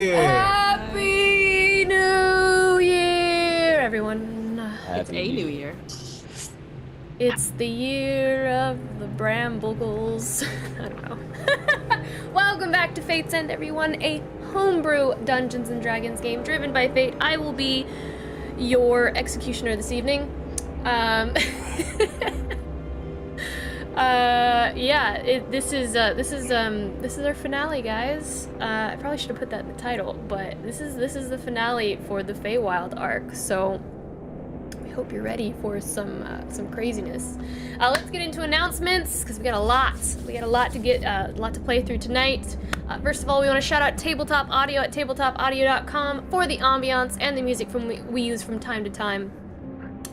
Happy New Year, everyone. It's a new year. It's the year of the Brambles. I don't know. Welcome back to Fate's End, everyone. A homebrew Dungeons and Dragons game driven by Fate. I will be your executioner this evening. This is our finale, guys. I probably should have put that in the title, but this is the finale for the Feywild arc. So we hope you're ready for some craziness. Let's get into announcements because we got a lot. We got a lot to play through tonight. First of all, we want to shout out Tabletop Audio at tabletopaudio.com for the ambiance and the music we use from time to time.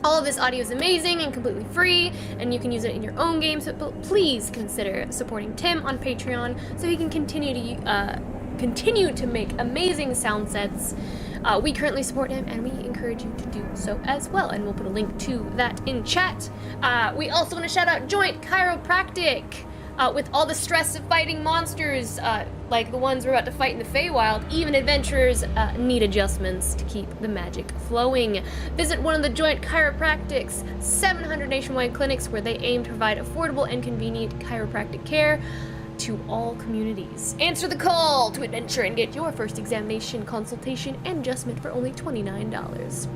All of this audio is amazing and completely free, and you can use it in your own games, but please consider supporting Tim on Patreon so he can continue to make amazing sound sets. We currently support him, and we encourage you to do so as well, and we'll put a link to that in chat. We also want to shout out Joint Chiropractic. With all the stress of fighting monsters, like the ones we're about to fight in the Feywild, even adventurers need adjustments to keep the magic flowing. Visit one of the Joint Chiropractic's 700 nationwide clinics where they aim to provide affordable and convenient chiropractic care to all communities. Answer the call to adventure and get your first examination, consultation, and adjustment for only $29.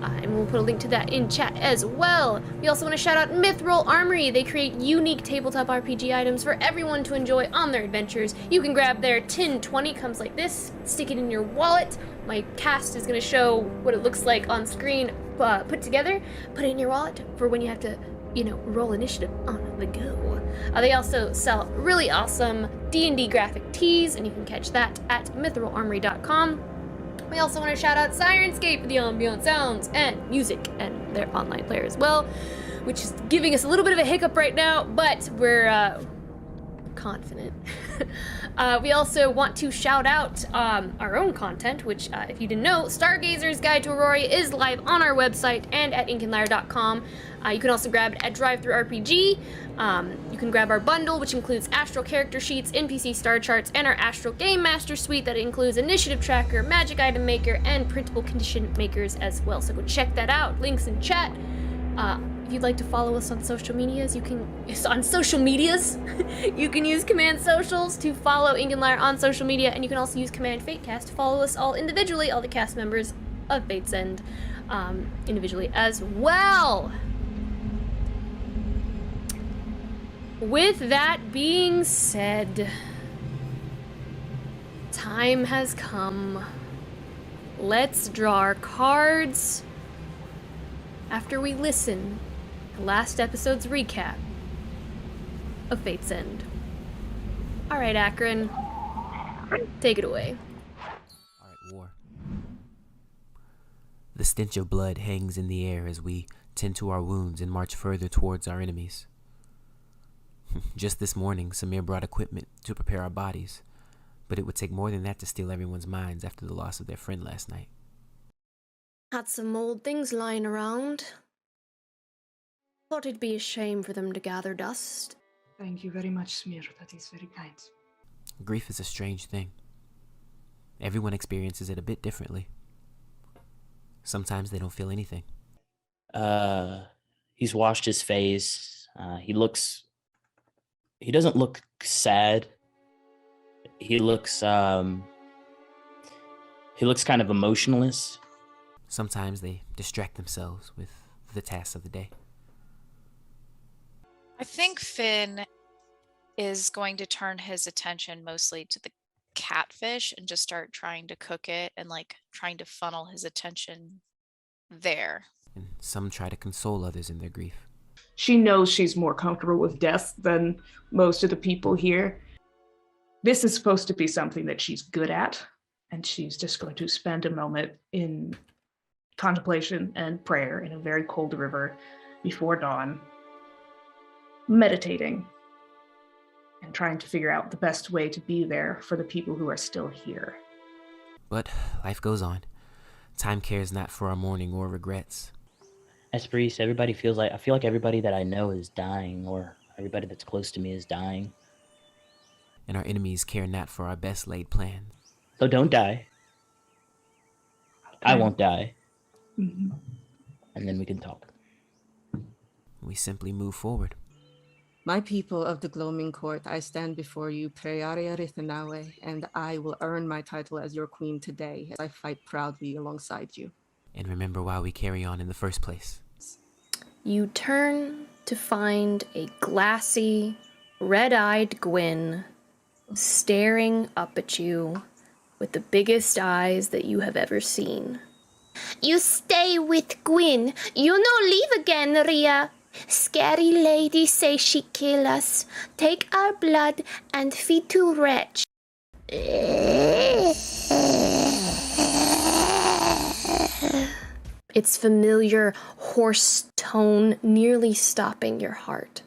And we'll put a link to that in chat as well. We also want to shout out Mithril Armory. They create unique tabletop RPG items for everyone to enjoy on their adventures. You can grab their Tin 20, comes like this, stick it in your wallet. My cast is going to show what it looks like on screen put together. Put it in your wallet for when you have to, roll initiative on the go. They also sell really awesome D&D graphic tees, and you can catch that at mithrilarmory.com. We also want to shout out Sirenscape for the ambient sounds and music and their online player as well, which is giving us a little bit of a hiccup right now, but we're confident. We also want to shout out our own content, which, if you didn't know, Stargazer's Guide to Aurora is live on our website and at inkandlyre.com. You can also grab it at DriveThruRPG. You can grab our bundle, which includes Astral character sheets, NPC star charts, and our Astral Game Master suite that includes Initiative Tracker, Magic Item Maker, and Printable Condition Makers as well. So go check that out. Links in chat. If you'd like to follow us on social medias, you can use Command Socials to follow Ink and Lyre on social media, and you can also use Command Fatecast to follow us all individually, all the cast members of Fate's End, individually as well. With that being said, time has come. Let's draw our cards after we listen to last episode's recap of Fate's End. Alright, Akron, take it away. Alright, War. The stench of blood hangs in the air as we tend to our wounds and march further towards our enemies. Just this morning, Samir brought equipment to prepare our bodies, but it would take more than that to steal everyone's minds after the loss of their friend last night. Had some old things lying around. Thought it'd be a shame for them to gather dust. Thank you very much, Smir. That is very kind. Grief is a strange thing. Everyone experiences it a bit differently. Sometimes they don't feel anything. He's washed his face. He doesn't look sad. He looks kind of emotionless. Sometimes they distract themselves with the tasks of the day. I think Finn is going to turn his attention mostly to the catfish and just start trying to cook it and trying to funnel his attention there. And some try to console others in their grief. She knows she's more comfortable with death than most of the people here. This is supposed to be something that she's good at, and she's just going to spend a moment in contemplation and prayer in a very cold river before dawn, meditating and trying to figure out the best way to be there for the people who are still here. But life goes on. Time cares not for our mourning or regrets. Esprit, I feel like everybody that I know is dying, or everybody that's close to me is dying. And our enemies care not for our best laid plans. So don't die. I won't die. Mhm. And then we can talk. We simply move forward. My people of the Gloaming Court, I stand before you, Prearia Rithanawe, and I will earn my title as your queen today as I fight proudly alongside you. And remember why we carry on in the first place. You turn to find a glassy, red-eyed Gwyn staring up at you with the biggest eyes that you have ever seen. You stay with Gwyn. You no leave again, Ria. Scary lady say she kill us. Take our blood and feed to wretch. Its familiar hoarse tone nearly stopping your heart.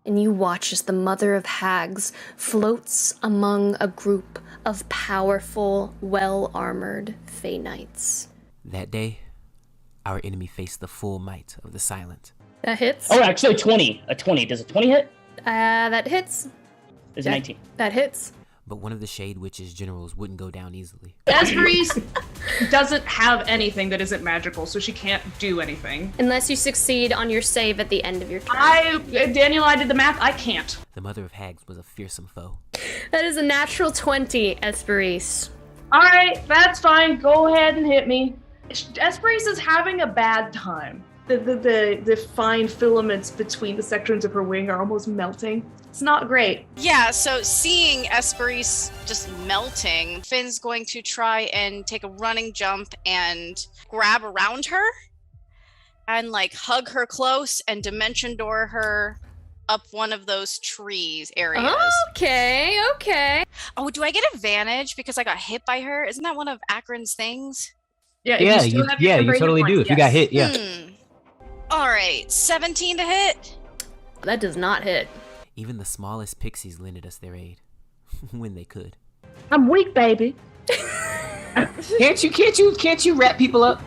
And you watch as the mother of hags floats among a group of powerful, well-armored Fey Knights. That day, our enemy faced the full might of the Silent. That hits. Oh, actually, 20. A 20. Does a 20 hit? That hits. Is it 19? That hits. But one of the Shade Witch's generals wouldn't go down easily. Esperise doesn't have anything that isn't magical, so she can't do anything. Unless you succeed on your save at the end of your turn. Daniel, I did the math. I can't. The Mother of Hags was a fearsome foe. That is a natural 20, Esperise. All right, that's fine. Go ahead and hit me. Esperise is having a bad time. The fine filaments between the sections of her wing are almost melting. It's not great. Yeah, so seeing Esperise just melting, Finn's going to try and take a running jump and grab around her and like hug her close and dimension door her up one of those trees areas. Okay. Oh, do I get advantage because I got hit by her? Isn't that one of Akron's things? Yeah, Yeah, still have your you totally do. If you got hit, yeah. All right, 17 to hit. That does not hit. Even the smallest pixies lended us their aid. When they could. I'm weak, baby. Can't you wrap people up?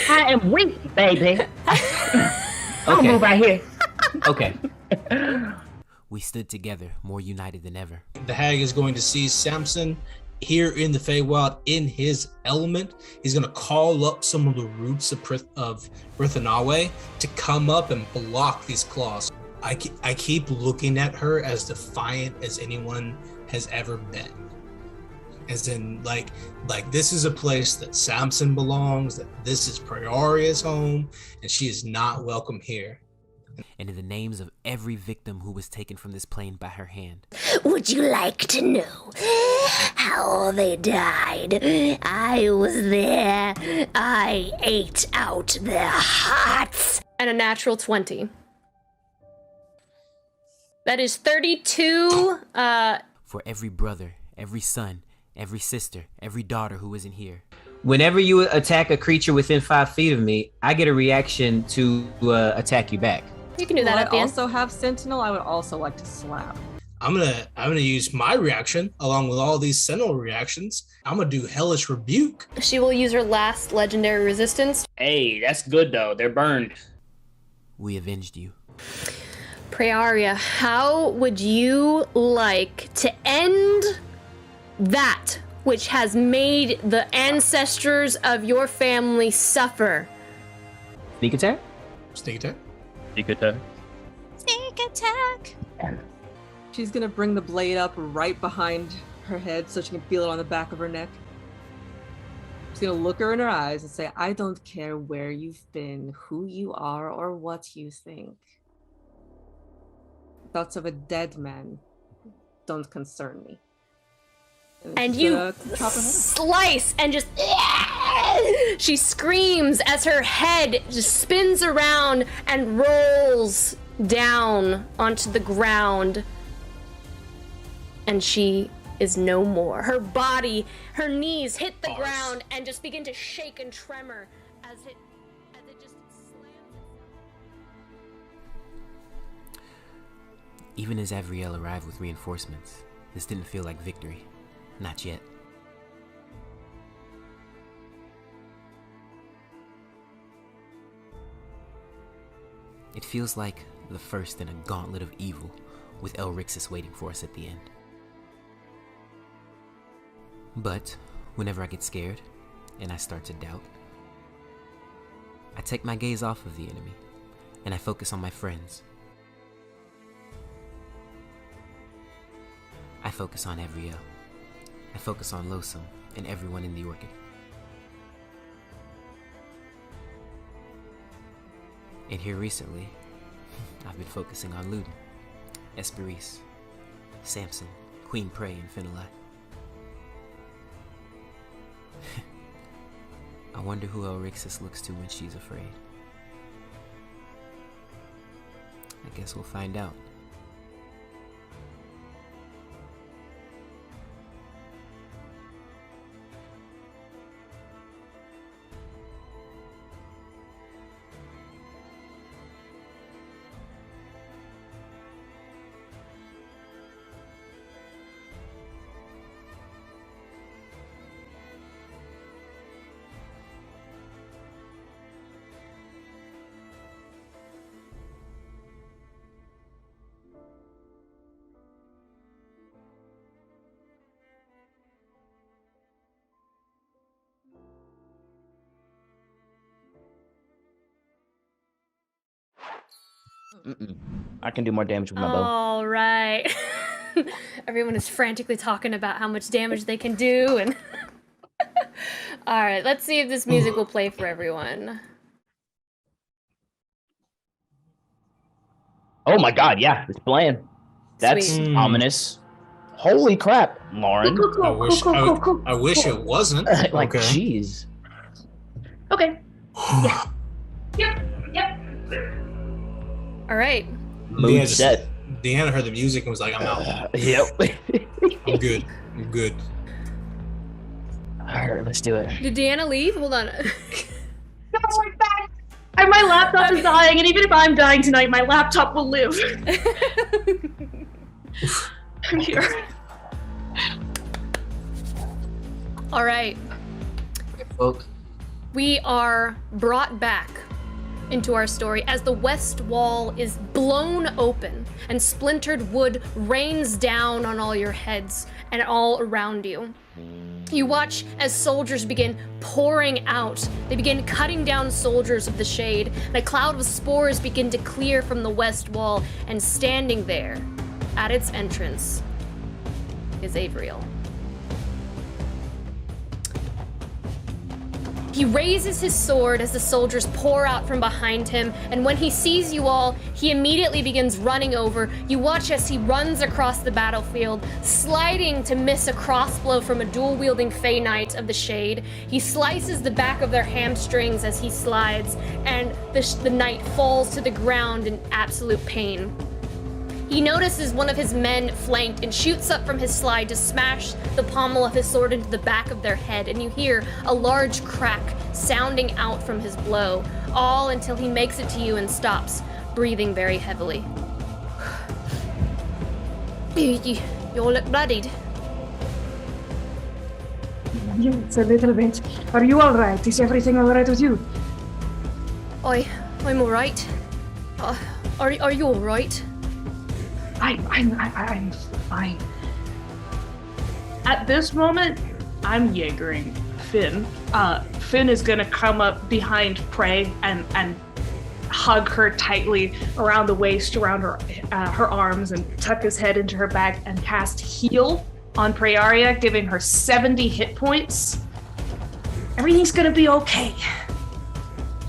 I am weak, baby. I'll move right here. Okay. We stood together, more united than ever. The hag is going to see Samson here in the Feywild in his element. He's going to call up some of the roots of Rithanawe to come up and block these claws. I keep looking at her as defiant as anyone has ever been. As in, like this is a place that Samson belongs, that this is Prioria's home, and she is not welcome here. And in the names of every victim who was taken from this plane by her hand. Would you like to know how they died? I was there. I ate out their hearts. And a natural 20. That is 32. For every brother, every son, every sister, every daughter who isn't here. Whenever you attack a creature within 5 feet of me, I get a reaction to attack you back. You can do that Well, at the I end. also have Sentinel. I would also like to slap. I'm gonna use my reaction along with all these Sentinel reactions. I'm gonna do Hellish Rebuke. She will use her last legendary resistance. Hey, that's good though. They're burned. We avenged you. Prearia, how would you like to end that which has made the ancestors of your family suffer? Sneak attack? Sneak attack. You could tell. Sneak attack. She's gonna bring the blade up right behind her head so she can feel it on the back of her neck. She's gonna look her in her eyes and say, I don't care where you've been, who you are, or what you think. Thoughts of a dead man don't concern me. And she's you gonna chop her head off. slice and just she screams as her head just spins around and rolls down onto the ground, and she is no more. Her body, her knees hit the ground and just begin to shake and tremor as it just slams. Even as Avriel arrived with reinforcements, this didn't feel like victory. Not yet. It feels like the first in a gauntlet of evil, with Elrixis waiting for us at the end. But whenever I get scared and I start to doubt, I take my gaze off of the enemy and I focus on my friends. I focus on Evriel. I focus on Losum and everyone in the Orchid. And here recently, I've been focusing on Luden, Esperise, Samson, Queen Prey, and Finelai. I wonder who Elrixis looks to when she's afraid. I guess we'll find out. I can do more damage with my bow. All right. Everyone is frantically talking about how much damage they can do, and all right, let's see if this music will play for everyone. Oh my god, yeah, it's playing. That's Sweet. ominous. Holy crap, Lauren. I wish it wasn't. Like, Okay. jeez. Okay. Yep. All right. Mood set. Deanna heard the music and was like, I'm out. Yep. I'm good. Alright, let's do it. Did Deanna leave? Hold on. And my laptop is dying, and even if I'm dying tonight, my laptop will live. I'm here. All right. Folks. We are brought back into our story as the west wall is blown open and splintered wood rains down on all your heads and all around you. You watch as soldiers begin pouring out. They begin cutting down soldiers of the shade, and a cloud of spores begin to clear from the west wall, and standing there at its entrance is Avriel. He raises his sword as the soldiers pour out from behind him, and when he sees you all, he immediately begins running over. You watch as he runs across the battlefield, sliding to miss a crossbow from a dual-wielding Fey Knight of the Shade. He slices the back of their hamstrings as he slides, and the knight falls to the ground in absolute pain. He notices one of his men flanked and shoots up from his slide to smash the pommel of his sword into the back of their head, and you hear a large crack sounding out from his blow, all until he makes it to you and stops, breathing very heavily. You all look bloodied. Yes, a little bit. Are you all right? Is everything all right with you? I'm all right. Are you all right? I'm fine. At this moment, I'm Jaegering Finn. Finn is gonna come up behind Prey and hug her tightly around the waist, around her arms, and tuck his head into her back and cast Heal on Prearia, giving her 70 hit points. Everything's gonna be okay.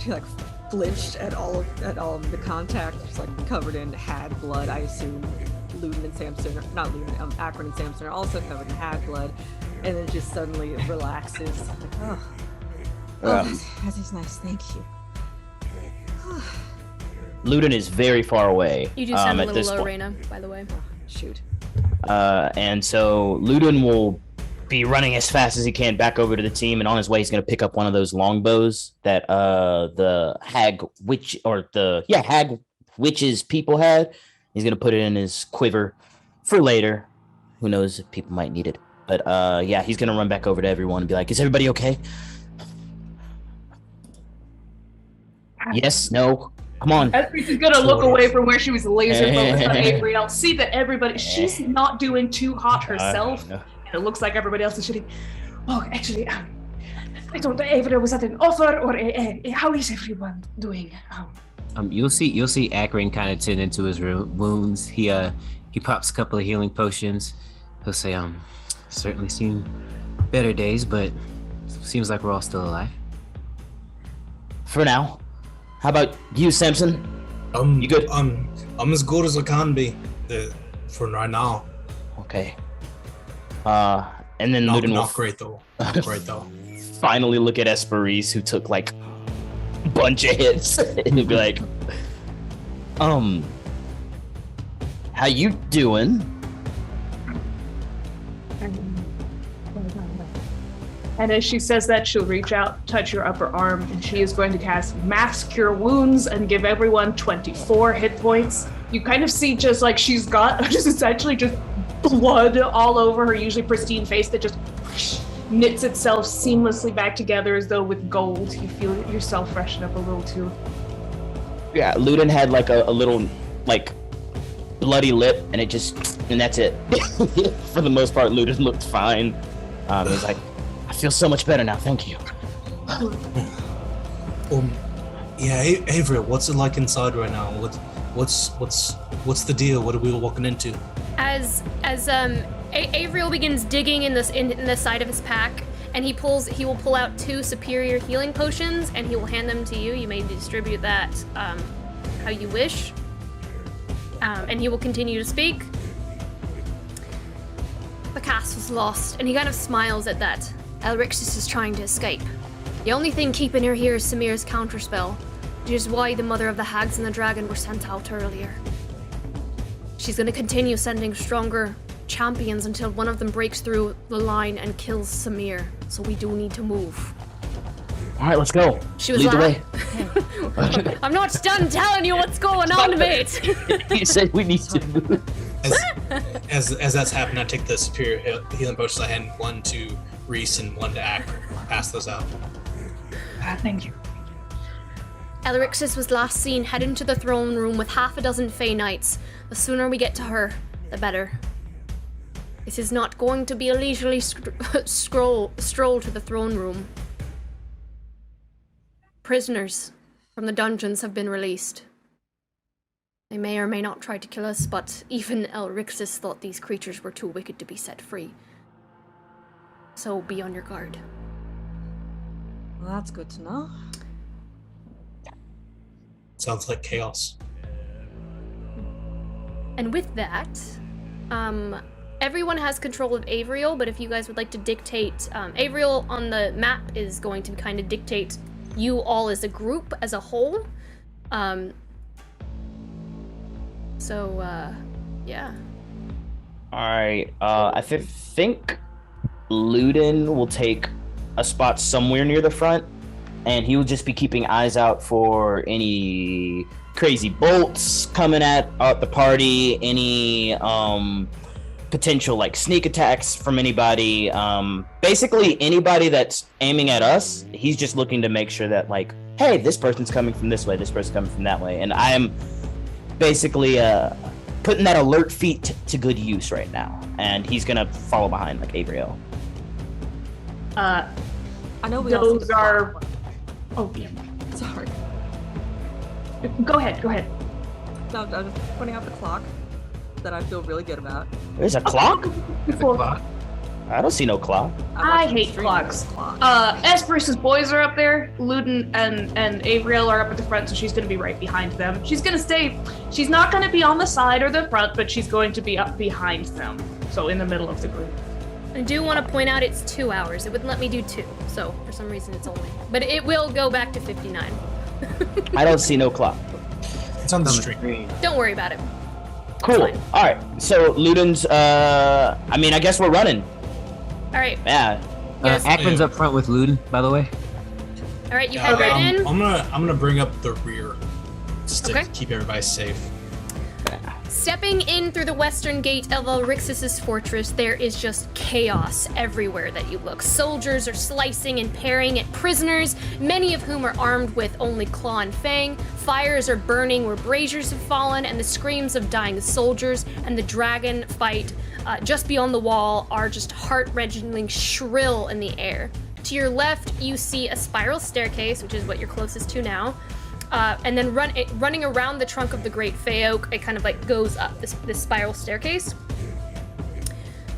She like flinched at all of the contact. She's like covered in hag blood, I assume. Luden and Samson, not Luden, Akron and Samson are also covered in hag blood, and then just suddenly it relaxes. Like, that is nice, thank you. Luden is very far away. You do sound a at little this low, point. Reyna, by the way. Shoot. And so Luden will be running as fast as he can back over to the team, and on his way he's going to pick up one of those longbows that the hag witches people had. He's going to put it in his quiver for later. Who knows if people might need it. But yeah, he's going to run back over to everyone and be like, is everybody okay? Yes, no, come on. She's gonna look away from where she was laser focused on Avriel, see that she's not doing too hot herself, and It looks like everybody else is shooting. Oh, actually, I don't know if there was an offer or how is everyone doing? You'll see Akron kind of tend into his wounds. He pops a couple of healing potions. He'll say, certainly seen better days, but seems like we're all still alive. For now. How about you, Samson? You good? I'm as good as I can be for right now. Okay. And then Ludin will not great though. Not great though. Finally look at Esperise, who took like a bunch of hits, and he'll be like, how you doing? And as she says that, she'll reach out, touch your upper arm, and she is going to cast Mass Cure Wounds and give everyone 24 hit points. You kind of see just like she's got just essentially just blood all over her usually pristine face that just knits itself seamlessly back together as though with gold. You feel yourself freshen up a little too. Yeah, Ludin had like a little like bloody lip, and that's it. For the most part, Ludin looked fine. He's like, I feel so much better now, thank you. Yeah, Avriel, what's it like inside right now? What's the deal? What are we walking into? As Avriel begins digging in the side of his pack, and he will pull out 2 superior healing potions, and he will hand them to you. You may distribute that how you wish. And he will continue to speak. The cast was lost, and he kind of smiles at that. Elrixis is trying to escape. The only thing keeping her here is Samir's counterspell, which is why the Mother of the Hags and the Dragon were sent out earlier. She's going to continue sending stronger champions until one of them breaks through the line and kills Samir, so we do need to move. All right, let's go. She was Lead the way. I'm not done telling you what's going on, mate. You said we need to move. As that's happened, I take the superior healing potions I hand one to Reese and one to Akron. Pass those out. Thank you. Elrixis was last seen heading to the throne room with half a dozen Fey Knights. The sooner we get to her, the better. This is not going to be a leisurely stroll to the throne room. Prisoners from the dungeons have been released. They may or may not try to kill us, but even Elrixis thought these creatures were too wicked to be set free. So be on your guard. Well, that's good to know. Sounds like chaos. And with that, everyone has control of Avriel, but if you guys would like to dictate, Avriel on the map is going to kind of dictate you all as a group, as a whole. Yeah. Alright, I think Ludin will take a spot somewhere near the front, and he will just be keeping eyes out for any crazy bolts coming at the party, any potential like sneak attacks from anybody. Basically anybody that's aiming at us, he's just looking to make sure that like, hey, this person's coming from this way, this person's coming from that way, and I am basically putting that alert feat to good use right now, and he's gonna follow behind like Avriel. I know we those are. Oh, yeah. Sorry. Go ahead. No, I was pointing out the clock that I feel really good about. There's a clock? Before. I don't see no clock. I hate clocks. Esperis's boys are up there. Ludin and Avriel are up at the front, so she's going to be right behind them. She's going to stay. She's not going to be on the side or the front, but she's going to be up behind them. So in the middle of the group. I do want to point out it's 2 hours. It wouldn't let me do 2, so for some reason it's only. But it will go back to 59. I don't see no clock. It's on the screen. Don't worry about it. Cool. All right. So Ludin's. I mean, I guess we're running. All right. Yeah. Yes. Akron's up front with Ludin, by the way. All right, you head right in. I'm gonna bring up the rear just to Okay. keep everybody safe. Stepping in through the western gate of Elrixis' fortress, there is just chaos everywhere that you look. Soldiers are slicing and paring at prisoners, many of whom are armed with only claw and fang. Fires are burning where braziers have fallen, and the screams of dying soldiers and the dragon fight just beyond the wall are just heart-wrenchingly shrill in the air. To your left, you see a spiral staircase, which is what you're closest to now. And then running around the trunk of the Great Fey Oak, it kind of like goes up this spiral staircase.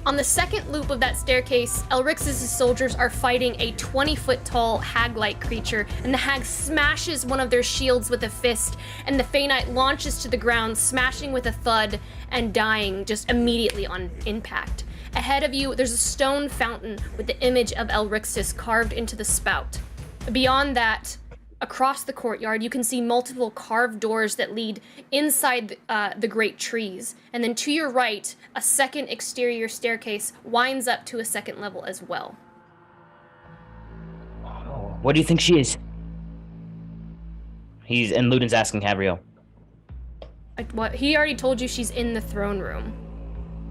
On the second loop of that staircase, Elrixis' soldiers are fighting a 20-foot tall hag-like creature, and the hag smashes one of their shields with a fist, and the Fey Knight launches to the ground, smashing with a thud and dying just immediately on impact. Ahead of you, there's a stone fountain with the image of Elrixis carved into the spout. Beyond that, across the courtyard, you can see multiple carved doors that lead inside the great trees. And then to your right, a second exterior staircase winds up to a second level as well. Oh, what do you think she is? And Ludin's asking Havriel. What? He already told you she's in the throne room.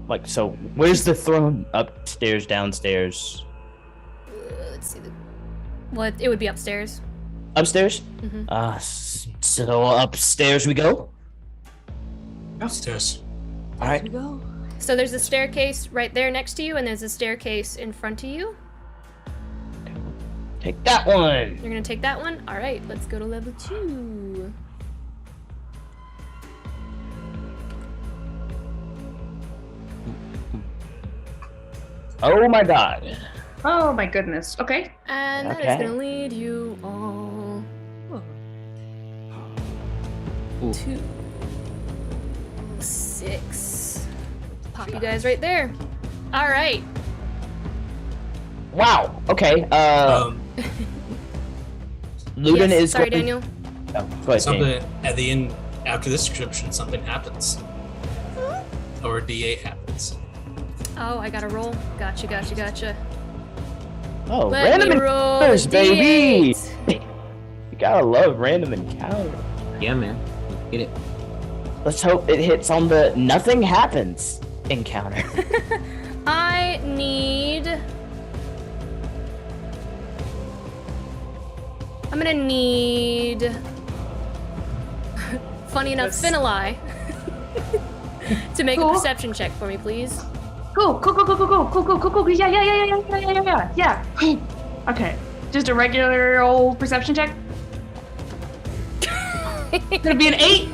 Like, so where's the throne? Upstairs, downstairs? Let's see. Well, it would be upstairs. Upstairs? Mm-hmm. So upstairs we go? Upstairs. All right. Here we go. So there's a staircase right there next to you, and there's a staircase in front of you. Take that one. You're gonna take that one? All right, let's go to level 2. Oh my god. Oh my goodness. Okay. And that is Okay. gonna lead you all Ooh. to 6. Pop you guys right there. All right. Wow. Okay. Ludin Yes, is. sorry, going- Daniel. Oh, go ahead, Daniel. Something at the end after this description, something happens, or D8 happens. Oh, I gotta roll. Gotcha. Oh, Let random me roll encounters, a baby. D8. You gotta love random encounters. Yeah, man. Get it. Let's hope it hits on the nothing happens encounter. I need. I'm gonna need. Funny enough, Finali to make a Cool. perception check for me, please. Cool. Yeah. Okay. Just a regular old perception check. Gonna be an 8.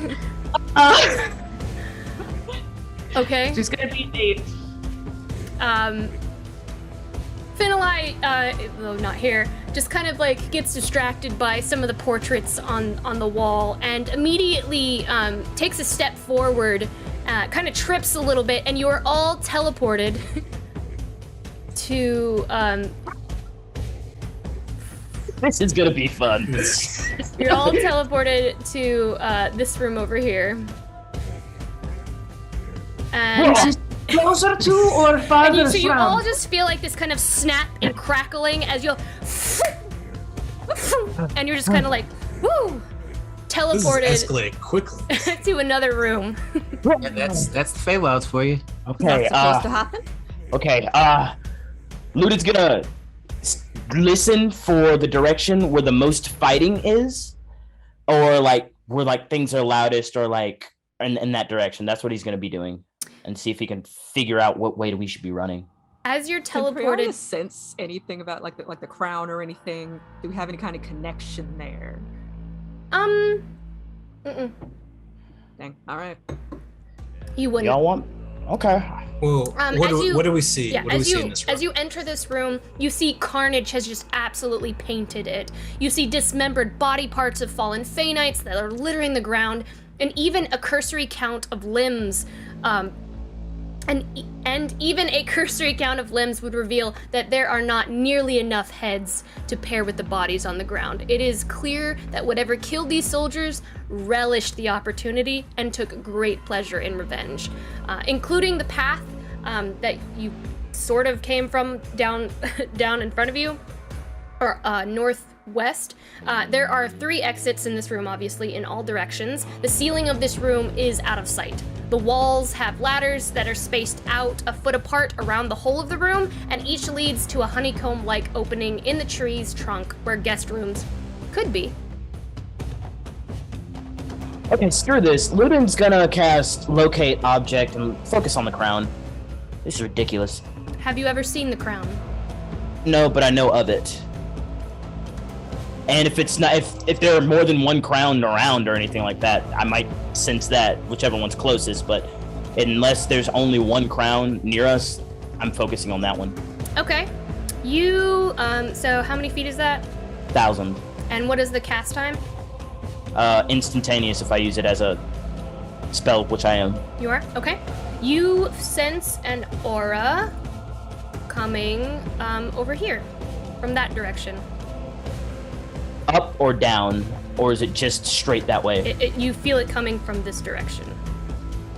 Okay. Just gonna be an 8. Finali, though not here, just kind of like gets distracted by some of the portraits on the wall and immediately takes a step forward, kind of trips a little bit, and you are all teleported to This is gonna be fun. you're all teleported to this room over here. And Closer to or And farther so you all from? just feel like this kind of snap and crackling as you'll, and you're just kind of like, woo, This teleported is escalating quickly. to another room. Yeah, that's the Feywilds for you. Okay. Supposed to happen? Okay. Ludin's gonna listen for the direction where the most fighting is, or like where like things are loudest, or like in that direction. That's what he's gonna be doing, and see if he can figure out what way we should be running. As you're Can Priority teleported, sense anything about like the crown or anything? Do we have any kind of connection there? mm-mm, Dang. All right. you wouldn't. Y'all want? Okay. Well, what do we see? Yeah, What do we see in this room? as you enter this room, you see carnage has just absolutely painted it. You see dismembered body parts of fallen Fey Knights that are littering the ground, and even a cursory count of limbs. And even a cursory count of limbs would reveal that there are not nearly enough heads to pair with the bodies on the ground. It is clear that whatever killed these soldiers relished the opportunity and took great pleasure in revenge, including the path that you sort of came from down in front of you, or northwest. There are 3 exits in this room, obviously, in all directions. The ceiling of this room is out of sight. The walls have ladders that are spaced out a foot apart around the whole of the room, and each leads to a honeycomb-like opening in the tree's trunk where guest rooms could be. Okay, screw this. Ludin's gonna cast Locate Object and focus on the crown. This is ridiculous. Have you ever seen the crown? No, but I know of it. And if it's not, if there are more than one crown around or anything like that, I might sense that, whichever one's closest. But unless there's only one crown near us, I'm focusing on that one. Okay. You, so how many feet is that? 1,000. And what is the cast time? Instantaneous if I use it as a spell, which I am. You are? Okay. You sense an aura coming over here, from that direction. Up or down, or is it just straight that way? You feel it coming from this direction.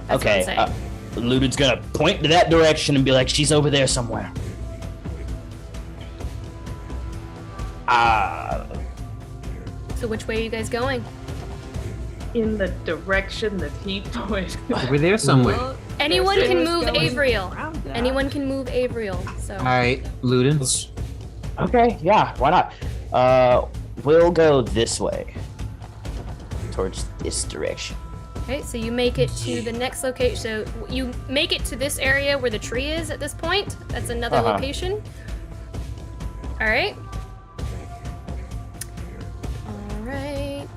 That's okay. what I'm saying. Ludin's gonna point to that direction and be like, she's over there somewhere. So which way are you guys going? In the direction that he pointed. Over there somewhere. Well, Anyone there's can stairs move going Avriel. around that. Anyone can move Avriel. So. All right, Ludin. Okay, yeah, why not? We'll go this way. Towards this direction. Okay, so you make it to the next location. So you make it to this area where the tree is at this point. That's another location. All right. All right.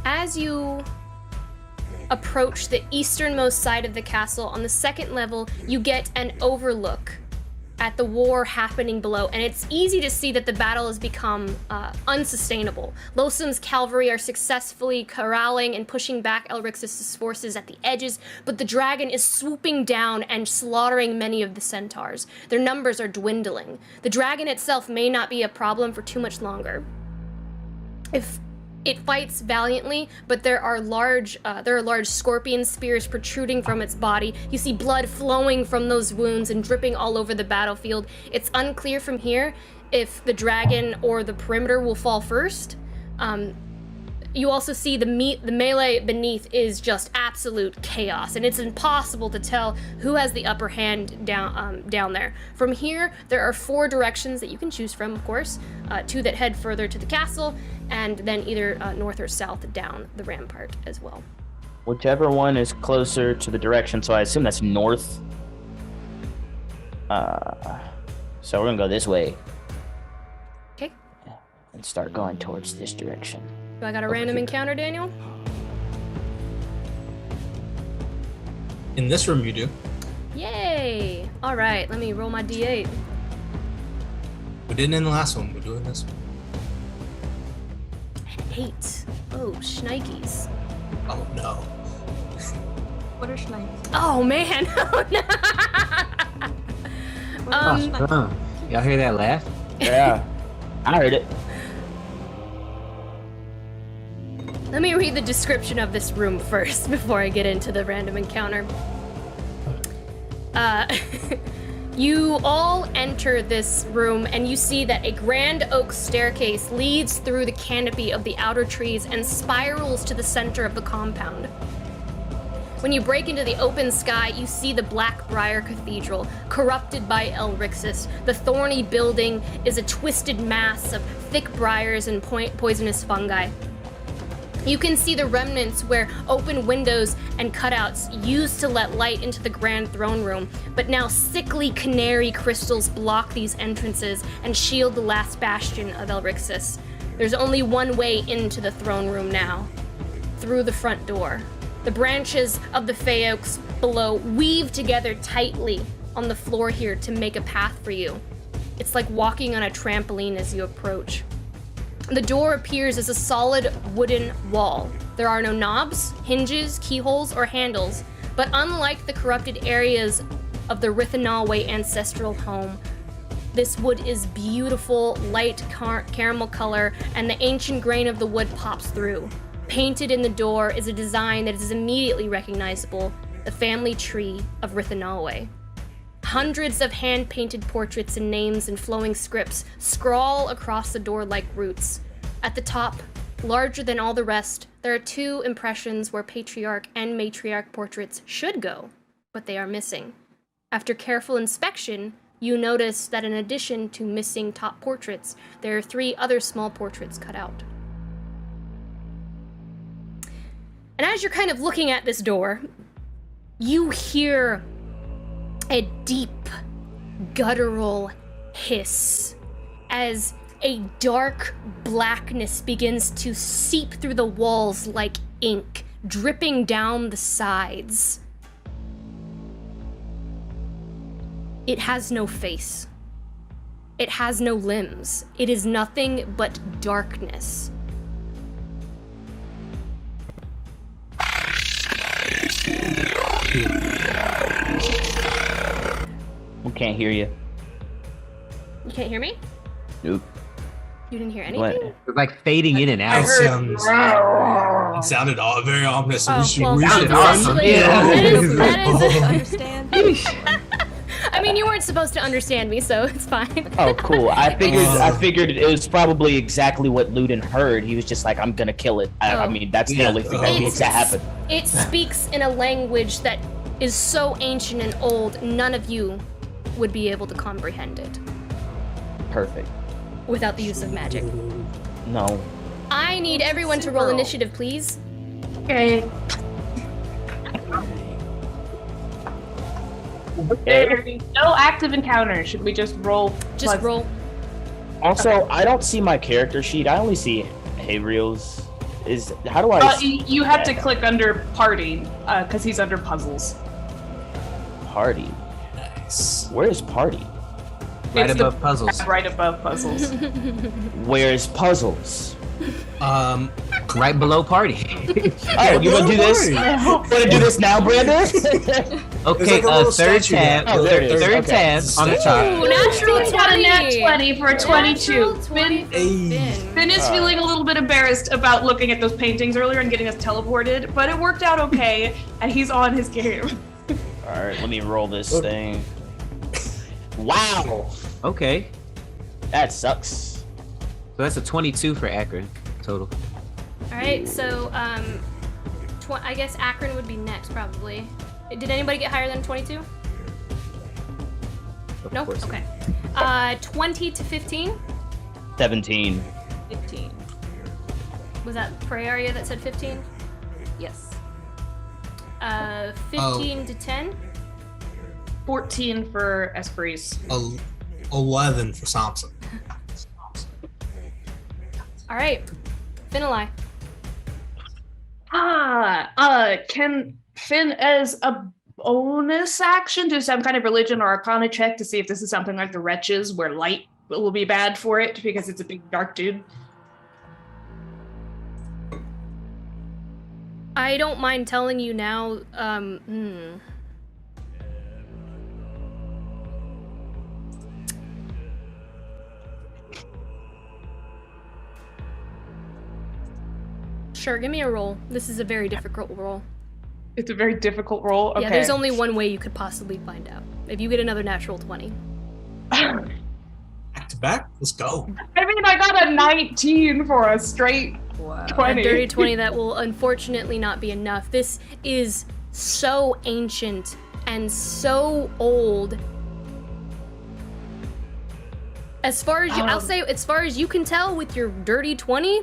As you approach the easternmost side of the castle, on the second level, you get an overlook at the war happening below, and it's easy to see that the battle has become unsustainable. Losam's cavalry are successfully corralling and pushing back Elrix's forces at the edges, but the dragon is swooping down and slaughtering many of the centaurs. Their numbers are dwindling. The dragon itself may not be a problem for too much longer. If it fights valiantly, but there are large scorpion spears protruding from its body. You see blood flowing from those wounds and dripping all over the battlefield. It's unclear from here if the dragon or the perimeter will fall first. You also see the melee beneath is just absolute chaos, and it's impossible to tell who has the upper hand down there. From here, there are 4 directions that you can choose from, of course, 2 that head further to the castle, and then either north or south down the rampart as well. Whichever one is closer to the direction, so I assume that's north. So we're gonna go this way. Okay. And start going towards this direction. So I got a random encounter, Daniel? In this room, you do. Yay! All right, let me roll my d8. We didn't in the last one. We're doing this one. An 8. Oh, shnikes. Oh no. What are snipes? Oh man! Oh, no. Oh, y'all hear that laugh? Yeah, I heard it. Let me read the description of this room first before I get into the random encounter. You all enter this room and you see that a grand oak staircase leads through the canopy of the outer trees and spirals to the center of the compound. When you break into the open sky, you see the Blackbriar Cathedral, corrupted by Elrixis. The thorny building is a twisted mass of thick briars and poisonous fungi. You can see the remnants where open windows and cutouts used to let light into the grand throne room, but now sickly canary crystals block these entrances and shield the last bastion of Elrixis. There's only one way into the throne room now, through the front door. The branches of the Fey Oaks below weave together tightly on the floor here to make a path for you. It's like walking on a trampoline as you approach. The door appears as a solid wooden wall. There are no knobs, hinges, keyholes, or handles, but unlike the corrupted areas of the Rithanalway ancestral home, this wood is beautiful, light caramel color, and the ancient grain of the wood pops through. Painted in the door is a design that is immediately recognizable, the family tree of Rithanalway. Hundreds of hand-painted portraits and names and flowing scripts scrawl across the door like roots. At the top, larger than all the rest, There are 2 impressions where patriarch and matriarch portraits should go, but they are missing. After careful inspection, you notice that in addition to missing top portraits, there are 3 other small portraits cut out. And as you're kind of looking at this door, you hear a deep, guttural hiss as a dark blackness begins to seep through the walls like ink, dripping down the sides. It has no face. It has no limbs. It is nothing but darkness. We can't hear you. You can't hear me? Nope. You didn't hear anything? What? It's like fading in and out. It sounded all very ominous. Oh, We well, should awesome. actually, that is Understand? I mean, you weren't supposed to understand me, so it's fine. Oh, cool. I figured it was probably exactly what Luden heard. He was just like, I'm gonna kill it. I Oh. mean, that's the only thing that It's- needs to happen. It speaks in a language that is so ancient and old, none of you would be able to comprehend it Perfect. without the use of magic. No. I need everyone to roll initiative, please. Okay. There's no active encounter. Should we just roll? Just roll. Also, I don't see my character sheet. I only see Havriel's. How do I? You have to click under party, because he's under puzzles. Party. Nice. Where is party? Right It's above puzzles. Right above puzzles. Where's puzzles? Right below party. Oh, you wanna do this? Wanna do this now, Brandon? Okay, like a little third statue tab. there. Oh, there it is. Third Okay. tab on the top. Ooh, natural He's got a 20. nat 20 for a 22. Natural 20 for Finn. Finn is feeling a little bit embarrassed about looking at those paintings earlier and getting us teleported, but it worked out okay, and he's on his game. Alright, let me roll this thing. Wow! Okay, That sucks. so that's a 22 for Akron total. All right, so I guess Akron would be next, probably. Did anybody get higher than 22? Of No? course. Okay. 20 to 15? 17. 15. Was that Praeria that said 15? Yes. 15 to 10? 14 for Esprits. 11 for Samson. All right. Finali. Can Finn, as a bonus action, do some kind of religion or arcana check to see if this is something like the Wretches, where light will be bad for it because it's a big dark dude? I don't mind telling you now, Sure, give me a roll. This is a very difficult roll. It's a very difficult roll. Okay. Yeah, there's only one way you could possibly find out. If you get another natural 20. Back to back. Let's go. I mean, I got a 19 for a straight Wow. 20. A dirty 20 that will unfortunately not be enough. This is so ancient and so old. As far as I'll say, as far as you can tell with your dirty 20,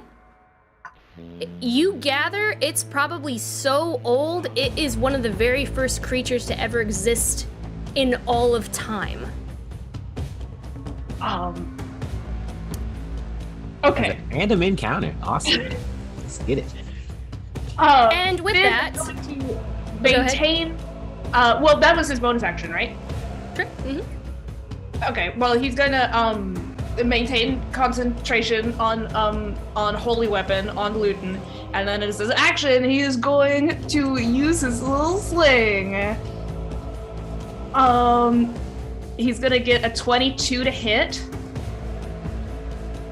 you gather it's probably so old, it is one of the very first creatures to ever exist in all of time. Okay. Random encounter. Awesome. Let's get it. And with Finn that, is going to maintain. Well, that was his bonus action, right? sure. Okay. Well, he's gonna maintain concentration on holy weapon on Luton, and then as his action, he is going to use his little sling. He's gonna get a 22 to hit.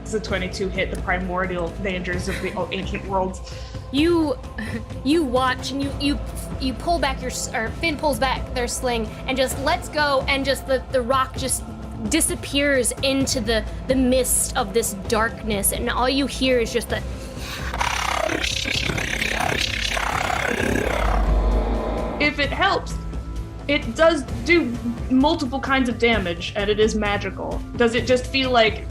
It's a 22 hit the primordial dangers of the ancient world. You watch and you pull back or Finn pulls back their sling and just lets go, and just the rock just disappears into the mist of this darkness, and all you hear is just the if it helps, it does do multiple kinds of damage, and it is magical. Does it just feel like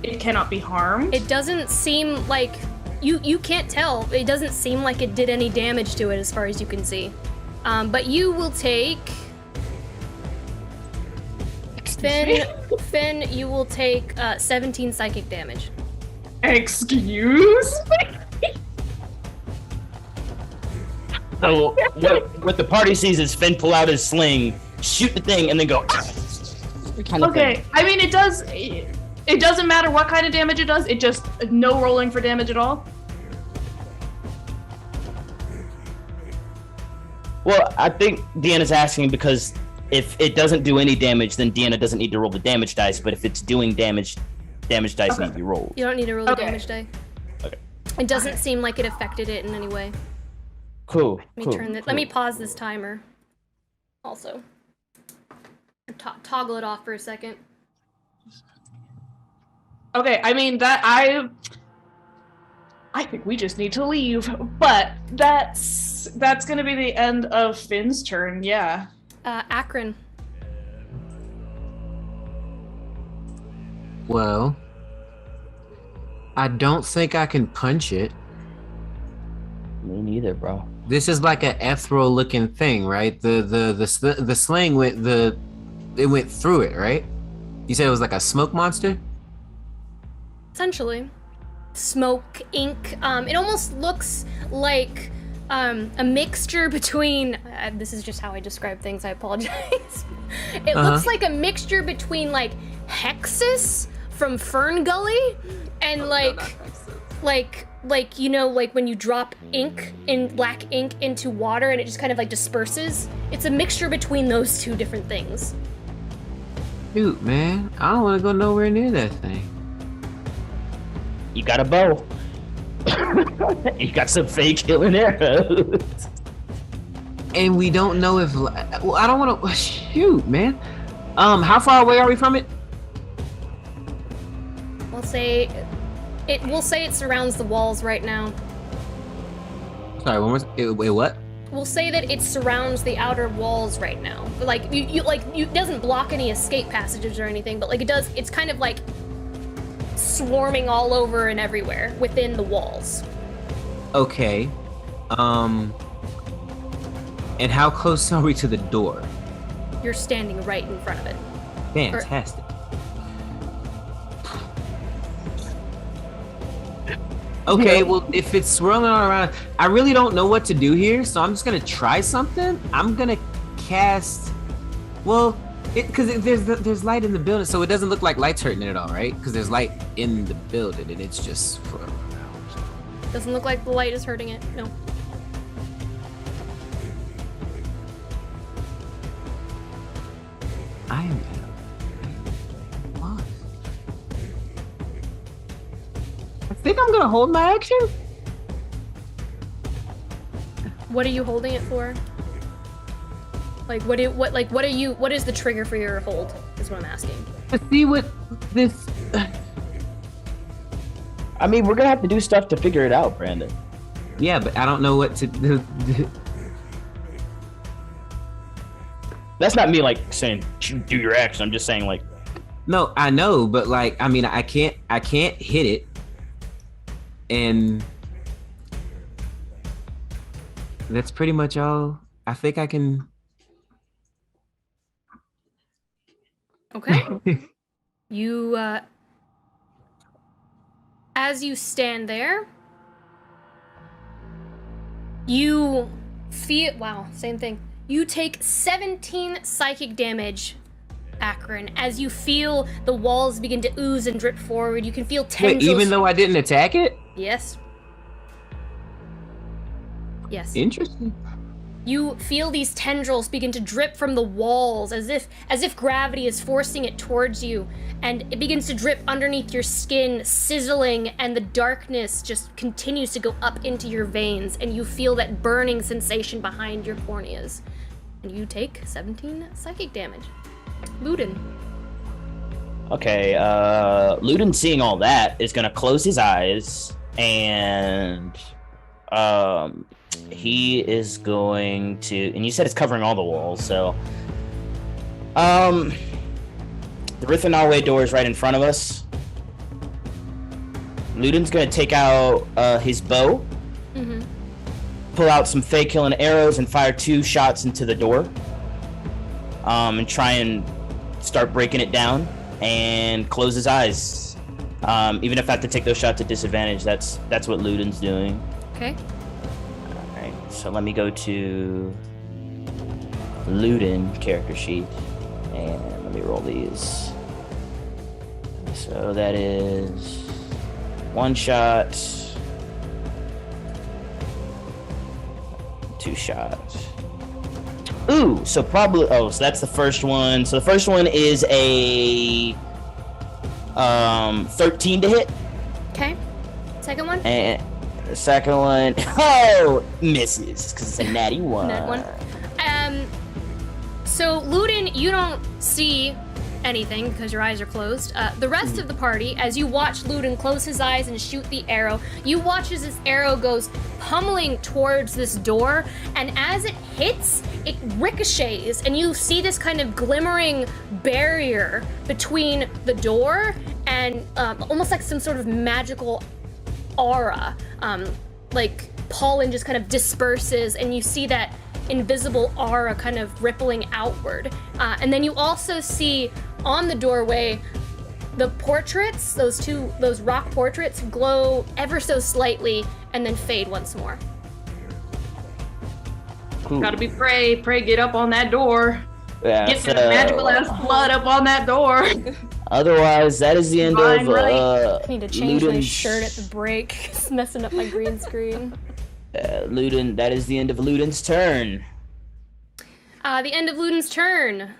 it cannot be harmed? It doesn't seem like you can't tell. It doesn't seem like it did any damage to it as far as you can see. But you will take Finn, you will take 17 psychic damage. Excuse me? So what the party sees is Finn pull out his sling, shoot the thing, and then go. Kind of Okay, thing. I mean it does. It doesn't matter what kind of damage it does. It just no rolling for damage at all. Well, I think Deanna's asking because if it doesn't do any damage, then Deanna doesn't need to roll the damage dice. But if it's doing damage dice need to be rolled. You don't need to roll the Okay. damage die. Okay. It doesn't seem like it affected it in any way. Cool. Let me pause this timer. Also, toggle it off for a second. Okay, I mean that I think we just need to leave, but that's gonna be the end of Finn's turn. Yeah. Akron. Well, I don't think I can punch it. Me neither, bro. This is like an ethereal looking thing, right? The sling went through it, right? You said it was like a smoke monster? Essentially. Smoke, ink. It almost looks like a mixture between. This is just how I describe things. I apologize. It looks like a mixture between like Hexus from Fern Gully and like you know, like when you drop black ink into water and it just kind of like disperses. It's a mixture between those two different things. Shoot, man, I don't want to go nowhere near that thing. You got a bow. You got some fake healing arrows. And we don't know if. Well, I don't want to. Shoot, man. How far away are we from it? We'll say it surrounds the walls right now. Sorry, one more. Wait, what? We'll say that it surrounds the outer walls right now. But like it doesn't block any escape passages or anything, but like it does. It's kind of like swarming all over and everywhere within the walls. Okay. And how close are we to the door? You're standing right in front of it. Fantastic. Okay, well, if it's swirling around, I really don't know what to do here, so I'm just gonna try something. I'm gonna cast. Well, because there's light in the building, so it doesn't look like light's hurting it at all, right? Because there's light in the building, and it's just. Doesn't look like the light is hurting it. No. I am lost. I think I'm gonna hold my action. What are you holding it for? Like what is the trigger for your hold? Is what I'm asking. To see what this. I mean, we're gonna have to do stuff to figure it out, Brandon. Yeah, but I don't know what to do. That's not me like saying do your action. I'm just saying like. No, I know, but like, I mean, I can't hit it, and that's pretty much all. I think I can. Okay. You as you stand there, you feel same thing. You take 17 psychic damage, Akron, as you feel the walls begin to ooze and drip forward. You can feel tendrils. Wait, even though I didn't attack it? Yes. Yes. Interesting. You feel these tendrils begin to drip from the walls as if gravity is forcing it towards you, and it begins to drip underneath your skin, sizzling, and the darkness just continues to go up into your veins, and you feel that burning sensation behind your corneas. And you take 17 psychic damage. Luden. Okay, Luden, seeing all that, is gonna close his eyes and He is going to, and you said it's covering all the walls, so the Rithanawe door is right in front of us. Luden's gonna take out his bow, pull out some Fey killing arrows, and fire 2 shots into the door, and try and start breaking it down, and close his eyes. Even if I have to take those shots at disadvantage, that's what Luden's doing. Okay. Alright, so let me go to Luden character sheet, and let me roll these. So that is 1 shot, 2 shots. Ooh, so probably, so that's the first one. So the first one is a 13 to hit. Okay. Second one? And the second one, misses, because it's a natty 1. Nat 1. So Luden, you don't see anything because your eyes are closed. The rest of the party, as you watch Luden close his eyes and shoot the arrow, you watch as this arrow goes pummeling towards this door, and as it hits, it ricochets, and you see this kind of glimmering barrier between the door and almost like some sort of magical aura. Like pollen just kind of disperses, and you see that invisible aura kind of rippling outward. And then you also see on the doorway the portraits, those rock portraits, glow ever so slightly and then fade once more. Cool. Gotta be Prey. Prey, get up on that door. Yeah, Get that magical ass blood up on that door. Otherwise, that is the end Fine, of I need to change my Luden's- shirt at the break. It's messing up my green screen. Luden, that is the end of Luden's turn. The end of Luden's turn.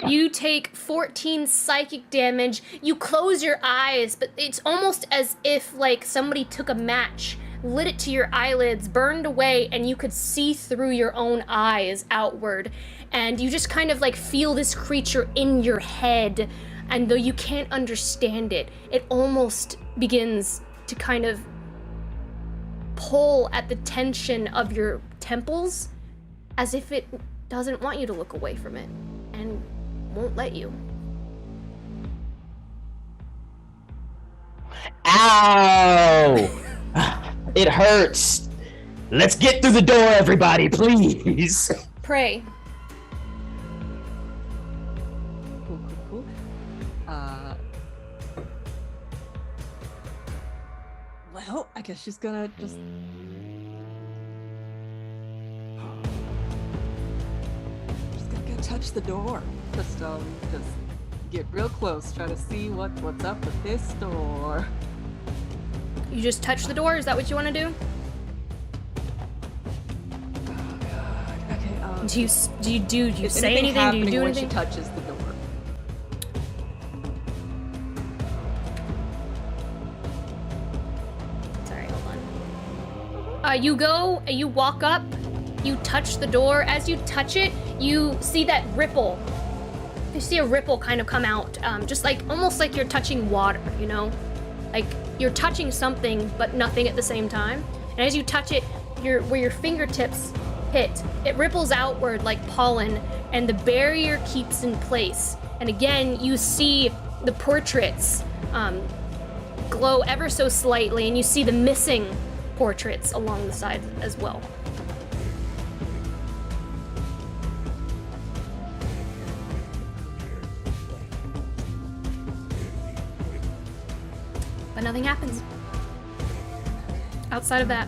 You take 14 psychic damage. You close your eyes, but it's almost as if like somebody took a match, lit it to your eyelids, burned away, and you could see through your own eyes outward. And you just kind of like feel this creature in your head, and though you can't understand it, it almost begins to kind of pull at the tension of your temples as if it doesn't want you to look away from it and won't let you. Ow! It hurts. Let's get through the door, everybody, please. Pray. Cool. Well, I guess she's gonna just. Just gonna go touch the door. Just get real close, try to see what's up with this door. You just touch the door? Is that what you want to do? Oh god. Okay. Do you Is say anything? Do you happening do when anything? she touches the door? Sorry, hold on. You walk up, you touch the door. As you touch it, you see that ripple. You see a ripple kind of come out, just like, almost like you're touching water, you know? Like, you're touching something, but nothing at the same time. And as you touch it, where your fingertips hit, it ripples outward like pollen, and the barrier keeps in place. And again, you see the portraits glow ever so slightly, and you see the missing portraits along the side as well. But nothing happens. Outside of that.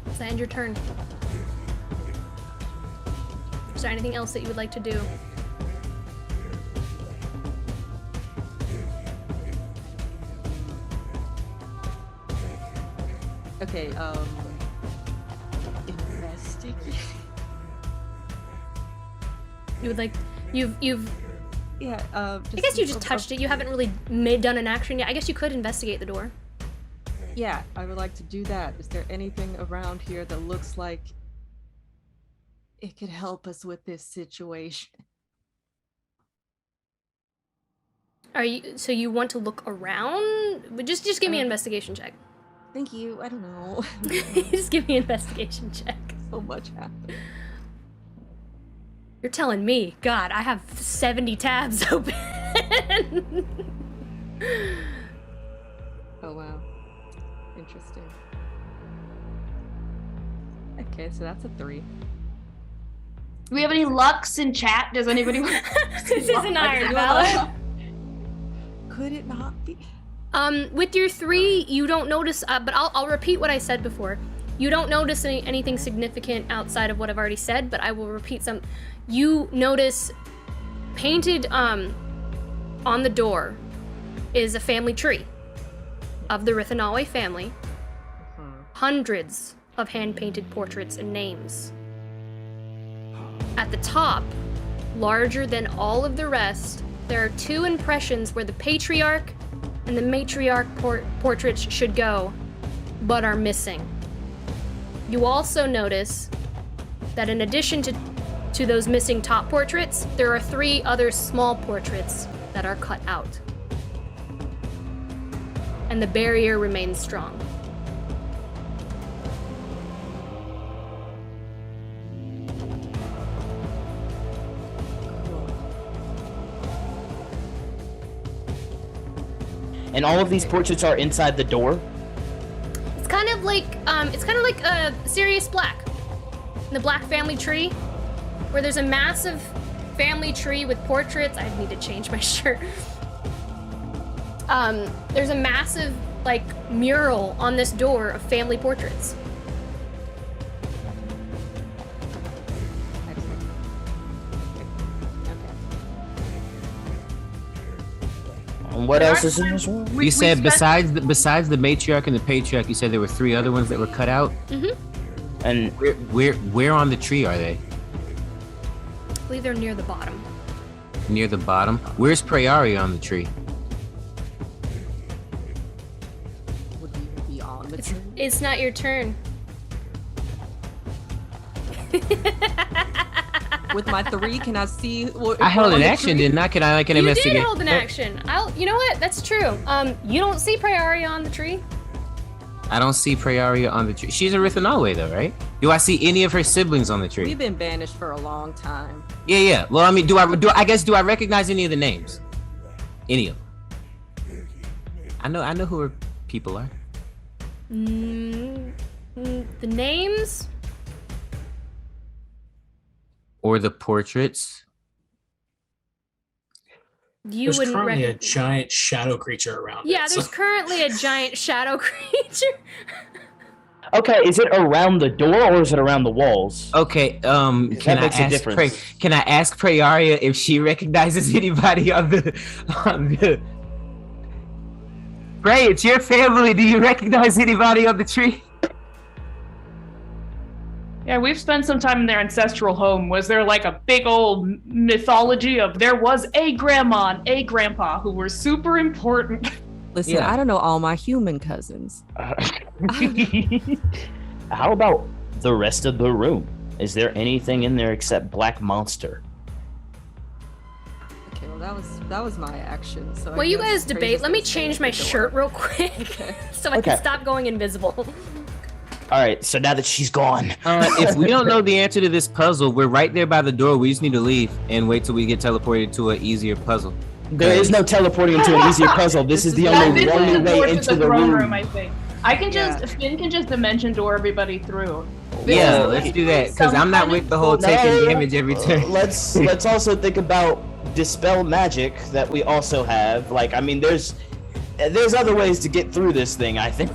Does that end your turn? Is there anything else that you would like to do? Okay, investigate. You would like, you've Yeah, I guess you just touched it. You haven't really done an action yet. I guess you could investigate the door. Yeah, I would like to do that. Is there anything around here that looks like it could help us with this situation? So you want to look around? But just give me an investigation check. Thank you. I don't know. Just give me an investigation check. So much happened. You're telling me. God, I have 70 tabs open. Oh, wow. Interesting. Okay, so that's a 3. Do we have any lucks in chat? Does anybody want This is an iron ballot. Could it not be? With your 3, you don't notice, but I'll repeat what I said before. You don't notice anything significant outside of what I've already said, but I will repeat some. You notice painted on the door is a family tree of the Rithanawe family. Hundreds of hand-painted portraits and names. At the top, larger than all of the rest, there are 2 impressions where the patriarch and the matriarch portraits should go, but are missing. You also notice that in addition to those missing top portraits, there are 3 other small portraits that are cut out. And the barrier remains strong. And all of these portraits are inside the door? It's kind of like Sirius Black. The Black family tree, where there's a massive family tree with portraits. I need to change my shirt. There's a massive mural on this door of family portraits. And what else is in this room? You said besides the matriarch and the patriarch, you said there were 3 other ones that were cut out. Mm-hmm. And where on the tree are they? I believe they're near the bottom. Near the bottom. Where's Prayaria on the tree? Would we be on the tree? It's not your turn. With my 3, can I see? What, I held an action, didn't I? Can I investigate? You did hold an action. You know what? That's true. You don't see Prayaria on the tree. I don't see Prayaria on the tree. She's a Rithanawe though, right? Do I see any of her siblings on the tree? We've been banished for a long time. Yeah. Well, I mean, do I recognize any of the names? Any of them? I know who her people are. The names? Or the portraits? You There's wouldn't currently a recognize. giant shadow creature around. Yeah, it, there's so- currently a giant shadow creature. okay, is it around the door or is it around the walls? Okay, can makes a difference. Can I ask Prayaria if she recognizes anybody on the Pray, it's your family. Do you recognize anybody on the tree? Yeah, we've spent some time in their ancestral home. Was there a big old mythology of there was a grandma and a grandpa who were super important? Listen, Yeah. I don't know all my human cousins. How about the rest of the room? Is there anything in there except Black Monster? Okay, well that was my action. So Well, you guys debate. Let me change my shirt real quick so I can stop going invisible. All right, so now that she's gone, If we don't know the answer to this puzzle, we're right there by the door. We just need to leave and wait till we get teleported to an easier puzzle. there is no teleporting into an easier puzzle. This is the only one way into the throne room. I think. I can Finn can just dimension door everybody through. Yeah, let's do that because I'm not with the whole taking damage every turn. Let's also think about dispel magic that we also have. There's other ways to get through this thing. I think.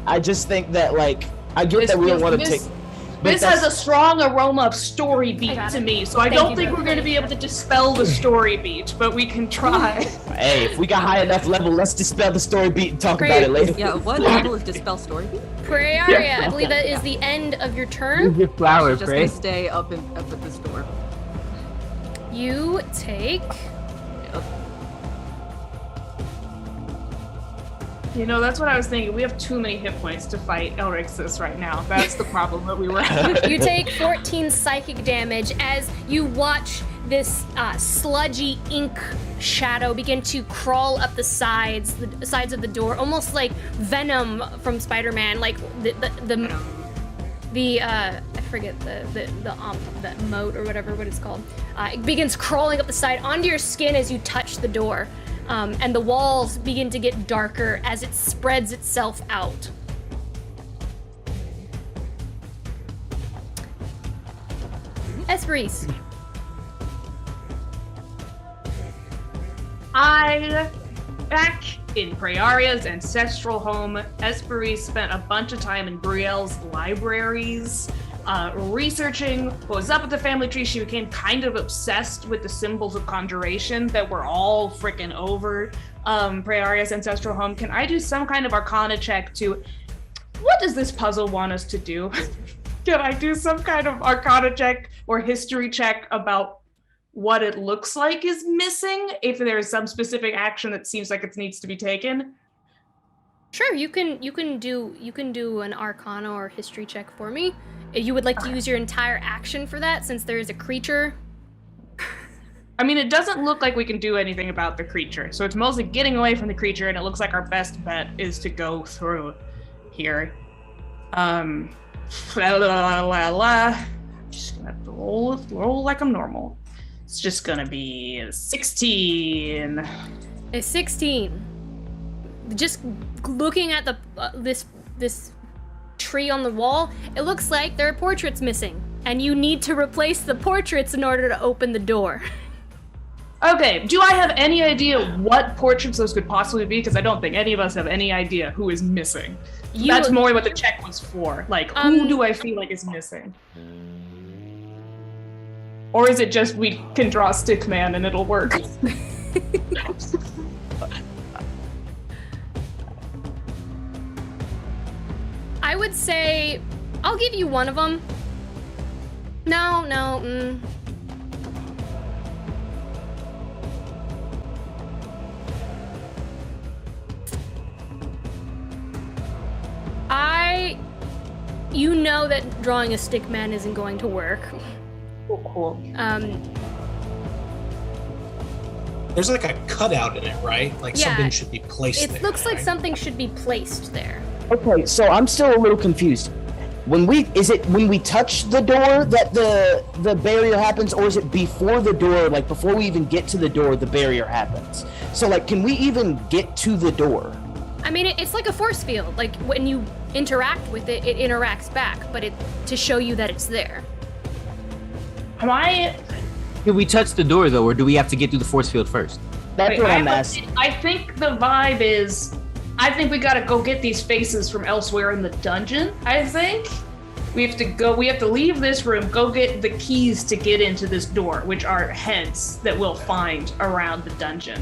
I just think that I get that we don't want to take. This has a strong aroma of story beat got to it. me, so I Thank don't you, think Brooke. we're going to be able to dispel the story beat, but we can try. Hey, if we got high enough level, let's dispel the story beat and talk Great. about it later. Yeah, what level is Dispel Story? Prayaria, I believe that is the end of your turn. Your flower, Just Pray. gonna stay up at this door. You take You know, that's what I was thinking. We have too many hit points to fight Elrixis right now. That's the problem that we were having. You take 14 psychic damage as you watch this sludgy ink shadow begin to crawl up the sides of the door, almost like Venom from Spider-Man, like I forget the moat or whatever what it's called. It begins crawling up the side onto your skin as you touch the door. And the walls begin to get darker as it spreads itself out. Esperise. Back in Prearia's ancestral home, Esperise spent a bunch of time in Brielle's libraries, researching what was up with the family tree. She became kind of obsessed with the symbols of conjuration that were all freaking over Prearia's ancestral home. Can I do some kind of arcana check to, what does this puzzle want us to do? Can I do some kind of arcana check or history check about what it looks like is missing, if there is some specific action that seems like it needs to be taken? Sure, you can do an arcana or history check for me. You would like to use your entire action for that, since there is a creature? I mean, it doesn't look like we can do anything about the creature, so it's mostly getting away from the creature, and it looks like our best bet is to go through here. I'm just gonna roll like I'm normal. It's just gonna be 16. A 16. Just looking at the this tree on the wall, it looks like there are portraits missing, and you need to replace the portraits in order to open the door. Okay, do I have any idea what portraits those could possibly be? Because I don't think any of us have any idea who is missing. That's more what the check was for. Like, who do I feel like is missing? Or is it just we can draw Stickman and it'll work? I would say, I'll give you one of them. No. You know that drawing a Stickman isn't going to work. Cool. There's like a cutout in it, right? Like something should be placed there. It looks like right? something should be placed there. Okay, so I'm still a little confused. When we touch the door that the barrier happens, or is it before the door, like before we even get to the door, the barrier happens? So like, can we even get to the door? I mean, it's like a force field. Like when you interact with it, it interacts back, but to show you that it's there. Do we touch the door though, or do we have to get through the force field first? That's what I'm asking. I think the vibe is, I think we gotta go get these faces from elsewhere in the dungeon. I think we have to leave this room, go get the keys to get into this door, which are heads that we'll find around the dungeon.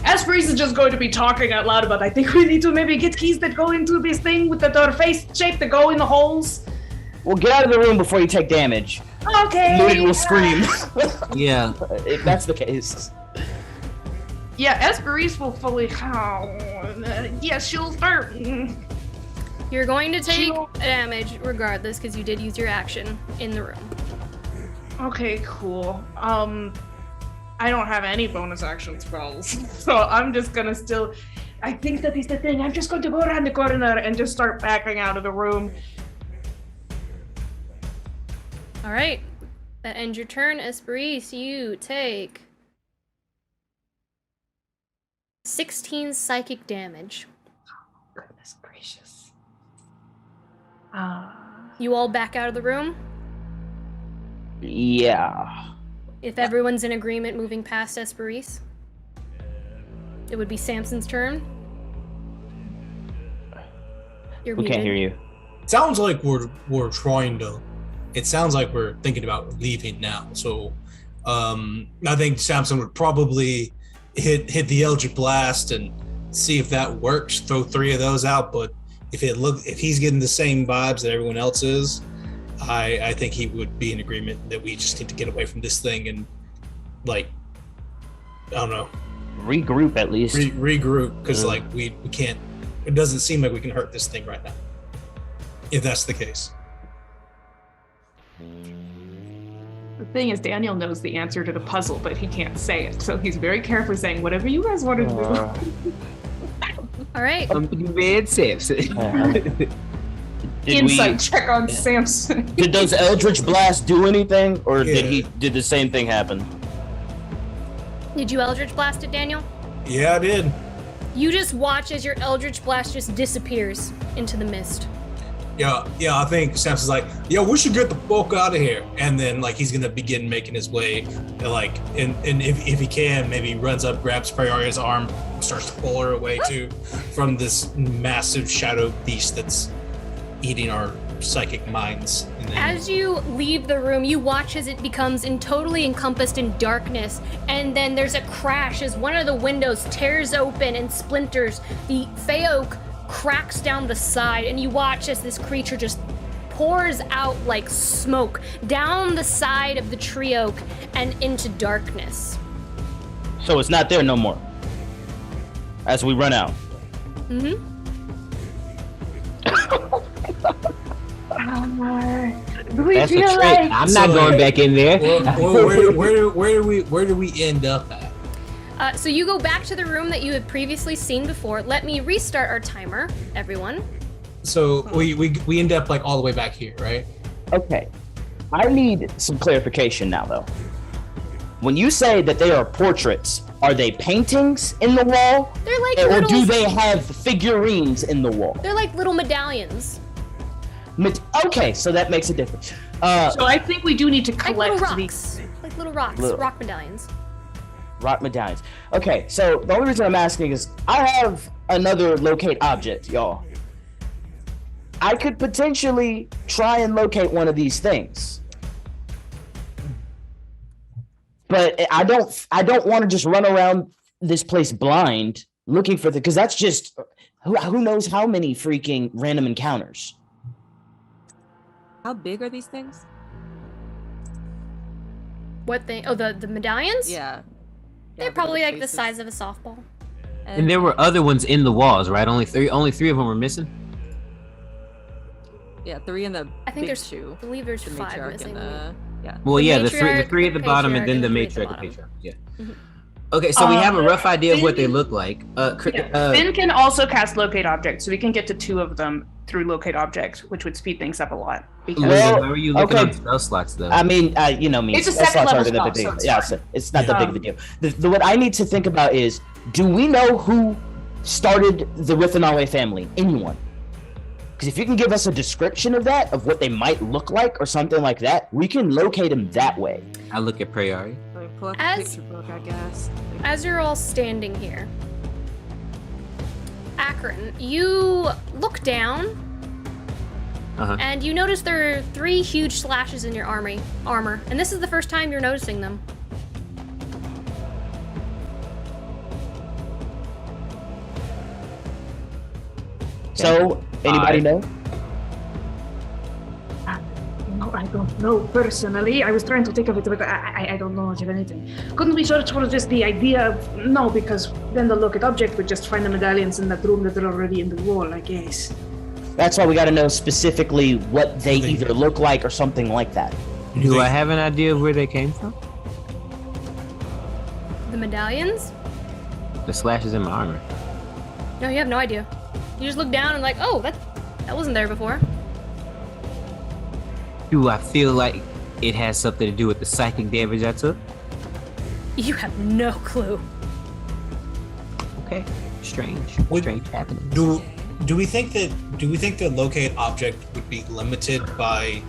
Esperise is just going to be talking out loud about, I think we need to maybe get keys that go into this thing with the face shape that go in the holes. Well, get out of the room before you take damage. Okay. Looted will scream. Yeah. If that's the case. Yeah, Esperise will fully. Yes, she'll start. You're going to take damage regardless, because you did use your action in the room. Okay, cool. I don't have any bonus action spells, so I'm just gonna still. I think that is the thing. I'm just going to go around the corner and just start backing out of the room. All right, that ends your turn, Esperise. You take 16 psychic damage. Goodness gracious. You all back out of the room? Yeah. If everyone's in agreement moving past Esperise, it would be Samson's turn. You're We muted. can't hear you. Sounds like we're trying to. It sounds like we're thinking about leaving now. So, I think Samson would probably hit the Eldritch Blast and see if that works. Throw 3 of those out, but if he's getting the same vibes that everyone else is, I think he would be in agreement that we just need to get away from this thing and, like, I don't know, regroup at least. Regroup, because like we can't. It doesn't seem like we can hurt this thing right now. If that's the case. The thing is, Daniel knows the answer to the puzzle, but he can't say it, so he's very carefully saying whatever you guys want to do. All right. Bad Samson. Insight check on Samson. Did those Eldritch Blasts do anything, or did the same thing happen? Did you Eldritch Blast it, Daniel? Yeah, I did. You just watch as your Eldritch Blast just disappears into the mist. Yeah, I think Samson's like, yo, we should get the fuck out of here. And then like he's gonna begin making his way, and if he can, maybe runs up, grabs Prioria's arm, starts to pull her away too from this massive shadow beast that's eating our psychic minds. And then, as you leave the room, you watch as it becomes totally encompassed in darkness, and then there's a crash as one of the windows tears open and splinters. The Fey Oak cracks down the side, and you watch as this creature just pours out like smoke down the side of the tree oak and into darkness. So it's not there no more. As we run out. Mm-hmm. Do we That's a feel trick. like I'm not going back in there. where do we end up at? So you go back to the room that you had previously seen before. Let me restart our timer, everyone. So we end up like all the way back here, right? Okay. I need some clarification now, though. When you say that they are portraits, are they paintings in the wall? They're like or little, do they have figurines in the wall? They're like little medallions. Okay, so that makes a difference. So I think we do need to Like collect little these. rocks. Like little rocks. Little- Rock medallions. Rock medallions. Okay, so the only reason I'm asking is I have another locate object, y'all. I could potentially try and locate one of these things. But I don't want to just run around this place blind looking for because that's just who knows how many freaking random encounters. How big are these things? What thing? Oh, the medallions? Yeah. They're probably like the size of a softball. And there were other ones in the walls, right? Only three of them were missing. Yeah, 3 in the I think big there's, two. I believe there's The 5 matriarch missing. and yeah. Well, The yeah, the matriarch, three at the bottom, and then the patriarch, matriarch and and the patriarch. Yeah. Mhm. Okay, so we have a rough idea of what they look like. Finn can also cast locate object, so we can get to 2 of them through locate object, which would speed things up a lot. Because Well, how are you looking okay. on spell slots though? I mean, you know me. It's a spell second slots level aren't that spell, big. so it's Yeah, fine. it's not that big of a deal. What I need to think about is, do we know who started the Rithanawe family? Anyone? Because if you can give us a description of that, of what they might look like or something like that, we can locate them that way. I look at Priori. Let me pull up As- a picture book, I guess. As you're all standing here, Akron, you look down Uh-huh. and you notice there are 3 huge slashes in your armor, and this is the first time you're noticing them. So, anybody know? No, I don't know personally. I was trying to think of it, but I don't know much of anything. Couldn't we search for just the idea of no, because then the locate object would just find the medallions in that room that are already in the wall, I guess. That's why we got to know specifically what they either look like or something like that. Do I have an idea of where they came from? The medallions? The slashes in my armor. No, you have no idea. You just look down and like, oh, that wasn't there before. Do I feel like it has something to do with the psychic damage I took? You have no clue. Okay, strange happening. Do we think that locate object would be limited by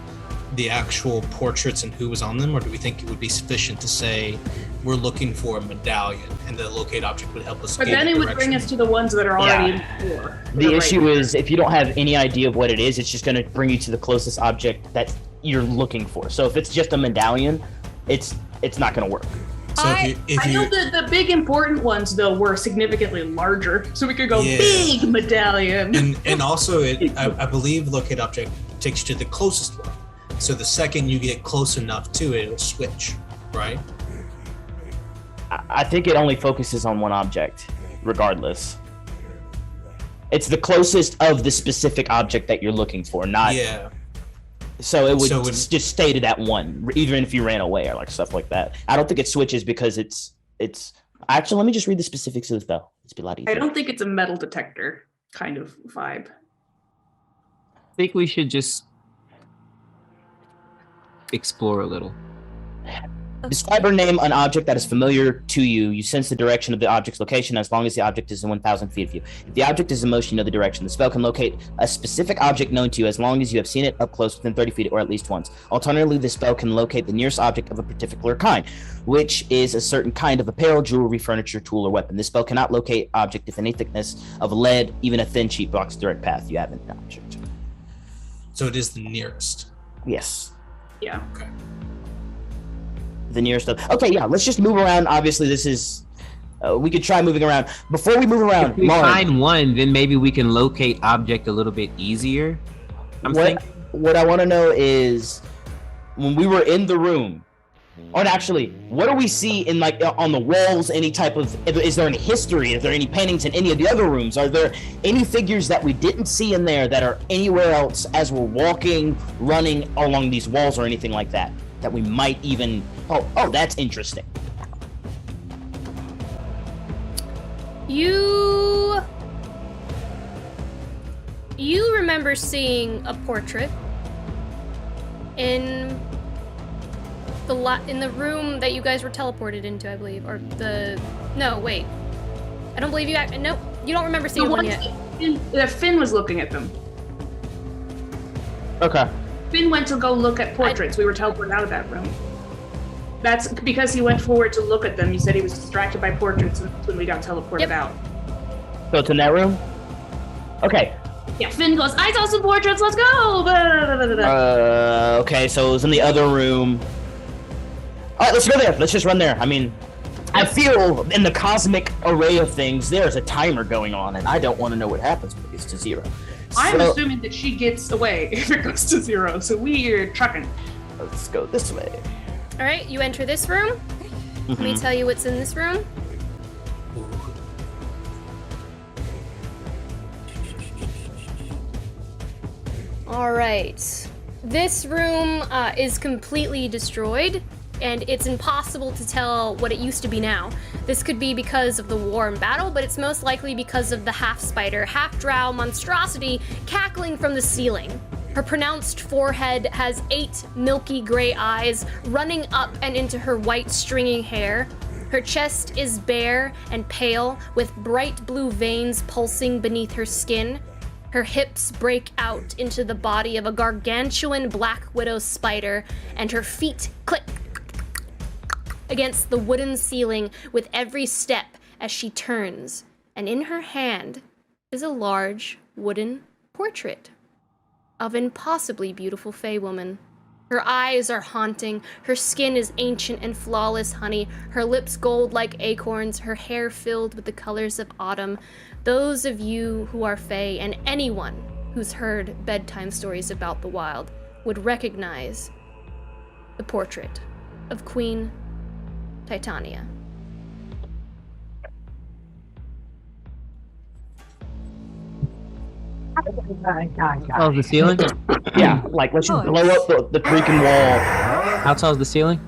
the actual portraits and who was on them, or do we think it would be sufficient to say we're looking for a medallion and the locate object would help us? But gain then a it would direction? bring us to the ones that are already in the floor. The issue is, if you don't have any idea of what it is, it's just going to bring you to the closest object that you're looking for. So if it's just a medallion, it's not going to work. So I know that the big important ones though were significantly larger, so we could go big medallion. and also I believe locate object takes you to the closest one. So the second you get close enough to it, it'll switch, right? I think it only focuses on one object, regardless. It's the closest of the specific object that you're looking for, not. Yeah. So it would So just stay to that one, even if you ran away or like stuff like that. I don't think it switches because it's. Actually, let me just read the specifics of the spell. It's be a lot easier. I don't think it's a metal detector kind of vibe. I think we should just explore a little. Describe or name an object that is familiar to you. You sense the direction of the object's location as long as the object is in 1,000 feet of you. If the object is in motion, you know the direction. The spell can locate a specific object known to you as long as you have seen it up close within 30 feet or at least once. Alternatively, the spell can locate the nearest object of a particular kind, which is a certain kind of apparel, jewelry, furniture, tool, or weapon. This spell cannot locate object if any thickness of lead, even a thin sheet, blocks the direct path you have in an object. So it is the nearest. Yes. Yeah. Okay. The nearest of. Okay, yeah. Let's just move around. Obviously, this is. We could try moving around. Before we move around, If we find one, then maybe we can locate object a little bit easier. What I want to know is, when we were in the room, or actually, what do we see in like on the walls? Any type of? Is there any history? Is there any paintings in any of the other rooms? Are there any figures that we didn't see in there that are anywhere else as we're walking, running along these walls, or anything like that? That we might even. Oh, that's interesting. You remember seeing a portrait in the room that you guys were teleported into, I believe, or no, wait, I don't believe you. Nope, you don't remember seeing one yet. Finn was looking at them. Okay. Finn went to go look at portraits. We were teleported out of that room. That's because he went forward to look at them. He said he was distracted by portraits when we got teleported out. So it's in that room? Okay. Yeah, Finn goes, I saw some portraits, let's go! Blah, blah, blah, blah. Okay, so it was in the other room. All right, let's go there. Let's just run there. I mean, I feel in the cosmic array of things, there's a timer going on, and I don't want to know what happens when it gets to 0. I'm assuming that she gets away if it goes to 0, so we're trucking. Let's go this way. All right, you enter this room. Let me tell you what's in this room. All right, this room is completely destroyed, and it's impossible to tell what it used to be now. This could be because of the war and battle, but it's most likely because of the half-spider, half-drow monstrosity cackling from the ceiling. Her pronounced forehead has 8 milky gray eyes running up and into her white stringy hair. Her chest is bare and pale, with bright blue veins pulsing beneath her skin. Her hips break out into the body of a gargantuan black widow spider, and her feet click against the wooden ceiling with every step as she turns. And in her hand is a large wooden portrait of an impossibly beautiful Fey woman. Her eyes are haunting, her skin is ancient and flawless honey, her lips gold like acorns, her hair filled with the colors of autumn. Those of you who are Fey, and anyone who's heard bedtime stories about the wild, would recognize the portrait of Queen Titania. How tall is the ceiling? Yeah, like let's just blow up the freaking wall. How tall is the ceiling?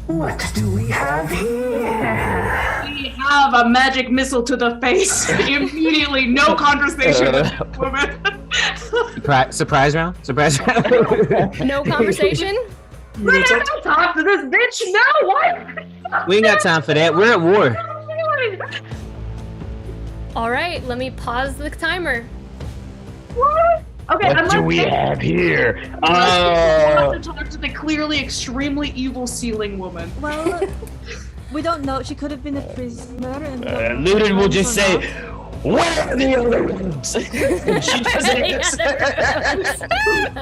What do we have here? We have a magic missile to the face. Immediately, no conversation with the woman. Surprise round? Surprise round? No conversation? We have to talk to this bitch now. What? We ain't got time for that. We're at war. All right, let me pause the timer. What? Okay, What do we have here? We have to talk to the clearly extremely evil ceiling woman. Well, we don't know. She could have been a prisoner. And Ludin will just say, "Where are the other rooms?" She doesn't answer.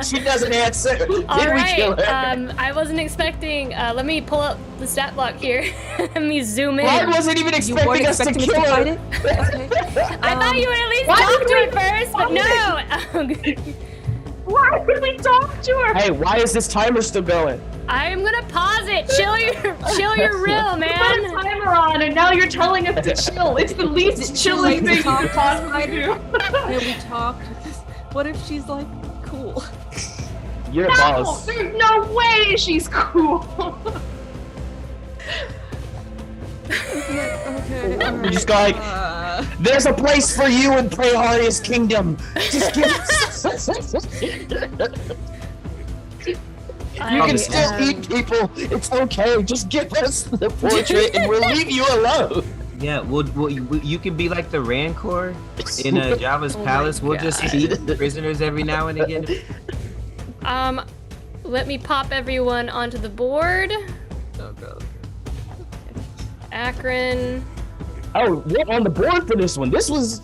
She doesn't answer. Did we kill her? I wasn't expecting. Let me pull up the stat block here. Let me zoom in. I wasn't even You weren't expecting us to expecting us kill to fight her. it? Okay. I thought you would at least talk to it first, but no. Why would we talk to her? Hey, why is this timer still going? I'm gonna pause it. Chill your rill, Put a man. timer on, and now you're telling us to chill. It's the least chilling thing you talk could possibly do. Can we talk? What if she's like cool? You're a No, boss. there's no way she's cool. Okay. You just go like, there's a place for you in Preharia's kingdom. Just give You can still eat people. It's okay. Just give us the portrait and we'll leave you alone. Yeah, you can be like the Rancor in Java's Oh palace. my We'll just God. feed prisoners every now and again. Let me pop everyone onto the board. Oh god. Akron. Oh, we're on the board for this one. This was.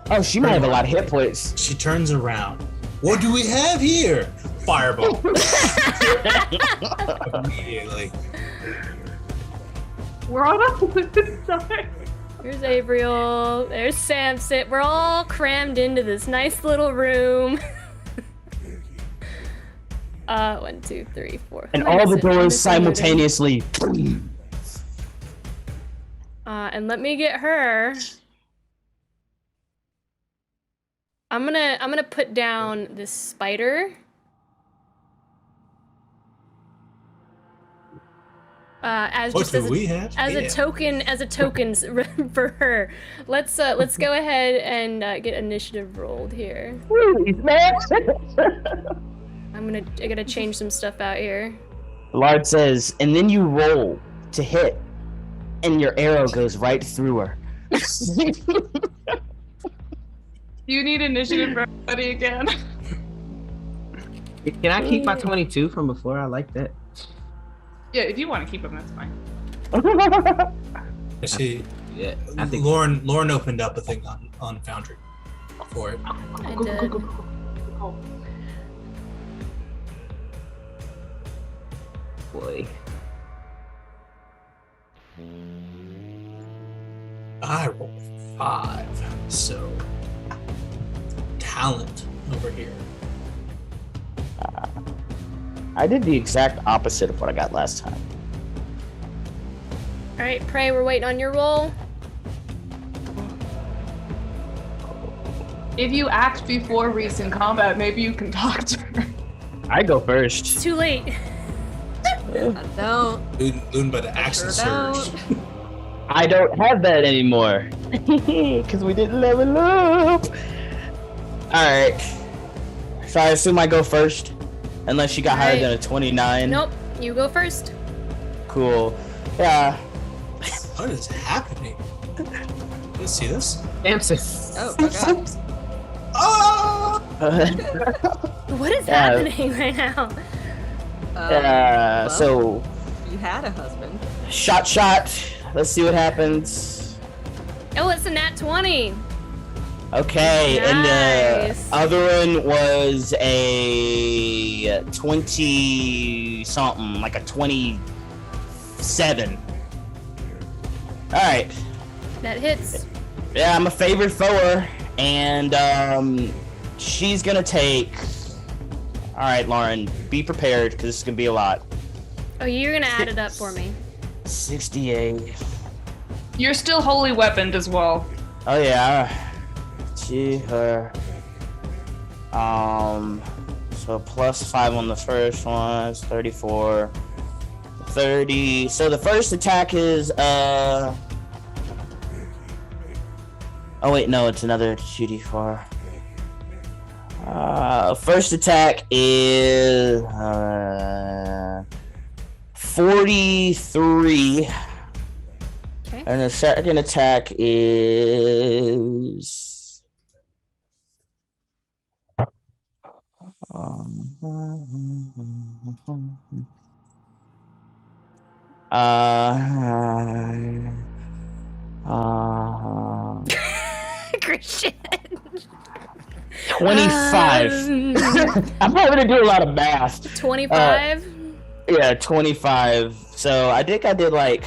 Oh, she might have a lot of hit points. She turns around. What do we have here? Fireball. Immediately. We're on opposite side. Here's Avriel. There's Samson. We're all crammed into this nice little room. 1, 2, 3, 4. And Who am I all the missing? I'm doors missing Logan. simultaneously. And let me get her. I'm gonna put down this spider. As What just do as we have? as a token for her. Let's go ahead and get initiative rolled here. I gotta change some stuff out here. Lard says, and then you roll to hit, and your arrow goes right through her. You need initiative for everybody again. Can I keep my 22 from before? I like that. Yeah, if you want to keep them, that's fine. I see. Yeah, I think Lauren opened up a thing on Foundry for it. I did. boy. I rolled 5, so talent over here. I did the exact opposite of what I got last time. All right, Prey, we're waiting on your roll. If you act before recent combat, maybe you can talk to her. I go It's first. too late. I don't. Loon by the action surge. I don't have that anymore. Because we didn't level up. Alright. So I assume I go first. Unless she got higher Alright. than a 29. Nope, you go first. Cool. Yeah. What is happening? Let's see this. Samson. Oh my god. Ah! What is Yeah. happening right now? Well, So, you had a husband. shot. Let's see what happens. Oh, it's a nat 20. Okay, and the Nice. other one was a 20 something, like a 27. Alright. That hits. Yeah, I'm a favorite foer, and she's gonna take. Alright, Lauren, be prepared, because this is gonna be a lot. Oh, you're gonna add it up for me. 68. You're still holy weaponed as well. Oh yeah. Her. So plus 5 on the first one, it's 34. 30. So the first attack is oh wait, no, it's another 2d4. First attack is 43. Okay. And the second attack is Christian. 25. I'm probably gonna do a lot of math. 25. Yeah, 25. So I think I did like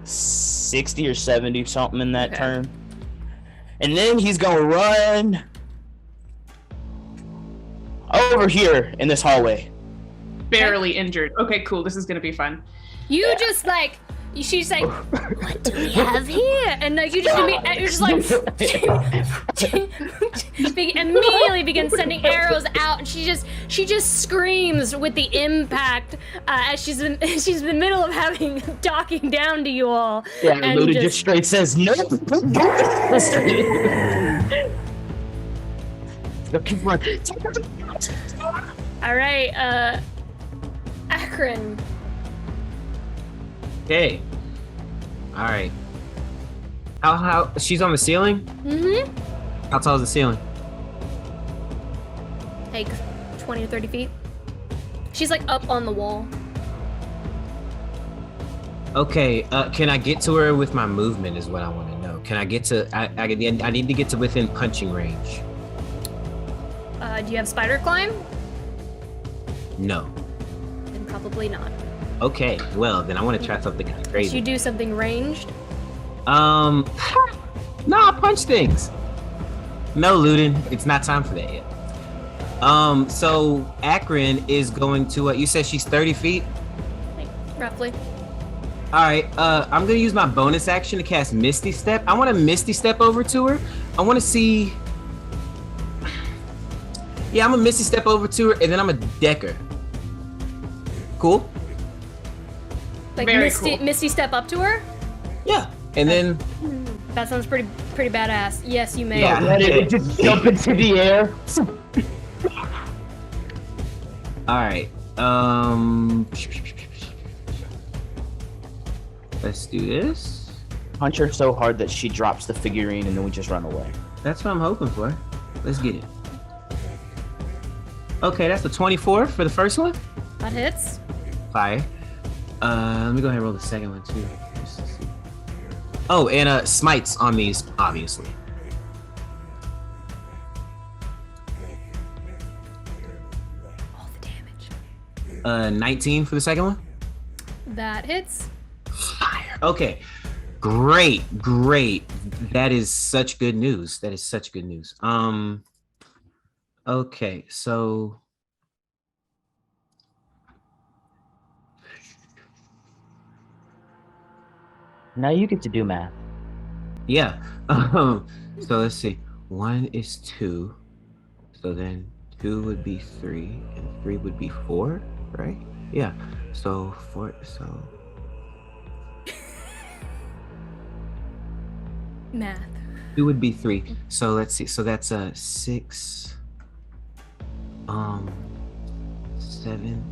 60 or 70 something in that Okay. turn. And then he's gonna run. Oh over here in this hallway. Barely injured. Okay, cool. This is gonna be fun. You just like, she's like, what do we have here? And like, you're just like, immediately begin sending arrows out, and she just screams with the impact as she's in the middle of having docking down to you all. Yeah, and Luda just straight says no. All right, Akron. Okay. All right. How? She's on the ceiling? Mm-hmm. How tall is the ceiling? Like 20 or 30 feet. She's like up on the wall. Okay. Can I get to her with my movement? Is what I want to know. Can I get to? I need to get to within punching range. Do you have spider climb? No. Then probably not. Okay. Well, then I want to try something Should crazy. you do something ranged? No, punch things. No, Luden. It's not time for that yet. So Akron is going to. You said she's 30 feet. Like, roughly. All right. I'm gonna use my bonus action to cast Misty Step. I want to Misty Step over to her. I want to see. Yeah, I'm gonna Misty Step over to her, and then I'm a Decker. Cool. Like Very Misty, cool. Misty step up to her? Yeah, and then. That sounds pretty badass. Yes, you may. Yeah. Let it just jump into the air. All right. Let's do this. Punch her so hard that she drops the figurine, and then we just run away. That's what I'm hoping for. Let's get it. Okay, that's the 24 for the first one. That hits. Fire. Let me go ahead and roll the second one too. Just to see. Oh, and smites on these, obviously. All the damage. 19 for the second one. That hits. Fire. Okay. Great. That is such good news. Okay, so Now you get to do math. yeah. So let's see. 1 is 2. So then 2 would be 3, and 3 would be 4, right? Yeah. So 4. So Math. 2 would be 3. So let's see. So that's 6. 7,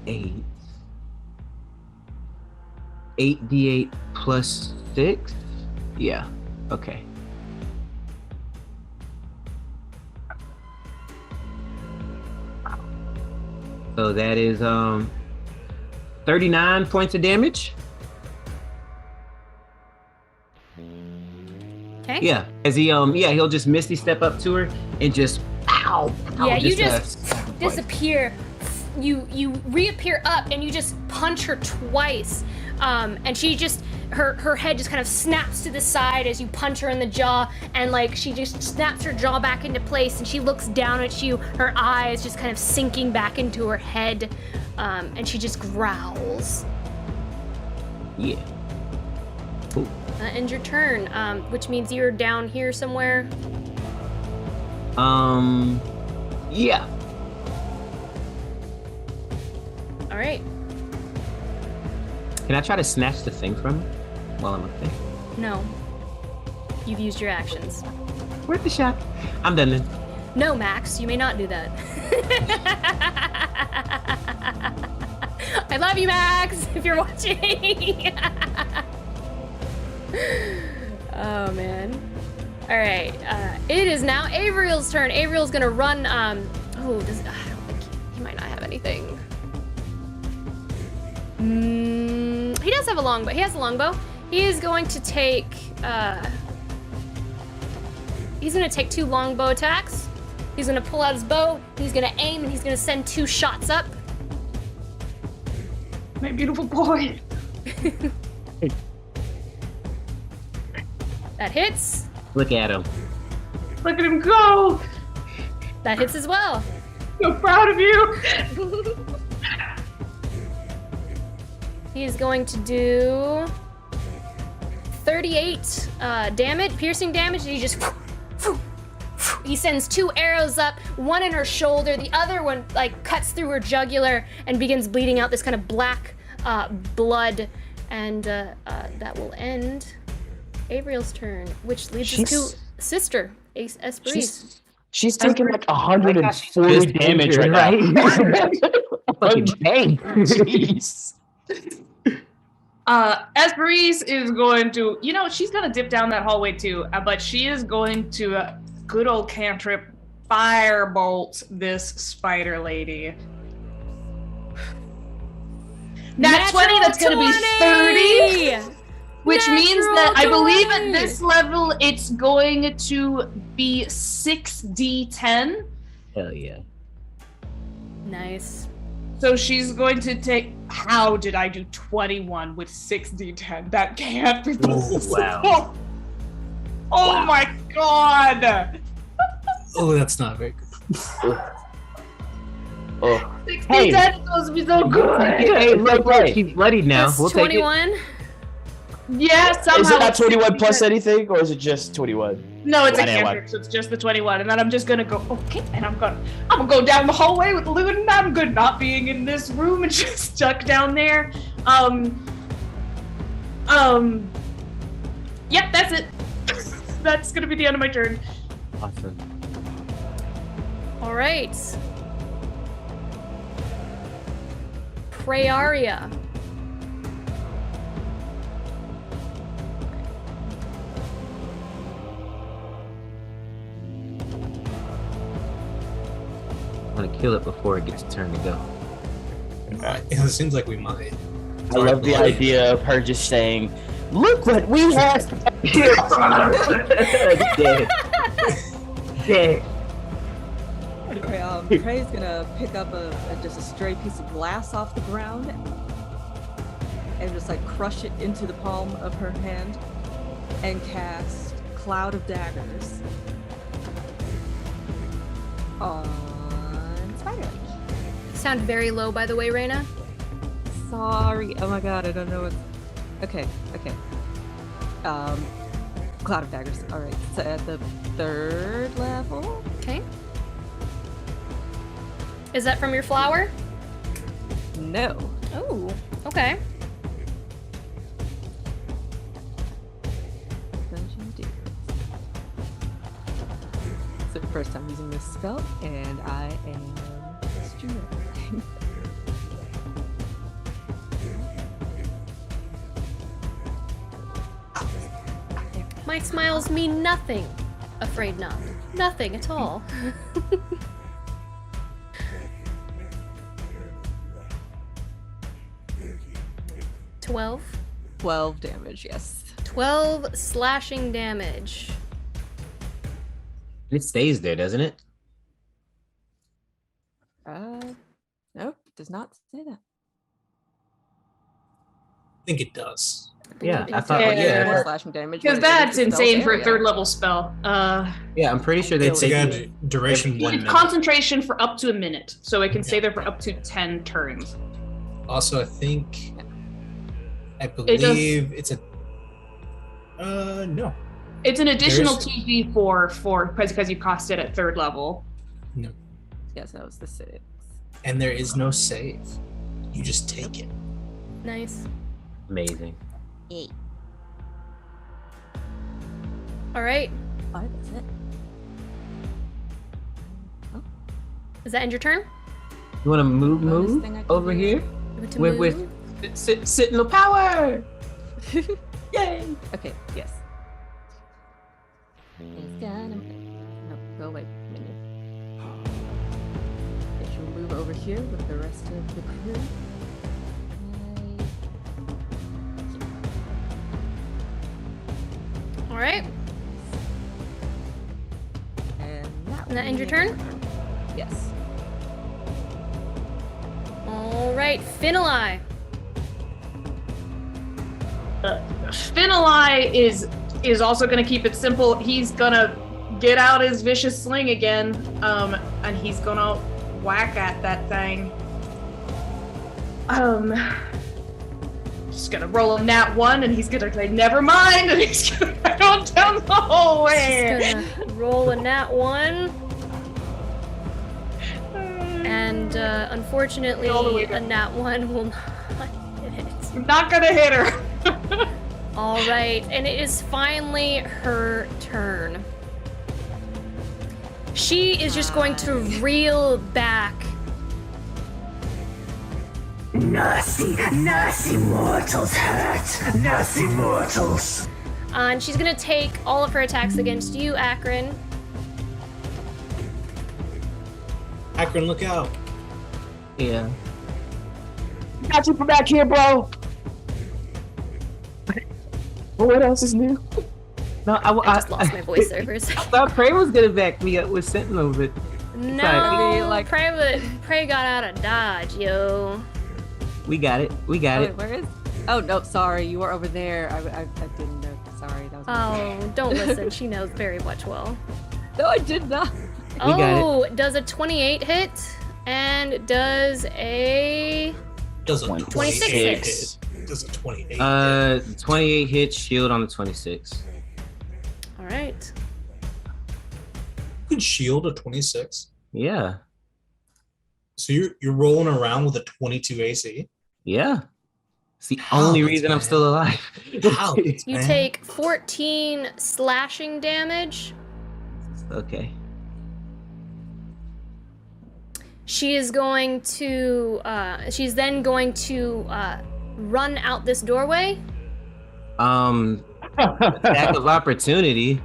8. 8d8 plus 6. Yeah. Okay. So that is 39 points of damage. Okay. Yeah. As he he'll just Misty Step up to her and just ow. Yeah, you just disappear. You reappear up and you just punch her twice. And she just her head just kind of snaps to the side as you punch her in the jaw, and like she just snaps her jaw back into place, and she looks down at you, her eyes just kind of sinking back into her head, and she just growls. Yeah. Cool. Ends your turn, which means you're down here somewhere. Yeah. All right. Can I try to snatch the thing from her while I'm up there? No. You've used your actions. Worth the shot. I'm done then. No, Max, you may not do that. I love you, Max, if you're watching. Oh, man. All right. It is now Avriel's turn. Avriel's going to run. I don't think he might not have anything. He does have a longbow. He has a longbow. He is going to take. He's going to take 2 longbow attacks. He's going to pull out his bow. He's going to aim, and he's going to send 2 shots up. My beautiful boy. That hits. Look at him. Look at him go. That hits as well. So proud of you. He is going to do 38 damage, piercing damage, and he just he sends 2 arrows up, one in her shoulder, the other one like cuts through her jugular and begins bleeding out this kind of black blood, and that will end Avriel's turn, which leads us to Sister Esperise. She's taking like 140 damage right now. Fucking bang. Jeez. Esperise is going to, she's gonna dip down that hallway too, but she is going to good old cantrip firebolt this spider lady. Nat 20, that's gonna be 30. Which means that I believe at this level it's going to be 6d10. Hell yeah. Nice. So she's going to take. How did I do 21 with 6d10? That can't be possible. Wow. Oh my god! Oh, that's not very good. Oh. 6d10 is supposed to be so good. Hey, look, she's bloodied now. That's We'll take it. 21. Yeah, somehow. Is it not it's 21 plus 6d10. anything, or is it just 21? No, it's a I didn't cantrip, so it's just the 21, and then I'm just gonna go. Okay, and I'm gonna go down the hallway with Luden. I'm good not being in this room and just stuck down there. Yep, that's it. That's gonna be the end of my turn. Awesome. All right. Prayaria. I want to kill it before it gets turn to go. It seems like we might. I love the idea of her just saying, "Look what we have!" Dead. Dead. Okay, Prey's gonna pick up just a stray piece of glass off the ground and just like crush it into the palm of her hand and cast Cloud of Daggers on Spider Lady. Sound very low, by the way, Reyna. Sorry. Oh my god, I don't know what. Okay. Cloud of Daggers. All right. So at the 3rd level. Okay. Is that from your flower? No. Oh, okay. Dungeon Dudes. It's the first time using this spell, and I am struggling. My smiles mean nothing. Afraid not. Nothing at all. 12. 12 damage, yes. 12 slashing damage. It stays there, doesn't it? Nope, does not say that. I think it does. Yeah, I thought. Yeah. Yeah, More slashing damage. Because when it that's enters the insane spell's for a area. 3rd level spell. yeah, I'm pretty sure they It's take. got duration 1 minute. Concentration for up to a minute, so it can stay there for up to 10 turns. Also, I believe it's a. No. It's an additional There's- 2d4 because you cost it at 3rd level. No. Yes, that was the 6. And there is no save. You just take it. Nice. Amazing. 8. All right. Oh, that's it. Does that end your turn? You want to Bonus move thing I can over do. here Move to with move? Sentinel power? Yay! Okay, yes. He's gonna. No, go away, minion. It should move over here with the rest of the crew. All right. And that, And that will end your be turn? Yes. All right. Finali. Finali is also going to keep it simple. He's going to get out his vicious sling again, and he's going to whack at that thing. Just gonna roll a nat 1, and he's gonna say, never mind, and he's gonna run on down the hallway. Just gonna roll a nat 1. And unfortunately, All the way a down. nat 1 will not hit it. I'm not gonna hit her. All right, and it is finally her turn. She is just going to reel back. Nasty mortals hurt. Nasty mortals. And she's gonna take all of her attacks against you, Akron. Akron, look out. Yeah. Got you from back here, bro. What else is new? No, I just lost my voice there for a second. I thought Prey was gonna back me up with Sentinel, but No, Prey got out of dodge, yo. we got it. We got Wait, where is? Oh no, sorry, you were over there. I didn't know. Sorry, that was. Oh, don't listen. She knows very much well. No, I did not. Oh, does a 28 hit? And does a... Does a 26 28 hit? hit? Does a 28 hit? 28 hits, shield on the 26. All right. You can shield a 26. Yeah. So you're rolling around with a 22 AC? Yeah. It's the only reason I'm still alive. You take 14 slashing damage. Okay. She is going to, she's then going to run out this doorway. Attack of opportunity.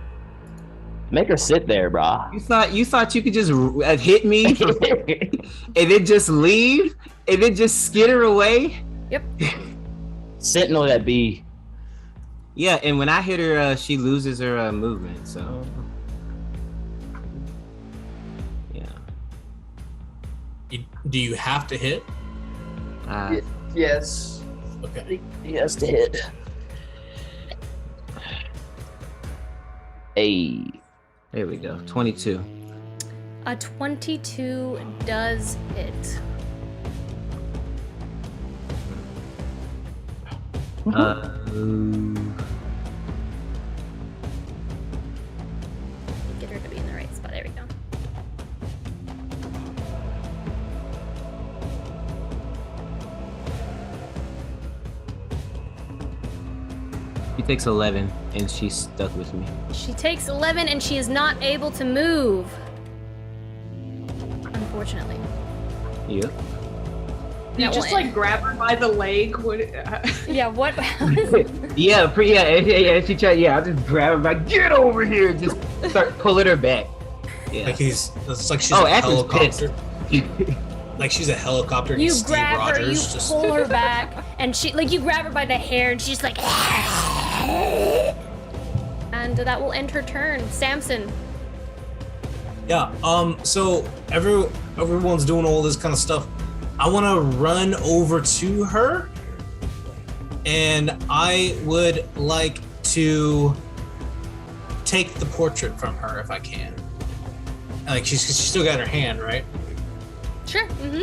Make her sit there, brah. You thought you could just hit me and then just leave and then just skitter away? Yep. Sentinel that B. Yeah, and when I hit her, she loses her movement. So. Yeah. Do you have to hit? Yes. Okay. He has to hit. Hey. There we go. 22. A 22 does hit. Get her to be in the right spot. There we go. She takes 11 and she's stuck with me. She takes 11 and she is not able to move. Unfortunately. Yep. You That just one. like grab her by the leg. Yeah, what? Yeah, she tried. Yeah, I just grab her back. Get over here! Just start pulling her back. Yeah. Like it's like she's Oh, a Akron's helicopter. Like she's a helicopter. And You Steve grab her, you Rogers just pull her back, and she, like, you grab her by the hair, and she's like, and that will end her turn. Samson. Yeah. So everyone's doing all this kind of stuff. I want to run over to her, and I would like to take the portrait from her if I can. Like she's still got her hand, right? Sure. Mm-hmm.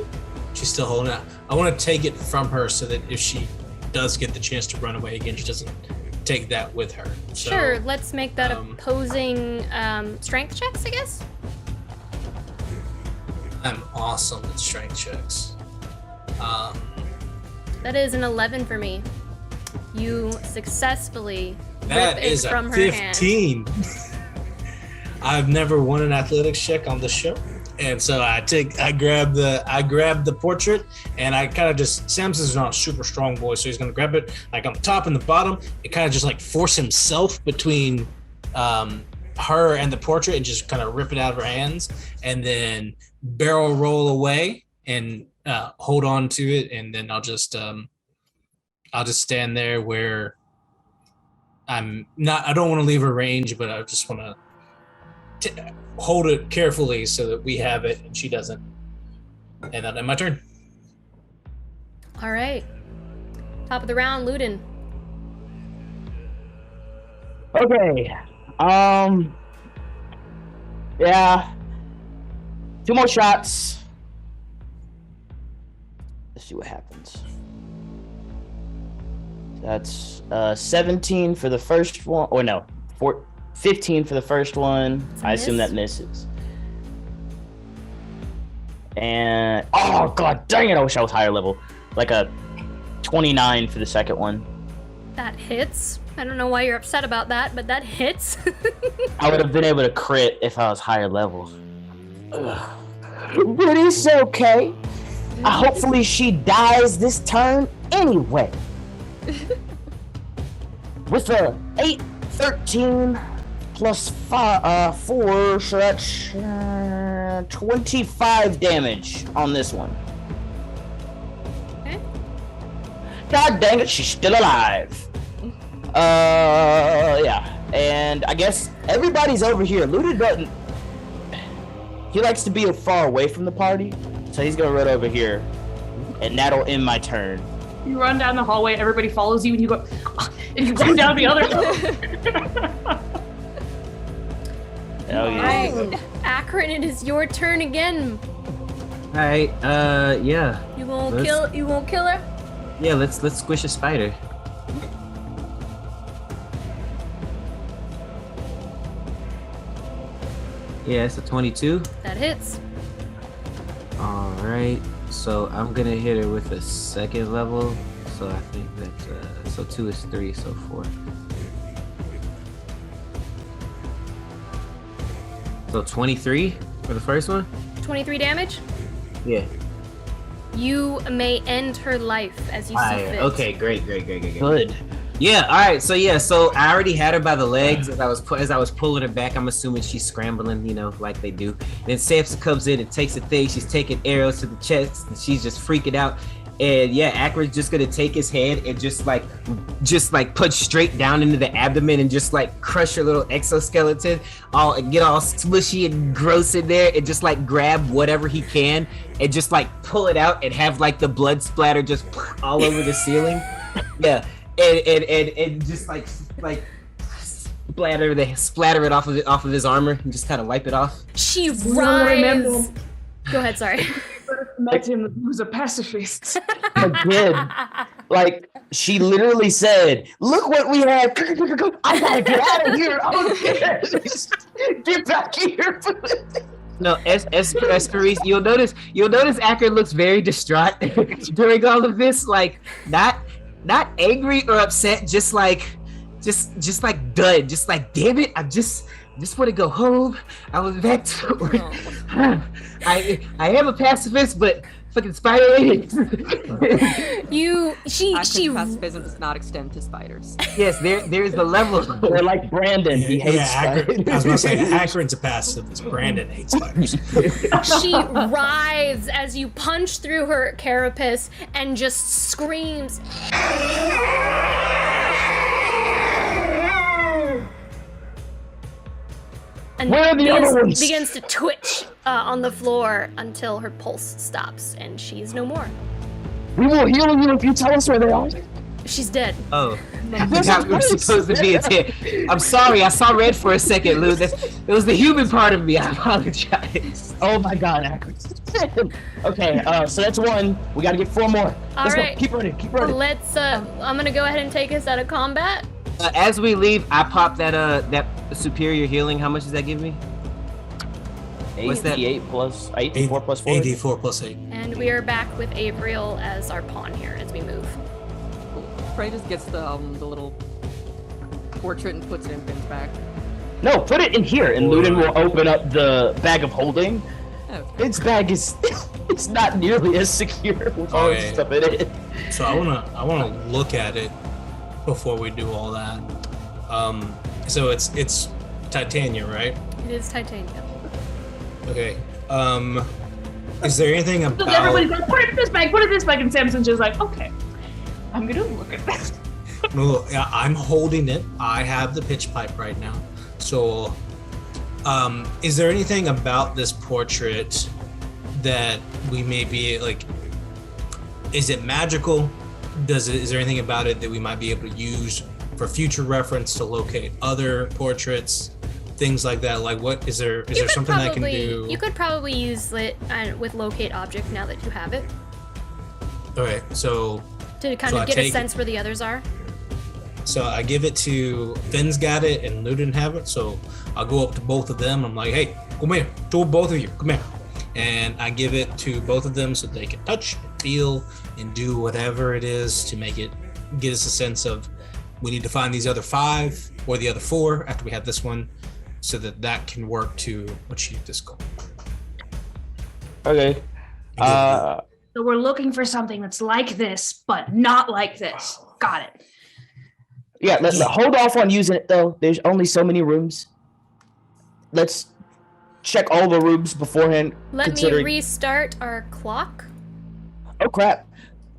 She's still holding it. I want to take it from her so that if she does get the chance to run away again, she doesn't take that with her. So, Sure. Let's make that opposing strength checks, I guess. I'm awesome at strength checks. That is an 11 for me. You successily That rip it is from a her hand. 15. I've never won an athletics check on the show. And so I grab the portrait, and I kind of just, Samson's not a super strong boy, so he's gonna grab it like on the top and the bottom, and kind of just like force himself between her and the portrait and just kind of rip it out of her hands, and then barrel roll away and hold on to it, and then I'll just stand there where I don't want to leave her range, but I just want to hold it carefully so that we have it and she doesn't. And then my turn. All right. Top of the round, Ludin. Okay. Yeah. 2 more shots. Let's see what happens. That's 17 for the first one. Or no, 15 for the first one. I assume that misses. And oh god dang it, I wish I was higher level. Like a 29 for the second one. That hits. I don't know why you're upset about that, but that hits. I would have been able to crit if I was higher level. Ugh. But it's okay. Hopefully she dies this turn anyway. With a 8, 13 plus 4, so that's 25 damage on this one. Okay. God dang it, she's still alive. Yeah. And I guess everybody's over here. Luda doesn't. He likes to be far away from the party, so he's gonna run over here, and that'll end my turn. You run down the hallway, everybody follows you, and you go, and you run down the other. Oh yeah. Alright, Akron, it is your turn again. Alright, yeah. You won't kill her? Yeah, let's squish a spider. Yeah, it's a 22. That hits. Alright, so I'm gonna hit her with a second level. So I think that's, so 2 is 3, so 4. So 23 for the first one? 23 damage? Yeah. You may end her life as you see fit. Okay, great. Good. Yeah, alright, so I already had her by the legs as I was pulling her back. I'm assuming she's scrambling, like they do. Then Samson comes in and takes a thing. She's taking arrows to the chest and she's just freaking out. And yeah, Akron's just gonna take his hand and just punch straight down into the abdomen and just like crush her little exoskeleton, get all smushy and gross in there, and just like grab whatever he can and just like pull it out and have like the blood splatter just all over the ceiling. Yeah, and just like splatter it off of his armor and just kind of wipe it off. She rises. Go ahead, sorry. Met him, he was a pacifist. Again, like she literally said, "Look what we have! I gotta get out of here! Get back here!" No, Esperise, you'll notice Akron looks very distraught during all of this. Like not angry or upset, just like done. Just like, damn it, I just want to go home. I was back to work. I am a pacifist, but fucking spider lady. She pacifism does not extend to spiders. Yes, there's a level. They're like Brandon. He hates spiders. I was gonna say Akron's a pacifist. Brandon hates spiders. She writhes as you punch through her carapace and just screams. And Where are the other ones? begins to twitch on the floor until her pulse stops and she's no more. We will heal you if you tell us where they are. She's dead. Oh, I forgot we were supposed to be a team. I'm sorry, I saw red for a second, Lou. It was the human part of me. I apologize. Oh my god, Akron. Okay, so that's 1. We gotta get 4 more. Let's right. go. Keep running. Let's. I'm gonna go ahead and take us out of combat. As we leave, I pop that superior healing. How much does that give me? What's that? 8 plus 8, 4 plus 4. 8d4 plus 8. And we are back with Avriel as our pawn here as we move. Frey just gets the little portrait and puts it in Finn's back. No, put it in here, and Ludin will open up the bag of holding. Okay. Its bag is it's not nearly as secure with all this stuff in it. So I wanna look at it before we do all that. So it's titanium, right? It is titanium. Okay. Is there anything about? So everybody's like, put it in this bag, and Samson's just like, okay, I'm gonna look at that. No, yeah, I'm holding it. I have the pitch pipe right now. So, is there anything about this portrait that we may be like? Is it magical? Is there anything about it that we might be able to use for future reference to locate other portraits, things like that? Like, what is there something I can do? You could probably use it with locate object now that you have it. Okay, so To kind So of I get a take- sense where the others are. I give it to Finn's got it and Lou didn't have it. So I'll go up to both of them. I'm like, hey, come here. To both of you, come here. And I give it to both of them so they can touch and feel and do whatever it is to make it get us a sense of we need to find these other 5 or the other 4 after we have this one, so that can work to achieve this goal. Okay. So we're looking for something that's like this, but not like this. Got it. Yeah, hold off on using it though. There's only so many rooms. Let's check all the rooms beforehand. Let me considering... restart our clock. Oh crap!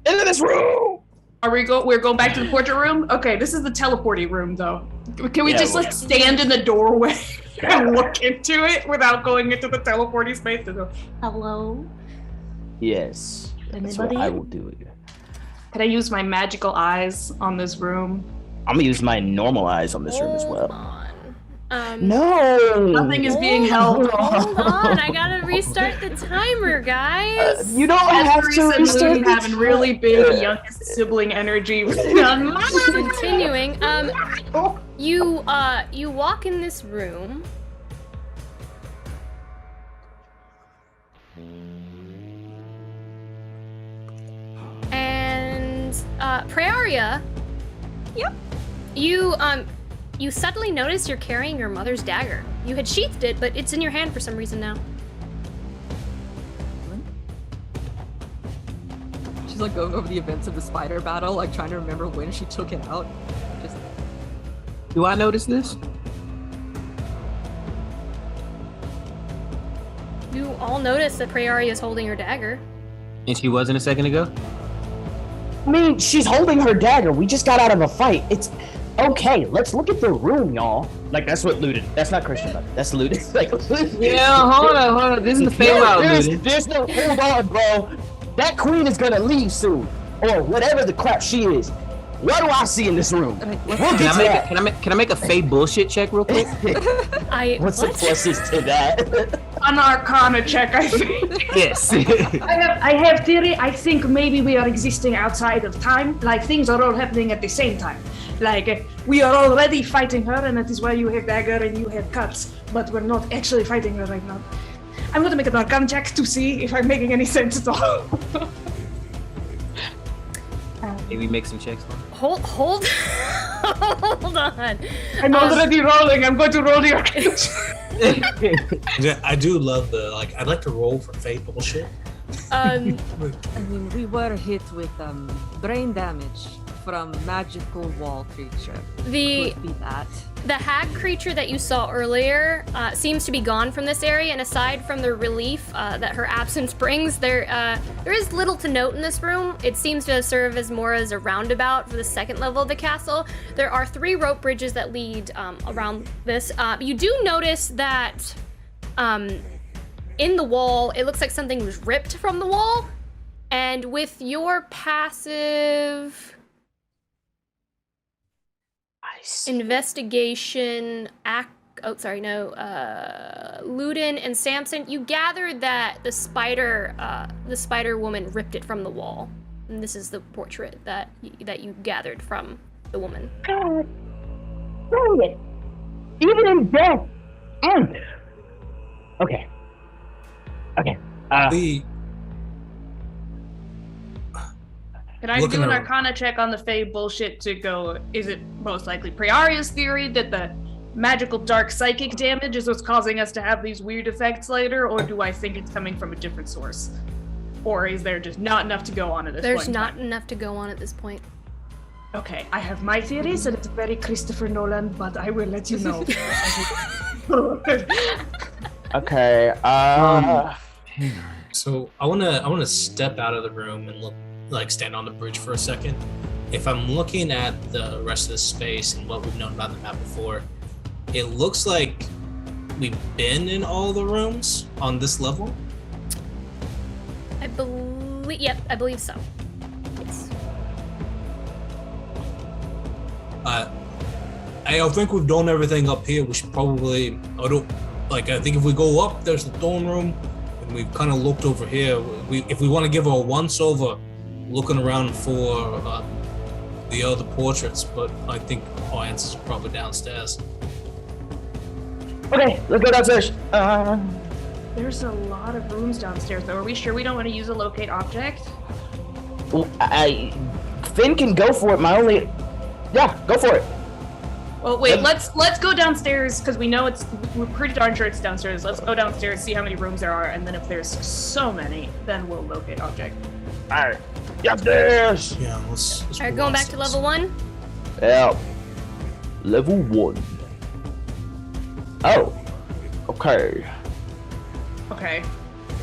Into this room. We're going back to the portrait room? Okay, this is the teleporting room though. Can we Yeah, just like stand in the doorway and look into it without going into the teleporting space and go, hello? Yes. That's what Anybody? I will do. Can I use my magical eyes on this room? I'm gonna use my normal eyes on this room as Hold well. on. No. Nothing is being held. Hold on, I gotta restart the timer, guys. You don't have to restart. Lou having really big youngest sibling energy. Continuing. You walk in this room. And Praeria. Yep. You suddenly notice you're carrying your mother's dagger. You had sheathed it, but it's in your hand for some reason now. She's like going over the events of the spider battle, like trying to remember when she took it out. Just Do I notice this? You all notice that Praeria is holding her dagger. And she wasn't a second ago? I mean, she's holding her dagger. We just got out of a fight. It's okay. Let's look at the room, y'all. Like that's what looted. That's not Christian, but that's looted. Like, Yeah, hold on. This is the Feywild, dude. there's no hold on, bro. That queen is gonna leave soon, or whatever the crap she is. What do I see in this room? We'll get to that. Can I make a Fey bullshit check real quick? What's the pluses to that? An Arcana check, I think. Yes. I have theory. I think maybe we are existing outside of time. Like things are all happening at the same time. Like we are already fighting her, and that is why you have dagger and you have cuts. But we're not actually fighting her right now. I'm going to make an Arcana check to see if I'm making any sense at all. Maybe make some checks for me. Hold hold on. I'm already rolling. I'm going to roll the Arcana check. I do love I'd like to roll for Fey bullshit. I mean, we were hit with brain damage from magical wall creature. Could be that. The hag creature that you saw earlier seems to be gone from this area, and aside from the relief that her absence brings, there is little to note in this room. It seems to serve as more as a roundabout for the second level of the castle. There are 3 rope bridges that lead around this. You do notice that in the wall, it looks like something was ripped from the wall, and with your passive investigation, Luden and Samson, you gathered that the spider woman ripped it from the wall, and this is the portrait that you gathered from the woman. God, dang it! Even in death. Okay. Can I do an Arcana check on the Fey bullshit to go, is it most likely Praeria's theory that the magical dark psychic damage is what's causing us to have these weird effects later, or do I think it's coming from a different source? Or is there just not enough to go on at this point? There's not enough to go on at this point. Okay, I have my theories, and it's very Christopher Nolan, but I will let you know. Okay. So I wanna step out of the room and look, stand on the bridge for a second. If I'm looking at the rest of the space and what we've known about the map before, it looks like we've been in all the rooms on this level. I believe so. Yes. I think we've done everything up here. We should probably, I think if we go up, there's the throne room, and we've kind of looked over here. If we want to give her a once over, looking around for the other portraits, but I think our answers are probably downstairs. Okay, let's go downstairs. There's a lot of rooms downstairs, though. Are we sure we don't want to use a locate object? Finn can go for it. Yeah, go for it. Well, wait. Let's go downstairs because we're pretty darn sure it's downstairs. Let's go downstairs, see how many rooms there are, and then if there's so many, then we'll locate object. All right, downstairs. Yeah, let's All right, going back to level 1. Yeah, level 1. Oh, okay. Okay.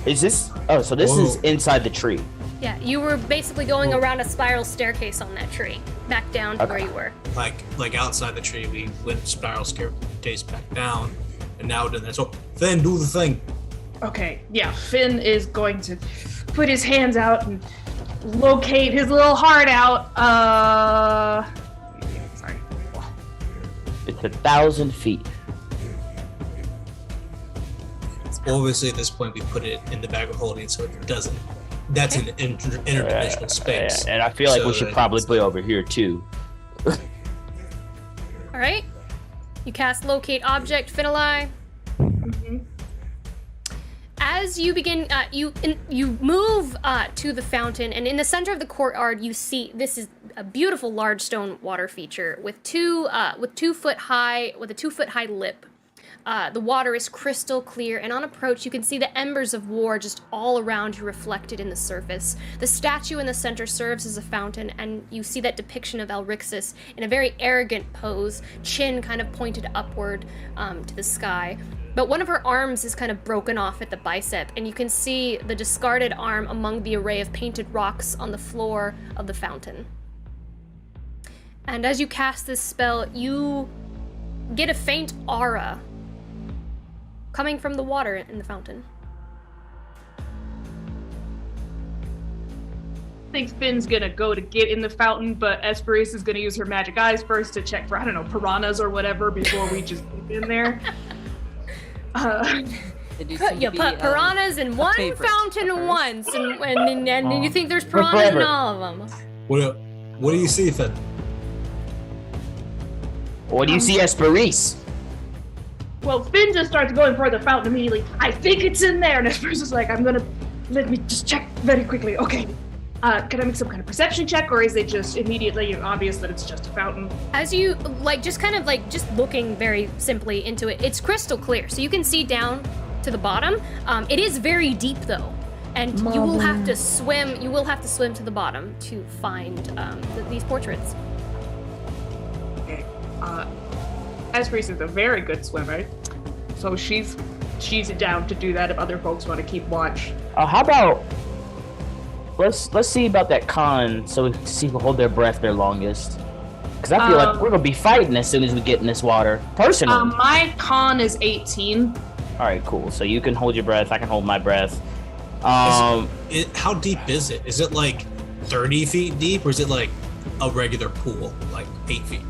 Is this? Oh, so this is inside the tree. Yeah, you were basically going around a spiral staircase on that tree, back down to where you were. Like outside the tree, we went spiral staircase back down, and now we're doing that. So Finn, do the thing. Okay. Yeah, Finn is going to put his hands out and locate his little heart out. Sorry. It's 1,000 feet. Obviously, at this point, we put it in the bag of holding, so it doesn't. That's an interdimensional space. And I feel like we should probably be over here too. All right. You cast locate object, Finali. Mm-hmm. As you begin, you move to the fountain, and in the center of the courtyard, you see this is a beautiful large stone water feature with a 2 foot high lip. The water is crystal clear, and on approach, you can see the embers of war just all around you reflected in the surface. The statue in the center serves as a fountain, and you see that depiction of Elrixis in a very arrogant pose, chin kind of pointed upward to the sky. But one of her arms is kind of broken off at the bicep, and you can see the discarded arm among the array of painted rocks on the floor of the fountain. And as you cast this spell, you get a faint aura coming from the water in the fountain. I think Finn's gonna go to get in the fountain, but Esperise is gonna use her magic eyes first to check for, I don't know, piranhas or whatever before we just get in there. You put piranhas in one fountain once, and you think there's piranhas in all of them. What do you see, Finn? What do you see, Esperise? Well, Finn just starts going for the fountain immediately. I think it's in there. And Esperise is like, let me just check very quickly. Okay. Can I make some kind of perception check, or is it just immediately obvious that it's just a fountain? As you, just looking very simply into it, it's crystal clear. So you can see down to the bottom. It is very deep, though. And you will have to swim to the bottom to find these portraits. Okay. Esperise is a very good swimmer, so she's down to do that if other folks want to keep watch. How about let's see about that con, so we can see who hold their breath their longest. Because I feel like we're gonna be fighting as soon as we get in this water. Personally, my con is 18. All right, cool. So you can hold your breath. I can hold my breath. How deep is it? Is it like 30 feet deep, or is it like a regular pool, like 8 feet?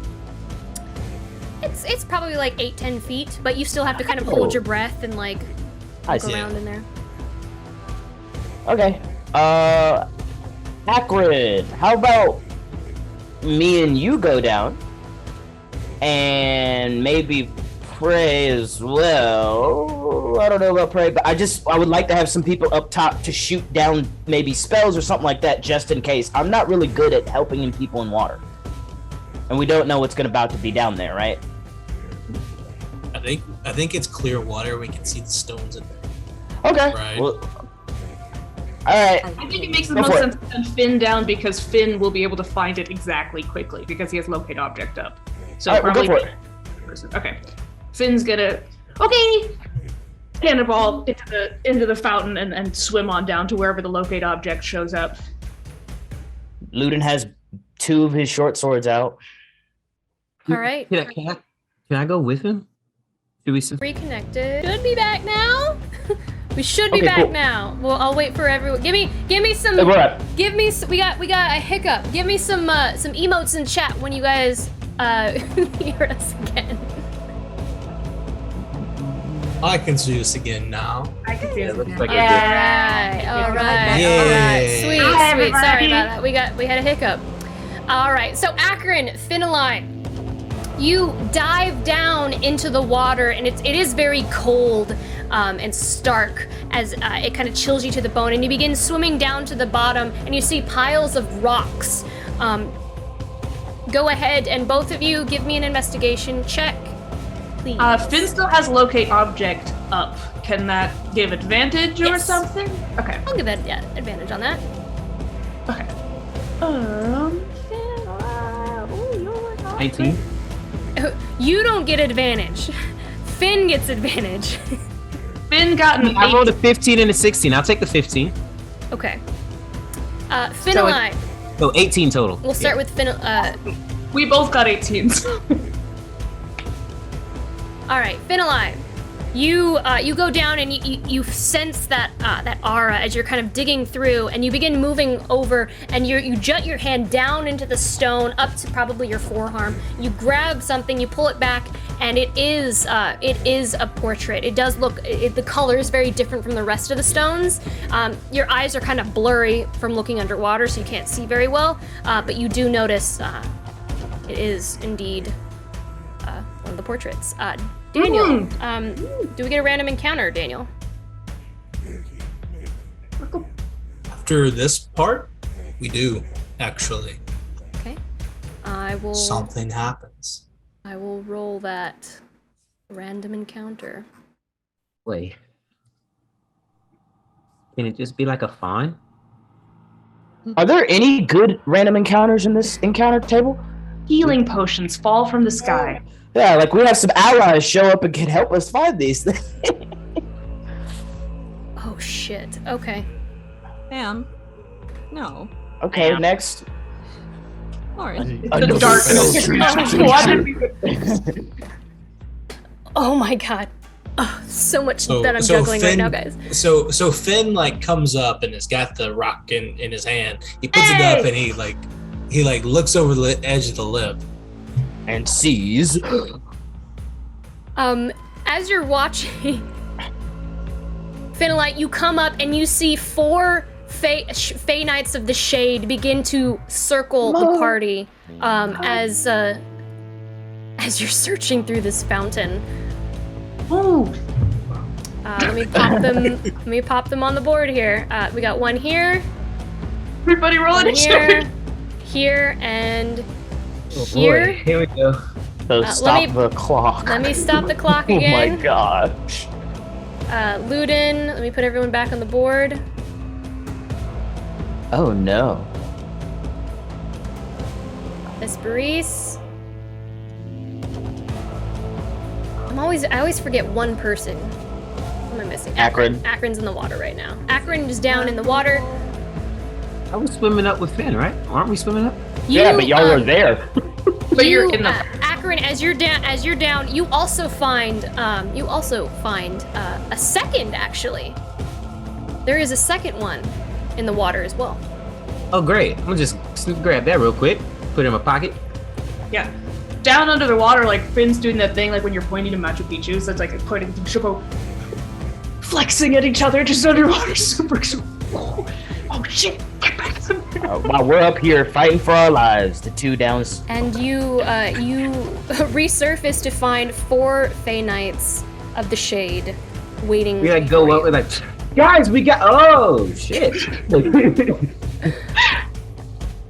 It's probably like 8-10 feet, but you still have to kind of hold your breath and like look around in there. Okay. Acrid, how about me and you go down and maybe pray as well? I don't know about pray, but I would like to have some people up top to shoot down maybe spells or something like that, just in case. I'm not really good at helping people in water, and we don't know what's about to be down there, right? I think it's clear water. We can see the stones in there. Okay. Right. Well, all right. I think it makes the most sense to send Finn down, because Finn will be able to find it exactly quickly because he has locate object up. So all right, probably we'll go for it. Okay. Finn's gonna cannonball into the fountain and swim on down to wherever the locate object shows up. Luden has 2 of his short swords out. All right. Can I go with him? Should we reconnected? Should be back now. We should be back now. Well, I'll wait for everyone. Give me some. Hey, what? Give me. We got a hiccup. Give me some emotes in chat when you guys hear us again. I can see this again now. I can see Yeah, it. looks like All right. Yay. Sweet, Hi, sweet. Sorry everybody. about that. We had a hiccup. All right. So Akron, Finneline, you dive down into the water, and it is very cold and stark as it kind of chills you to the bone. And you begin swimming down to the bottom, and you see piles of rocks. Go ahead, and both of you give me an investigation check, please. Finn still has locate object up. Can that give advantage or Yes. something? Okay. I'll give that advantage on that. Okay. Ooh, you're 19. You don't get advantage. Finn gets advantage. Finn got an I 8. rolled a 15 and a 16. I'll take the 15. Okay. Finneline. So 18 total. We'll start with Finn. We both got 18s. All right, Finneline. You go down and you sense that that aura as you're kind of digging through, and you begin moving over, and you jut your hand down into the stone up to probably your forearm. You grab something, you pull it back, and it is a portrait. It does look the color is very different from the rest of the stones. Your eyes are kind of blurry from looking underwater, so you can't see very well. But you do notice it is indeed one of the portraits. Daniel, do we get a random encounter, Daniel? After this part, we do, actually. Okay. I will Something happens. I will roll that random encounter. Wait. Can it just be like a fawn? Are there any good random encounters in this encounter table? Healing potions fall from the sky. Yeah, like we have some allies show up and can help us find these things. Oh shit. Okay. Sam. No. Okay, next. Lauren. The darkness. Oh my god. Oh, so much So- that I'm so juggling right Finn- now, guys. So Finn like comes up and has got the rock in his hand. He puts it up and he looks over the edge of the lip. And sees. As you're watching, Finalite, you come up and you see 4 Fey Knights of the Shade begin to circle the party as you're searching through this fountain. Ooh. Let me pop them. Let me pop them on the board here. We got one here, Everybody roll one initiative. here, and Oh, here. boy. Here we go. So let stop me- the clock. Let me stop the clock Oh my again. gosh. Luden, let me put everyone back on the board. Oh no. Esperise. I always forget one person. Who am I missing? Akron. Akron's in the water right now. Akron is down in the water. I was swimming up with Finn, right? Aren't we swimming up? Yeah, but y'all were there. But you're in the- Akron, as you're down, you also find a second, actually. There is a second one in the water as well. Oh, great. I'm gonna just grab that real quick. Put it in my pocket. Yeah. Down under the water, like Finn's doing that thing like when you're pointing to Machu Picchu, so it's like pointing to Choco, flexing at each other just underwater. Super. Oh shit! Get back to me. While we're up here fighting for our lives, the two down. And you resurface to find 4 Fey Knights of the Shade waiting. We like for go you. up. We're like, guys, we got. Oh shit!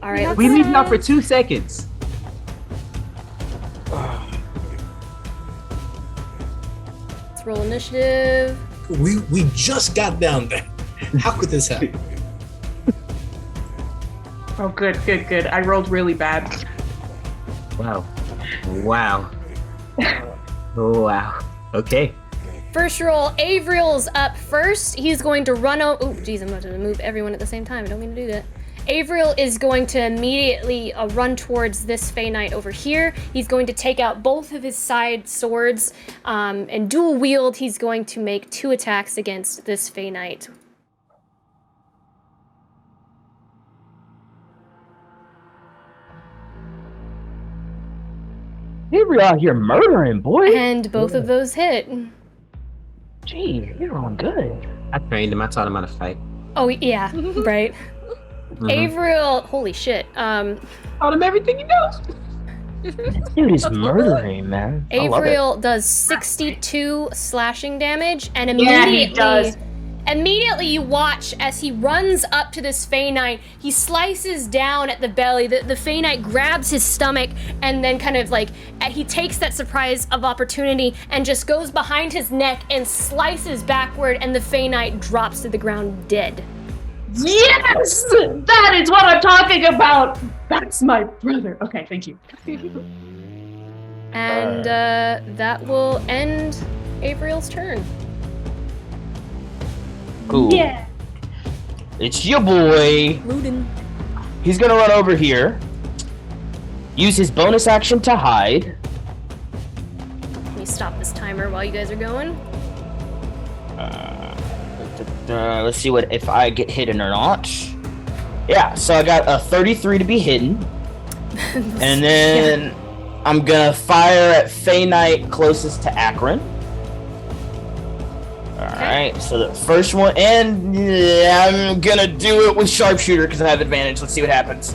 All right. We leave now for 2 seconds. Let's roll initiative. We just got down there. How could this happen? Oh, good. I rolled really bad. Wow. Wow. Oh, wow. Okay. First roll, Avriel's up first. He's going to run over. Oh, geez, I'm about to move everyone at the same time. I don't mean to do that. Avriel is going to immediately run towards this Fey Knight over here. He's going to take out both of his side swords and dual wield. He's going to make 2 attacks against this Fey Knight. Hey, we're out here murdering, boy. And both of those hit. Gee, you're doing good. I trained him. I taught him how to fight. Oh yeah, right. Mhm. Avriel, holy shit. Taught him everything he knows. Dude is murdering, man. I love it. Avriel does 62 slashing damage, and Yeah, immediately, he does. immediately you watch as he runs up to this Fey Knight. He slices down at the belly. The Fey Knight grabs his stomach, and then kind of like he takes that surprise of opportunity and just goes behind his neck and slices backward, and the Fey Knight drops to the ground dead. Yes! That is what I'm talking about! That's my brother. Okay, thank you. And that will end Avriel's turn. Cool. Yeah. It's your boy. Ludin. He's gonna run over here. Use his bonus action to hide. Can you stop this timer while you guys are going? Let's see what if I get hidden or not. Yeah, so I got a 33 to be hidden. And then I'm gonna fire at Fey Knight closest to Akron. Alright, so the first one, and yeah, I'm gonna do it with Sharpshooter because I have advantage. Let's see what happens.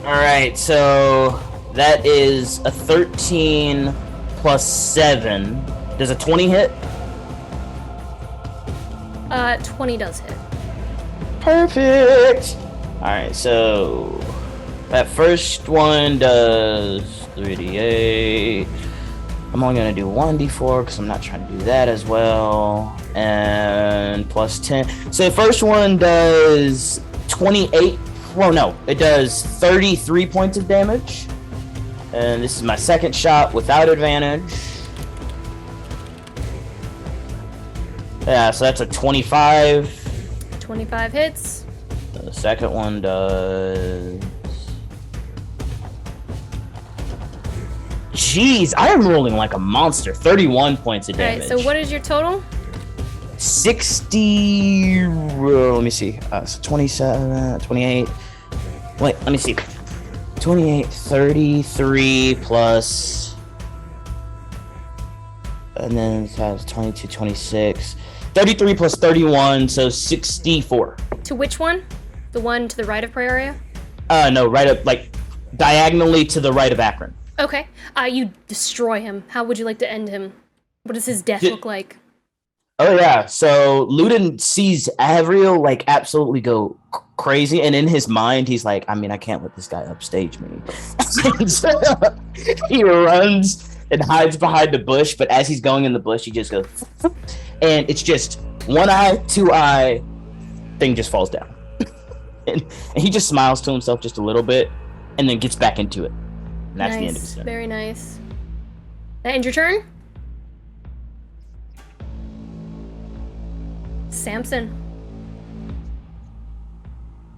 Alright, so that is a 13 plus 7. Does a 20 hit? 20 does hit. Perfect! Alright, so that first one does 3d8. I'm only gonna do 1d4 because I'm not trying to do that as well. And plus 10. So the first one does 28. Well, no, it does 33 points of damage. And this is my second shot without advantage. Yeah, so that's a 25. 25 hits. The second one does... Jeez, I am rolling like a monster. 31 points of damage. Alright, so what is your total? 60... let me see. So 27, 28... Wait, let me see. 28, 33 plus... And then it has 22, 26... 33 plus 31, so 64. To which one? The one to the right of Prioria? No, right up, like, diagonally to the right of Akron. Okay. You destroy him. How would you like to end him? What does his death look like? Oh, yeah. So Ludin sees Avriel, like, absolutely go crazy, and in his mind, he's like, I mean, I can't let this guy upstage me. So he runs and hides behind the bush, but as he's going in the bush, he just goes, and it's just one eye, two eye, thing just falls down. and he just smiles to himself just a little bit, and then gets back into it. And that's the end of his turn. Very nice. That ends your turn? Samson.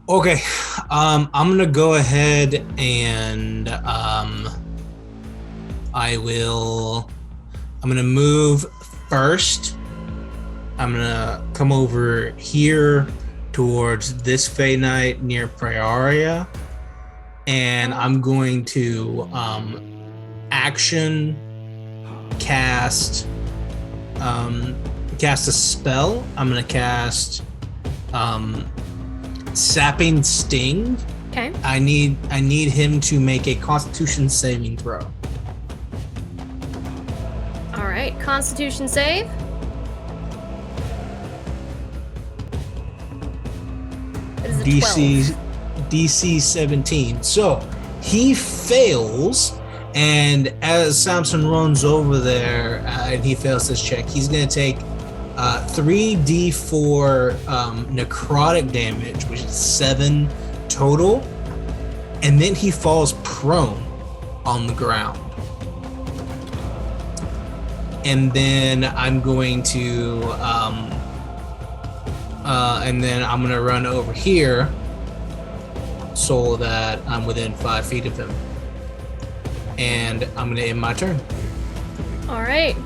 Okay, I'm gonna go ahead and I'm gonna move first. I'm gonna come over here towards this Fey Knight near Prioria, and I'm going to action cast a spell. I'm gonna cast Sapping Sting. Okay. I need him to make a Constitution saving throw. All right. Constitution save. It is a 12. DC 17. So he fails, and as Samson runs over there and he fails this check, he's gonna take 3d4 necrotic damage, which is 7 total, and then he falls prone on the ground. And then I'm going to run over here so that I'm within 5 feet of him, and I'm gonna end my turn All right.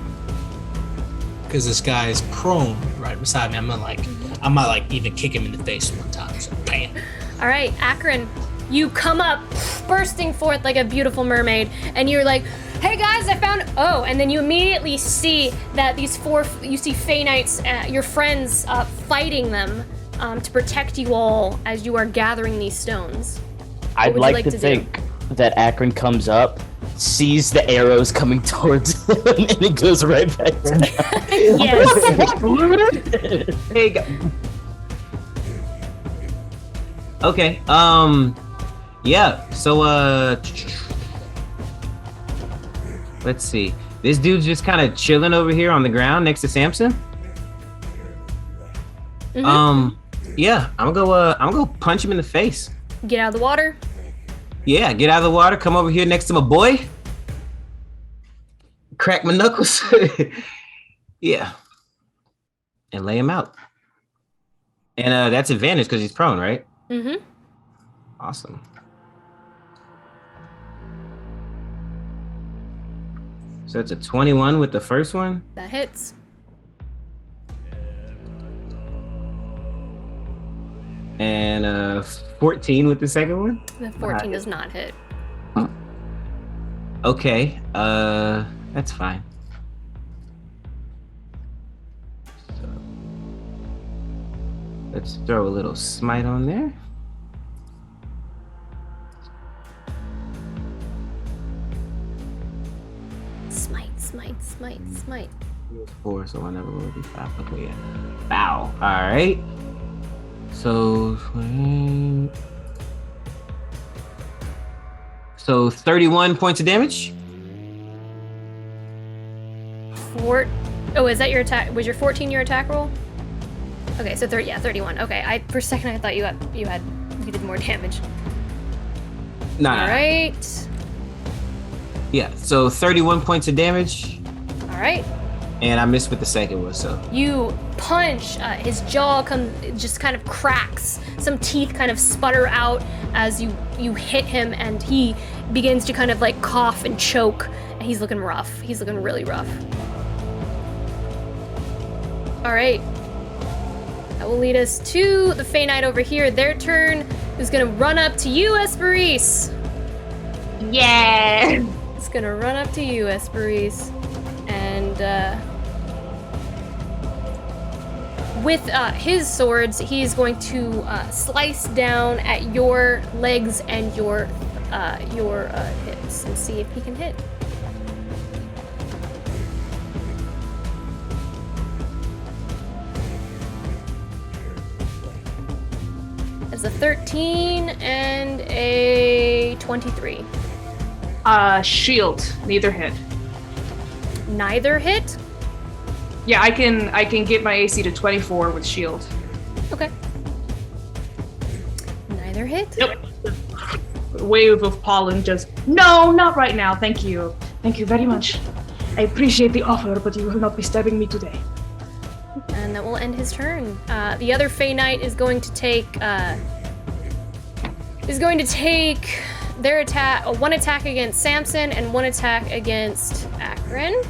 because this guy is prone right beside me. I might even kick him in the face one time. So bam. All right, Akron, you come up bursting forth like a beautiful mermaid, and you're like, hey guys, I found. Oh, and then you immediately see that these you see Fey Knights, your friends, fighting them to protect you all as you are gathering these stones. I'd like to think that Akron comes up, sees the arrows coming towards him, and it goes right back down. Yes. Hey, Okay. Yeah. So let's see. This dude's just kind of chilling over here on the ground next to Samson. Mm-hmm. Yeah. I'm gonna go punch him in the face. Get out of the water. Yeah. Get out of the water. Come over here next to my boy. Crack my knuckles. Yeah. And lay him out. And that's advantage because he's prone, right? Mm-hmm. Awesome. So it's a 21 with the first one. That hits. And 14 with the second one. The 14 does not hit. Okay, that's fine. So let's throw a little smite on there. Smite. 4, so 1 never will be 5. Okay, yeah. Bow. All right. So 31 points of damage. Oh, is that your attack? Was your 14 your attack roll? Okay, so 31. Okay, for a second I thought you did more damage. Nah. All right. Yeah. So 31 points of damage. All right. And I missed with the second one, so. You punch, his jaw just kind of cracks. Some teeth kind of sputter out as you hit him, and he begins to kind of like cough and choke. And he's looking rough. He's looking really rough. All right. That will lead us to the Fey Knight over here. Their turn is gonna run up to you, Esperise. yeah. It's gonna run up to you, Esperise. And with his swords, he is going to slice down at your legs and your hips and see if he can hit. That's a 13 and a 23. Shield, neither hit. Neither hit? Yeah, I can get my AC to 24 with shield. Okay. Neither hit? Nope. Wave of pollen just, no, not right now, thank you. Thank you very much. I appreciate the offer, but you will not be stabbing me today. And that will end his turn. The other Fey Knight is going to take their attack, one attack against Samson and one attack against Akron.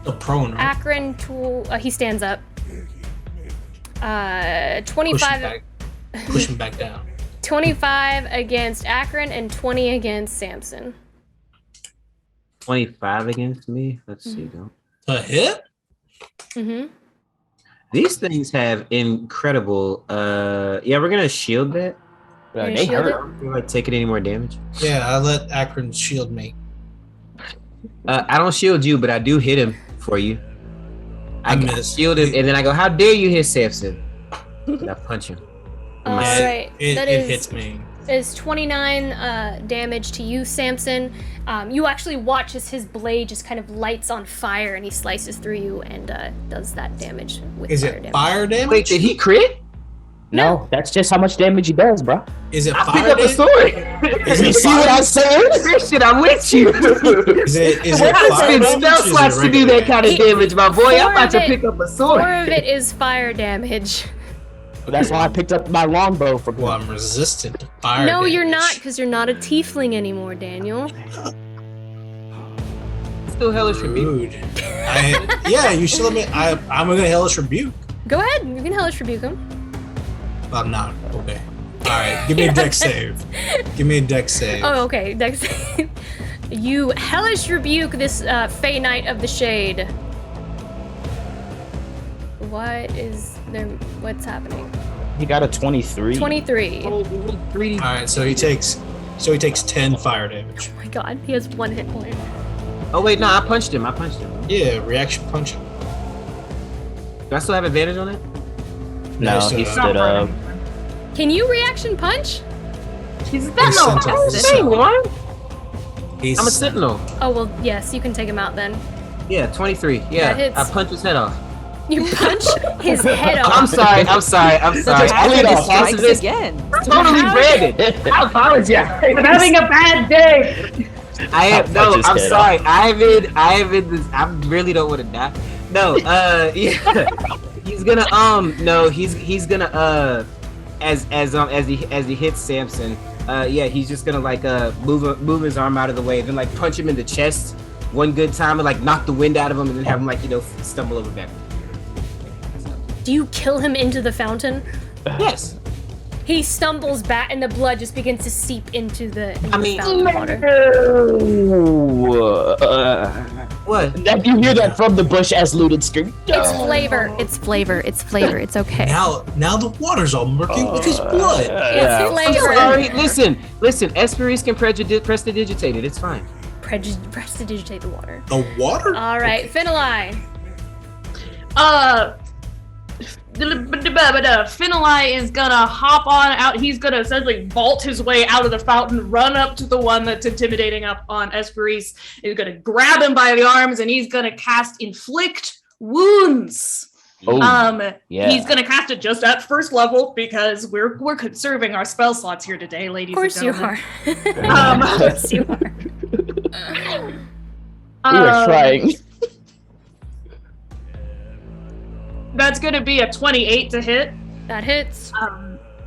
The prone, right? Akron, he stands up. 25. Push him back down. 25 against Akron and 20 against Samson. 25 against me. Let's see though. A hit? Mm-hmm. These things have incredible. Yeah, we're gonna shield that. They hurt. Am I taking any more damage? Yeah, I let Akron shield me. I don't shield you, but I do hit him for you. I miss. Shield him, and then I go, "How dare you hit Samson?" And I punch him. All right. It hits me. Is 29 damage to you, Samson. You actually watch as his blade just kind of lights on fire, and he slices through you and does that damage with Is fire it damage. fire damage? Wait, did he crit? No, that's just how much damage he does, bro. Is it I fire pick up a damage? sword. Is You it see fire what I'm damage? saying? Christian, I'm with you. Is it Well, I fire spend damage? spell or is it slots to do regular that kind of damage, my boy. I'm about to pick up a sword. 4 of it is fire damage. That's why I picked up my longbow for. Well, I'm resistant to fire No, damage. you're not, because you're not a tiefling anymore, Daniel. Still hellish rebuke. Rude. Yeah, you should let me. I'm gonna hellish rebuke. Go ahead, you can hellish rebuke him. I'm not. Okay. right, give me a dex save. Give me a dex save. Oh, okay. Dex save. You hellish rebuke this Fey Knight of the Shade. What is there? What's happening? He got a 23. 23. Oh 3D. All right, so he takes 10 fire damage. my god, he has 1 hit point. Oh wait, no, I punched him. Yeah, reaction punch. Do I still have advantage on it? No, he stood up. Can you reaction punch? He's Sentinel. He's I'm a sentinel. Oh well, yes, you can take him out then. Yeah, 23. That Yeah, hits. I punched his head off. You punch his head off. I'm sorry. I made this Strikes again. totally branded. I apologize. I'm having a bad day. I'm sorry. I really don't want to die. No, yeah. He's gonna as he hits Samson, yeah, he's just gonna like move his arm out of the way, then like punch him in the chest one good time and like knock the wind out of him, and then have him like stumble over back. Do you kill him into the fountain? Yes. He stumbles back, and the blood just begins to seep into the fountain water. What? You hear that from the bush as Looted scream. It's flavor. It's flavor. It's flavor. It's okay. now the water's all murky with his blood. It's flavor. Sorry. Listen. Esperis can prestidigitate it. It's fine. Prestidigitate the water. The water? All right, Finali. Finali is gonna hop on out. He's gonna essentially vault his way out of the fountain, run up to the one that's intimidating up on Esperis. He's gonna grab him by the arms, and he's gonna cast Inflict Wounds. Yeah. He's gonna cast it just at first level because we're conserving our spell slots here today, ladies. Of course and you gentlemen. are. Of course you are. We were trying. That's gonna be a 28 to hit. That hits.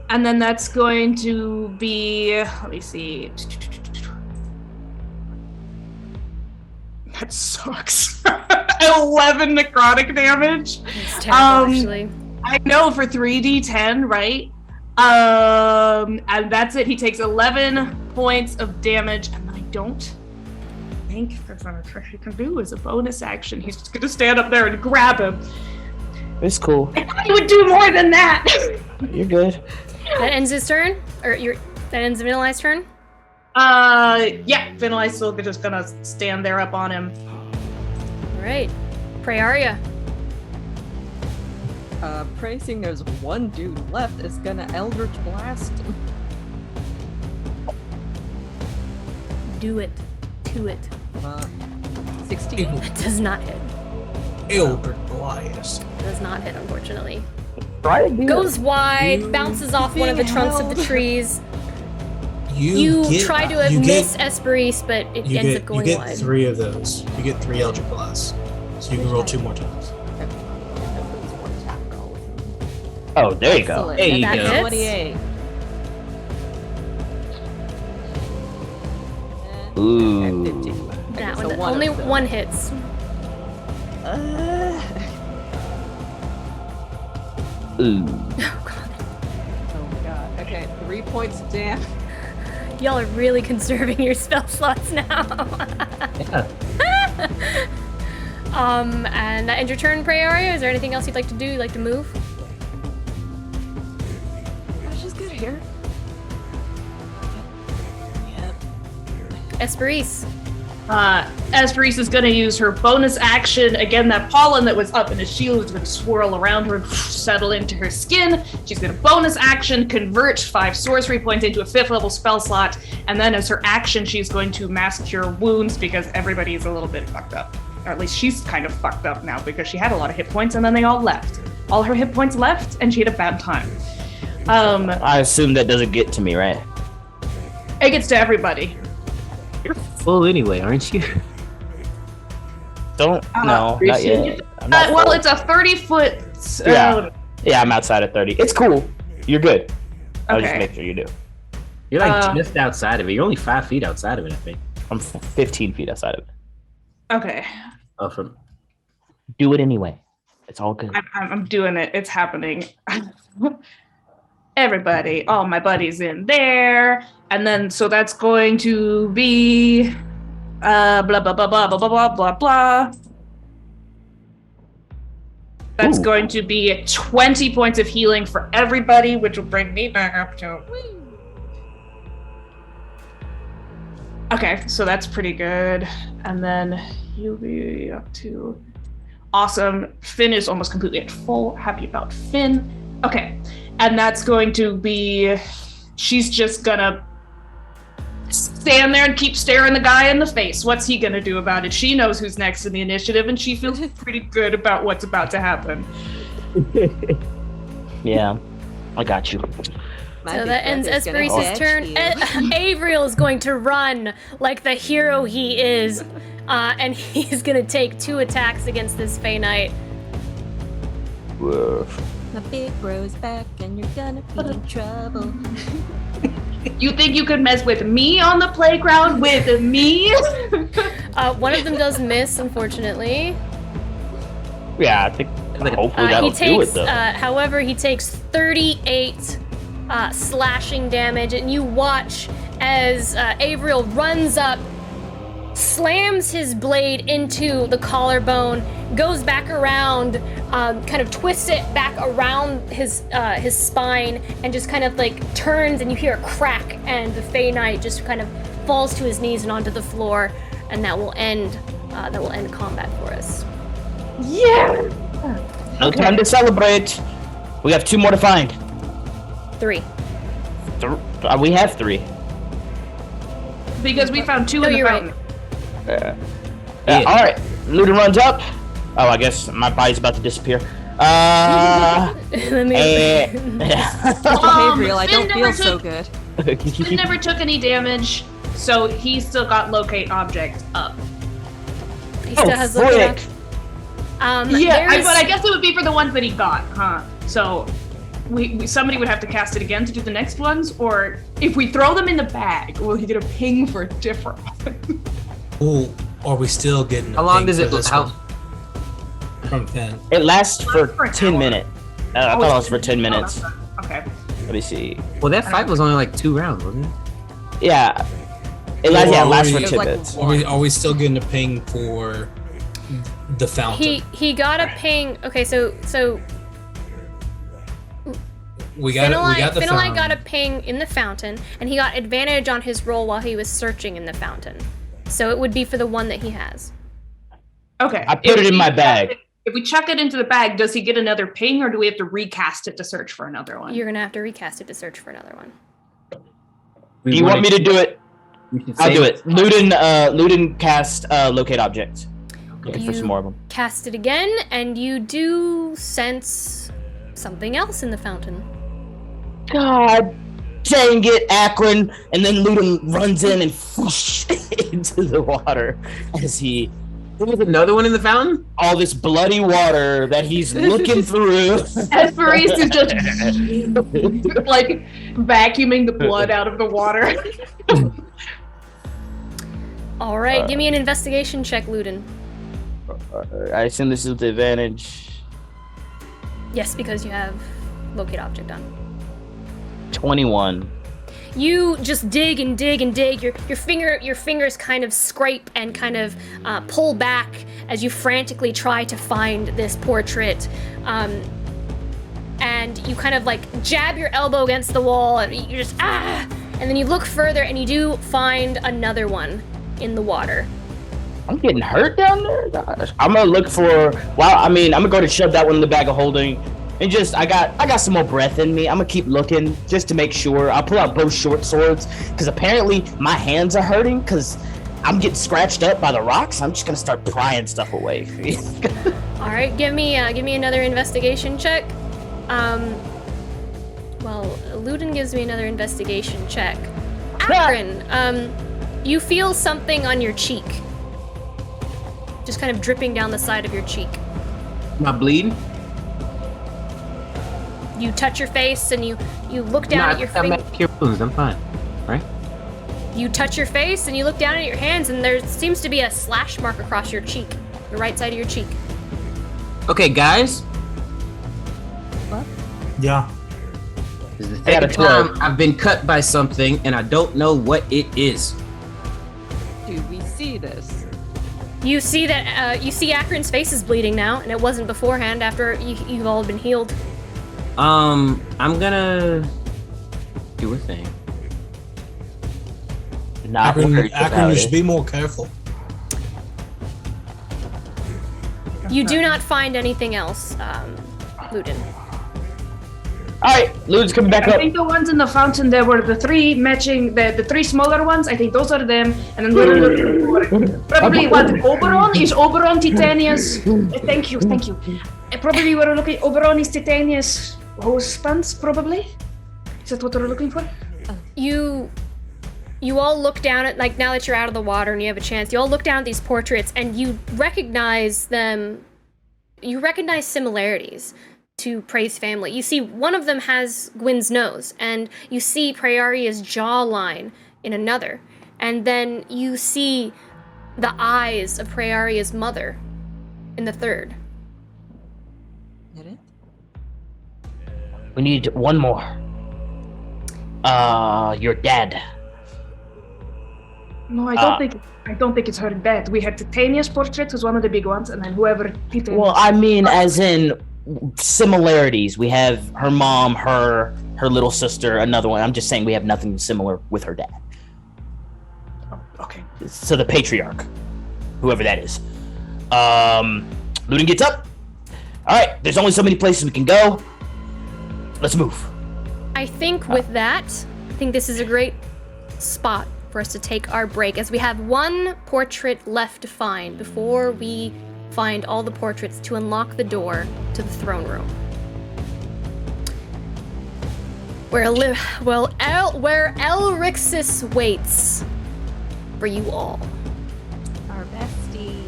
And then that's going to be, let me see. That sucks. 11 necrotic damage. It's terrible, actually. I know for 3d10, right? And that's it. He takes 11 points of damage, and I don't think there's anything he can do as a bonus action. He's just gonna stand up there and grab him. It's cool. I thought he would do more than that. You're good. That ends his turn? Or that ends Vanilli's turn? Yeah, Finali's still just gonna stand there up on him. Alright. Praeria. Seeing there's one dude left, is gonna Eldritch Blast him. Do it. To it. 16. That does not hit. Eldritch Blast. Does not hit, unfortunately. Try again. Goes wide, bounces off one of the trunks of the trees. You try to miss Esperis, but it ends up going You get wide. 3 of those. You get 3 Eldritch Blasts. So you can roll 2 more times. Oh, there you go. Excellent. There you That go. hits. 28. Ooh. And 15. That So one. one Only of them. one hits. Ooh. Oh god. Oh my god. Okay, 3 points of damage. Y'all are really conserving your spell slots now. And that ends your turn, Praeria. Is there anything else you'd like to do? You'd like to move? Let's just get here. Esperis. Esperis is going to use her bonus action. Again, that pollen that was up in his shield is going to swirl around her and settle into her skin. She's going to bonus action, convert 5 sorcery points into a 5th level spell slot, and then as her action, she's going to mass cure wounds because everybody is a little bit fucked up. Or at least she's kind of fucked up now because she had a lot of hit points and then they all left. All her hit points left, and she had a bad time. I assume that doesn't get to me, right? It gets to everybody. You're full anyway, aren't you? No, not yet. I'm not Well, full. it's a 30-foot. Yeah, I'm outside of 30. It's cool. You're good. I'll just Okay. make sure you do. You're like just outside of it. You're only 5 feet outside of it, I think. I'm 15 feet outside of it. Okay. Oh, from Do it anyway. It's all good. I'm doing it. It's happening. everybody, all my buddies in there. And then, so that's going to be blah, blah, blah, blah, blah, blah, blah, blah, blah. That's Ooh. going to be 20 points of healing for everybody, which will bring me back up to... Okay, so that's pretty good. And then you'll be up to... Awesome. Finn is almost completely at full. Happy about Finn. Okay, and that's going to be... She's just gonna stand there and keep staring the guy in the face. What's he gonna do about it? She knows who's next in the initiative, and she feels pretty good about what's about to happen. Yeah, I got you. So that ends Esperisa's turn. Avriel is going to run like the hero he is, and he's gonna take 2 attacks against this Fey Knight. Whoa. The big bro's back and you're gonna be in trouble. You think you could mess with me on the playground with me? One of them does miss, unfortunately. Yeah, I think hopefully that'll do it though. However, he takes 38 slashing damage, and you watch as Avriel runs up, slams his blade into the collarbone, goes back around, kind of twists it back around his spine, and just kind of like turns, and you hear a crack, and the Fey Knight just kind of falls to his knees and onto the floor, and that will end combat for us. Yeah. No time to celebrate. We have 2 more to find. 3. We have 3. Because we found 2 in the you're fountain. right. All right, Luda runs up. Oh, I guess my body's about to disappear. Let me. Avriel, I don't feel so good. He never took any damage, so he still got locate object up. He still has looking up. Yeah, but I guess it would be for the ones that he got, huh? So we somebody would have to cast it again to do the next ones, or if we throw them in the bag, will he get a ping for a different one? Oh, are we still getting? How long does it? From 10. It lasts for For an 10 hour. minutes. I thought it was for 10 minutes. Okay. Let me see. Well, that fight was only like 2 rounds, wasn't it? Yeah. It lasts for It was 10 like minutes. Are we still getting a ping for the fountain? He got a ping. Okay, so we got the Finolite fountain. got a ping in the fountain, and he got advantage on his roll while he was searching in the fountain. So it would be for the one that he has. Okay. I put it in my bag. If we chuck it into the bag, does he get another ping, or do we have to recast it to search for another one? You're gonna have to recast it to search for another one. Do you want me to do it? I'll do it. Luden cast locate object. Looking for some more of them. Cast it again, and you do sense something else in the fountain. God dang it, Akron! And then Luden runs in and whoosh into the water as he... There was another one in the fountain? All this bloody water that he's looking through. Esperise is just like vacuuming the blood out of the water. All right, give me an investigation check, Luden. I assume this is with the advantage. Yes, because you have locate object on. 21. You just dig and dig and dig. Your fingers kind of scrape and kind of pull back as you frantically try to find this portrait. And you kind of like jab your elbow against the wall, and you just and then you look further and you do find another one in the water. I'm getting hurt down there. Gosh. I'm gonna look for. I'm gonna go to shove that one in the bag of holding. And just, I got some more breath in me. I'm gonna keep looking just to make sure. I'll pull out both short swords because apparently my hands are hurting because I'm getting scratched up by the rocks. I'm just gonna start prying stuff away. All right, give me another investigation check. Luden gives me another investigation check. Akron, you feel something on your cheek, just kind of dripping down the side of your cheek. Am I bleeding? You touch your face and you look down at your I'm finger. at cure wounds. I'm fine, right? You touch your face and you look down at your hands, and there seems to be a slash mark across your cheek, the right side of your cheek. Okay, guys. Yeah. This is the I got a second time 12. I've been cut by something, and I don't know what it is. Do we see this? You see that you see Akron's face is bleeding now, and it wasn't beforehand after you've all been healed. I'm gonna do a thing. Not worried Akron, about you should it. be more careful. You do not find anything else, Ludin. All right, Ludin's coming back I up. think the ones in the fountain, there were the three matching, the three smaller ones. I think those are them. And then we're looking for probably what, Oberon? Is Oberon Titania's? Thank you. Probably we're looking, Oberon is Titania's husband, probably? Is that what we're looking for? You all look down at, like, now that you're out of the water and you have a chance, you all look down at these portraits and you recognize them. You recognize similarities to Prey's family. You see one of them has Gwyn's nose, and you see Preyaria's jawline in another. And then you see the eyes of Preyaria's mother in the third. Is that it? We need one more. Your dad. No, I don't think it's her dad. We had Titania's portrait was one of the big ones, and then whoever Titania. Well, I mean, as in similarities. We have her mom, her little sister, another one. I'm just saying we have nothing similar with her dad. Okay. So the patriarch, whoever that is. Ludin gets up. All right, there's only so many places we can go. Let's move. I think with that, I think this is a great spot for us to take our break, as we have one portrait left to find before we find all the portraits to unlock the door to the throne room. Where Elrixis waits for you all. Our bestie.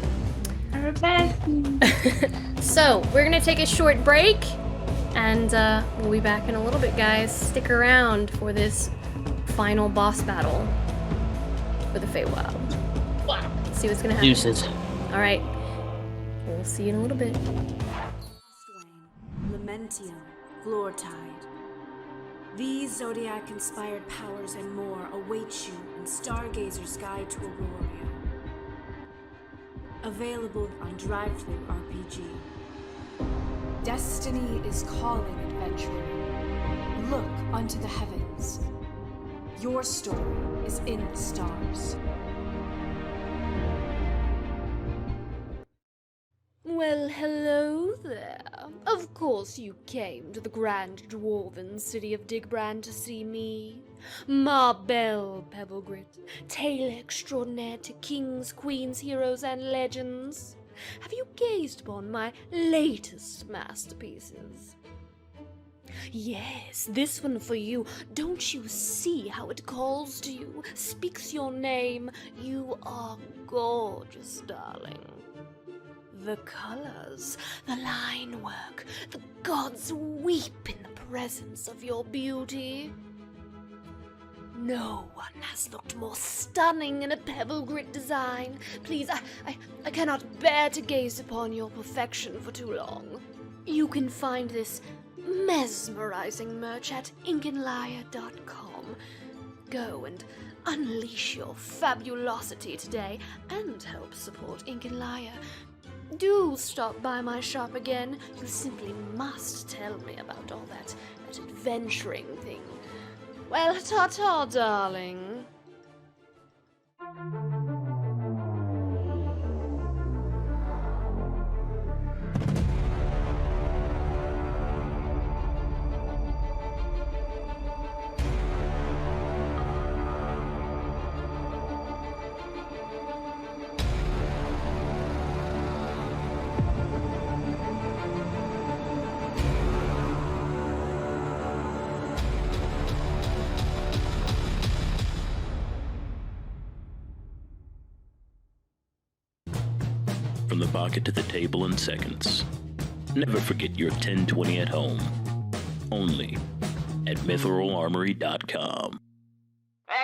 So, we're gonna take a short break, and we'll be back in a little bit, guys. Stick around for this final boss battle for the Feywild. See what's gonna happen. Deuces. All right. We'll see you in a little bit. Lamentium, Floortide. These Zodiac-inspired powers and more await you in Stargazer's Guide to Aurora. Available on DriveThru RPG. Destiny is calling, adventurer. Look unto the heavens. Your story is in the stars. Well, hello there. Of course you came to the grand dwarven city of Digbrand to see me. Marbell Pebblegrit, tale extraordinaire to kings, queens, heroes, and legends. Have you gazed upon my latest masterpieces? Yes, this one for you. Don't you see how it calls to you, speaks your name? You are gorgeous, darling. The colors, the line work, the gods weep in the presence of your beauty. No one has looked more stunning in a pebble grit design. Please, I cannot bear to gaze upon your perfection for too long. You can find this mesmerizing merch at inkinliar.com. Go and unleash your fabulosity today and help support Ink and Liar. Do stop by my shop again. You simply must tell me about all that adventuring thing. Well, ta-ta, darling. From the pocket to the table in seconds. Never forget your 1020 at home. Only at mitherolarmory.com.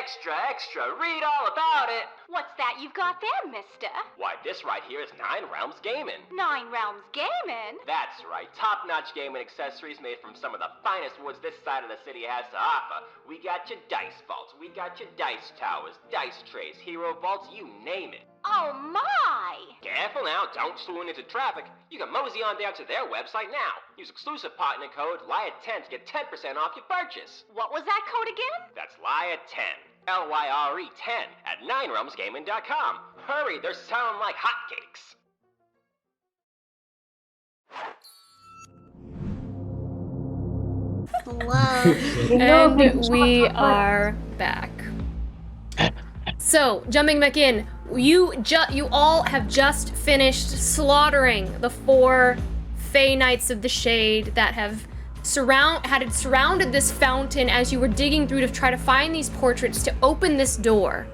extra, extra, read all about it. What's that you've got there, mister? Why, this right here is 9 Realms Gaming. 9 Realms Gaming? That's right, top-notch gaming accessories made from some of the finest woods this side of the city has to offer. We got your dice vaults, we got your dice towers, dice trays, hero vaults, you name it. Oh my! Careful now, don't swoon into traffic. You can mosey on down to their website now. Use exclusive partner code LYRE10 to get 10% off your purchase. What was that code again? That's LYRE10. LYRE10 at 9realmsgaming.com. Hurry, they're selling like hotcakes. And we are back. So, jumping back in, you all have just finished slaughtering the 4 Fey Knights of the Shade that have surrounded this fountain as you were digging through to try to find these portraits to open this door.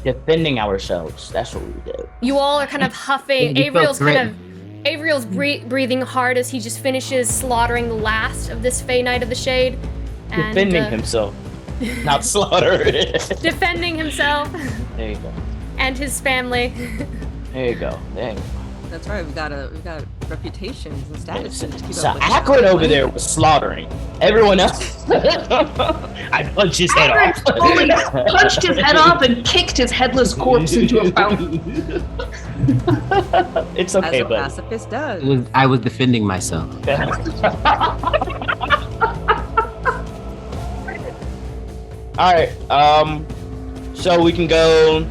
Defending ourselves. That's what we did. You all are kind of huffing. Avriel's breathing hard as he just finishes slaughtering the last of this Fey Knight of the Shade. And, Defending himself. Not slaughter. Defending himself. There you go. And his family. There you go. There you go. That's right. We've got reputations and status. So Akron over there was slaughtering. Everyone else, I punched his head off. Fully punched his head off and kicked his headless corpse into a fountain. It's okay, as a buddy. pacifist does. I was defending myself. All right. So we can go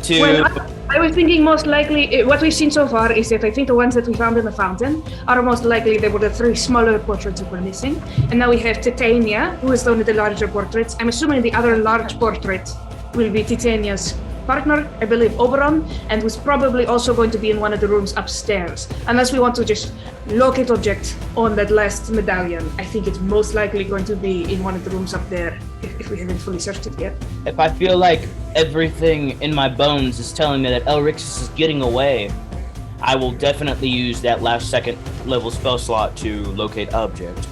to. Well, I was thinking most likely, what we've seen so far is that I think the ones that we found in the fountain are most likely they were the 3 smaller portraits that were missing. And now we have Titania, who is one of the larger portraits. I'm assuming the other large portrait will be Titania's partner, I believe Oberon, and who's probably also going to be in one of the rooms upstairs. Unless we want to just locate object on that last medallion, I think it's most likely going to be in one of the rooms up there, if we haven't fully searched it yet. If I feel like everything in my bones is telling me that Elrixis is getting away, I will definitely use that last 2nd level spell slot to locate object.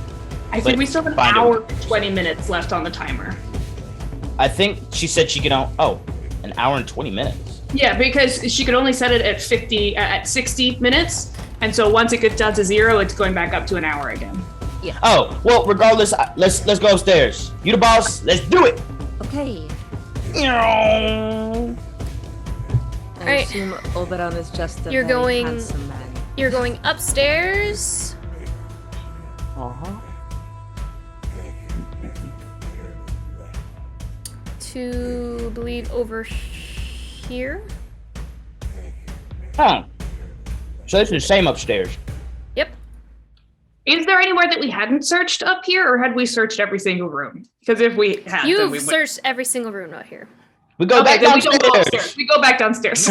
I think we still have an hour and 20 minutes left on the timer. I think she said she could an hour and 20 minutes. Yeah, because she could only set it at 60 minutes, and so once it gets down to 0, it's going back up to an hour again. Yeah. Oh, well, regardless, let's go upstairs. You the boss, let's do it! Okay. I assume Oberon is just a very handsome man. You're going upstairs. To believe over here. Huh. So it's the same upstairs. Yep. Is there anywhere that we hadn't searched up here, or had we searched every single room? Because if we had, You've searched every single room out here. We go back downstairs. We don't go upstairs. We go back downstairs.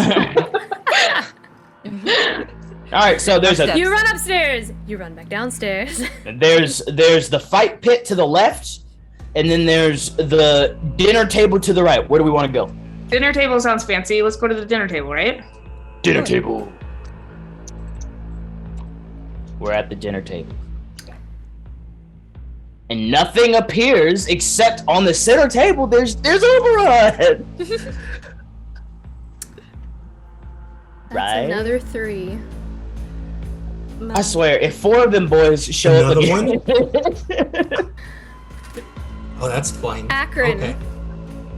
All right, so there's You run upstairs. You run back downstairs. There's the fight pit to the left, and then there's the dinner table to the right. Where do we want to go? Dinner table sounds fancy. Let's go to the dinner table, right? Dinner table. We're at the dinner table. And nothing appears except on the center table there's Oberon. Right? Another 3. I swear, if 4 of them boys show up again. Oh, that's fine. Akron. Okay.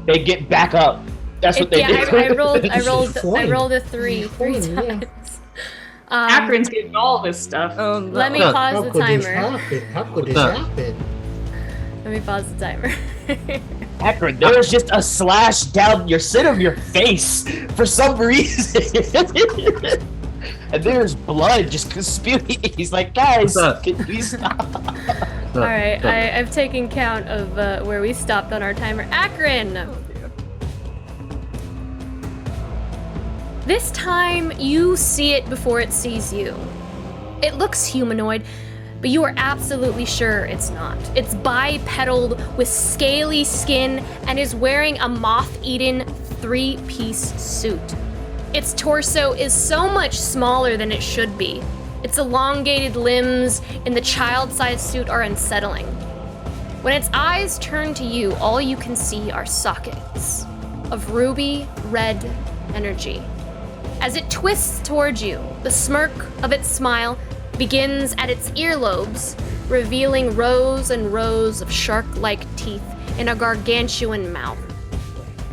They get back up. That's what they do. I rolled a 3 times. Akron's getting all this stuff. Let me pause the timer. How could this happen? Let me pause the timer. Akron, there was just a slash down your center of your face for some reason. And there's blood just spewing. He's like, guys, can we stop? Alright, I've taken count of where we stopped on our timer. Akron! This time, you see it before it sees you. It looks humanoid, but you are absolutely sure it's not. It's bipedal with scaly skin and is wearing a moth-eaten 3-piece suit. Its torso is so much smaller than it should be. Its elongated limbs in the child-sized suit are unsettling. When its eyes turn to you, all you can see are sockets of ruby red energy. As it twists towards you, the smirk of its smile begins at its earlobes, revealing rows and rows of shark-like teeth in a gargantuan mouth.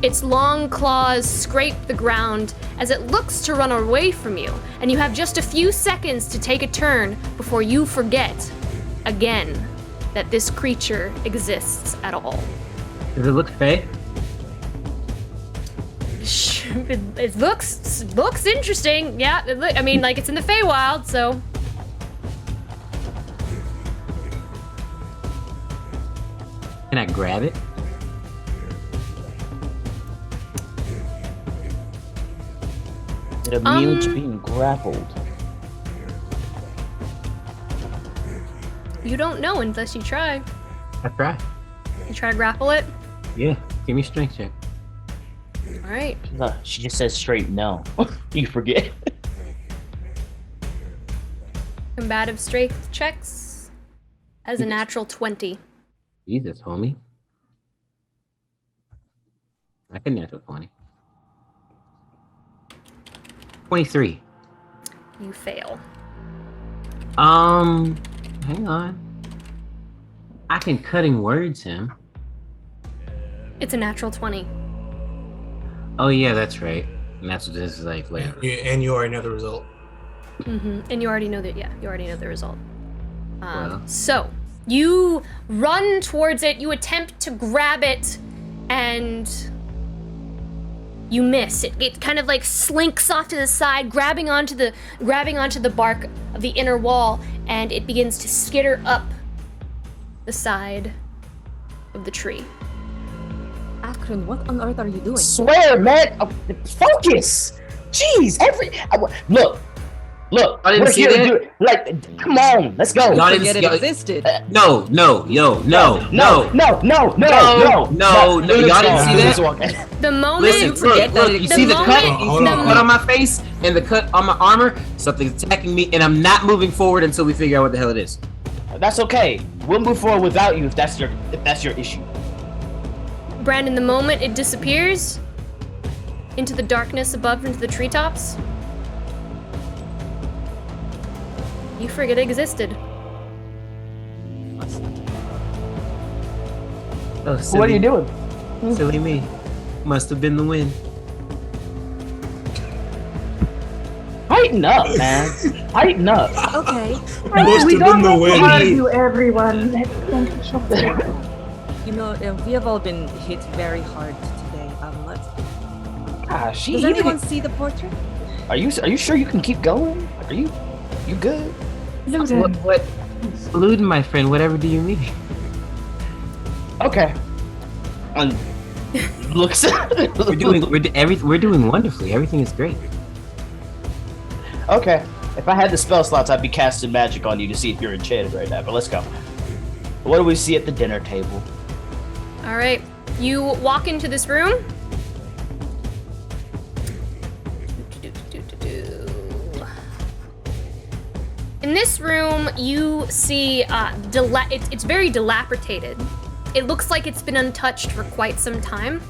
Its long claws scrape the ground as it looks to run away from you, and you have just a few seconds to take a turn before you forget, again, that this creature exists at all. Does it look fey? It looks interesting. Yeah, I mean, like, it's in the Feywild, so. Can I grab it? Is it immune to being grappled? You don't know unless you try. I try. You try to grapple it? Yeah, give me a strength check. Alright. No, she just says straight no. You forget. Combative strength checks as a natural 20. Jesus, homie. I can natural 20. 23. You fail. Hang on. I can cutting words him. It's a natural 20. Oh yeah, that's right. And that's what this is like later. And you already know the result. And you already know that, yeah, you already know the result. Well. So, you run towards it, you attempt to grab it, and you miss. It kind of like slinks off to the side, grabbing onto the bark of the inner wall, and it begins to skitter up the side of the tree. Akron, what on earth are you doing? Swear, man. Focus. Jeez, look. I didn't we're see here that. to do it. Like, come on, let's go. Y'all Forget it existed. No. No. Y'all didn't see that. The moment Listen, look, you see the cut? You see the cut on my face and the cut on my armor? Something's attacking me, and I'm not moving forward until we figure out what the hell it is. That's okay. We'll move forward without you if that's your issue. Brandon, the moment it disappears into the darkness above, into the treetops, you forget it existed. Oh, silly, What are you doing? Silly me. Must have been the wind. Tighten up, man. Tighten up. Okay. We don't argue, everyone. You know, we have all been hit very hard today. Let's. Gosh, Does anyone see the portrait? Are you sure you can keep going? Are you good? What? Luden, my friend. Whatever do you mean? Okay. Looks. We're doing wonderfully. Everything is great. Okay. If I had the spell slots, I'd be casting magic on you to see if you're enchanted right now. But let's go. What do we see at the dinner table? All right, you walk into this room. In this room, you see it's very dilapidated. It looks like it's been untouched for quite some time.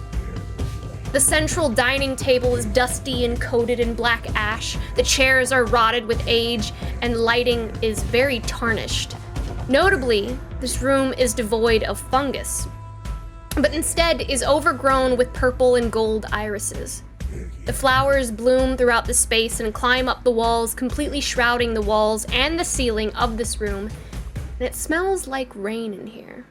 The central dining table is dusty and coated in black ash. The chairs are rotted with age, and lighting is very tarnished. Notably, this room is devoid of fungus, but instead is overgrown with purple and gold irises. The flowers bloom throughout the space and climb up the walls, completely shrouding the walls and the ceiling of this room, and it smells like rain in here.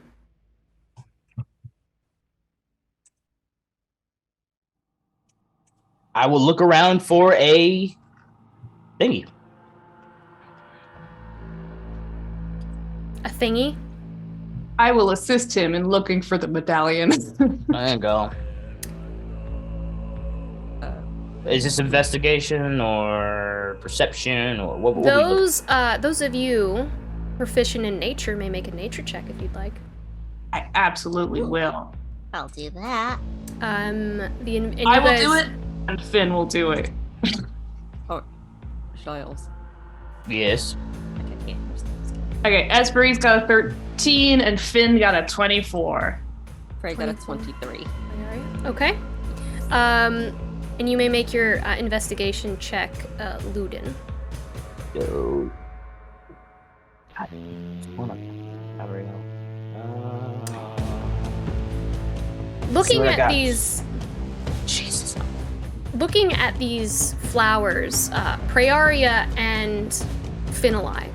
I will look around for a thingy. A thingy? I will assist him in looking for the medallion. There you go. Is this investigation or perception or what? Those of you proficient in nature may make a nature check if you'd like. I absolutely will. I'll do that. I will do it, and Finn will do it. Oh, Shiles. Yes. Okay, Okay, Esperie's got a 13 and Finn got a 24. Frey got a 23. Okay. And you may make your investigation check, Ludin. Yo. Looking at these flowers, Praeria and Finali,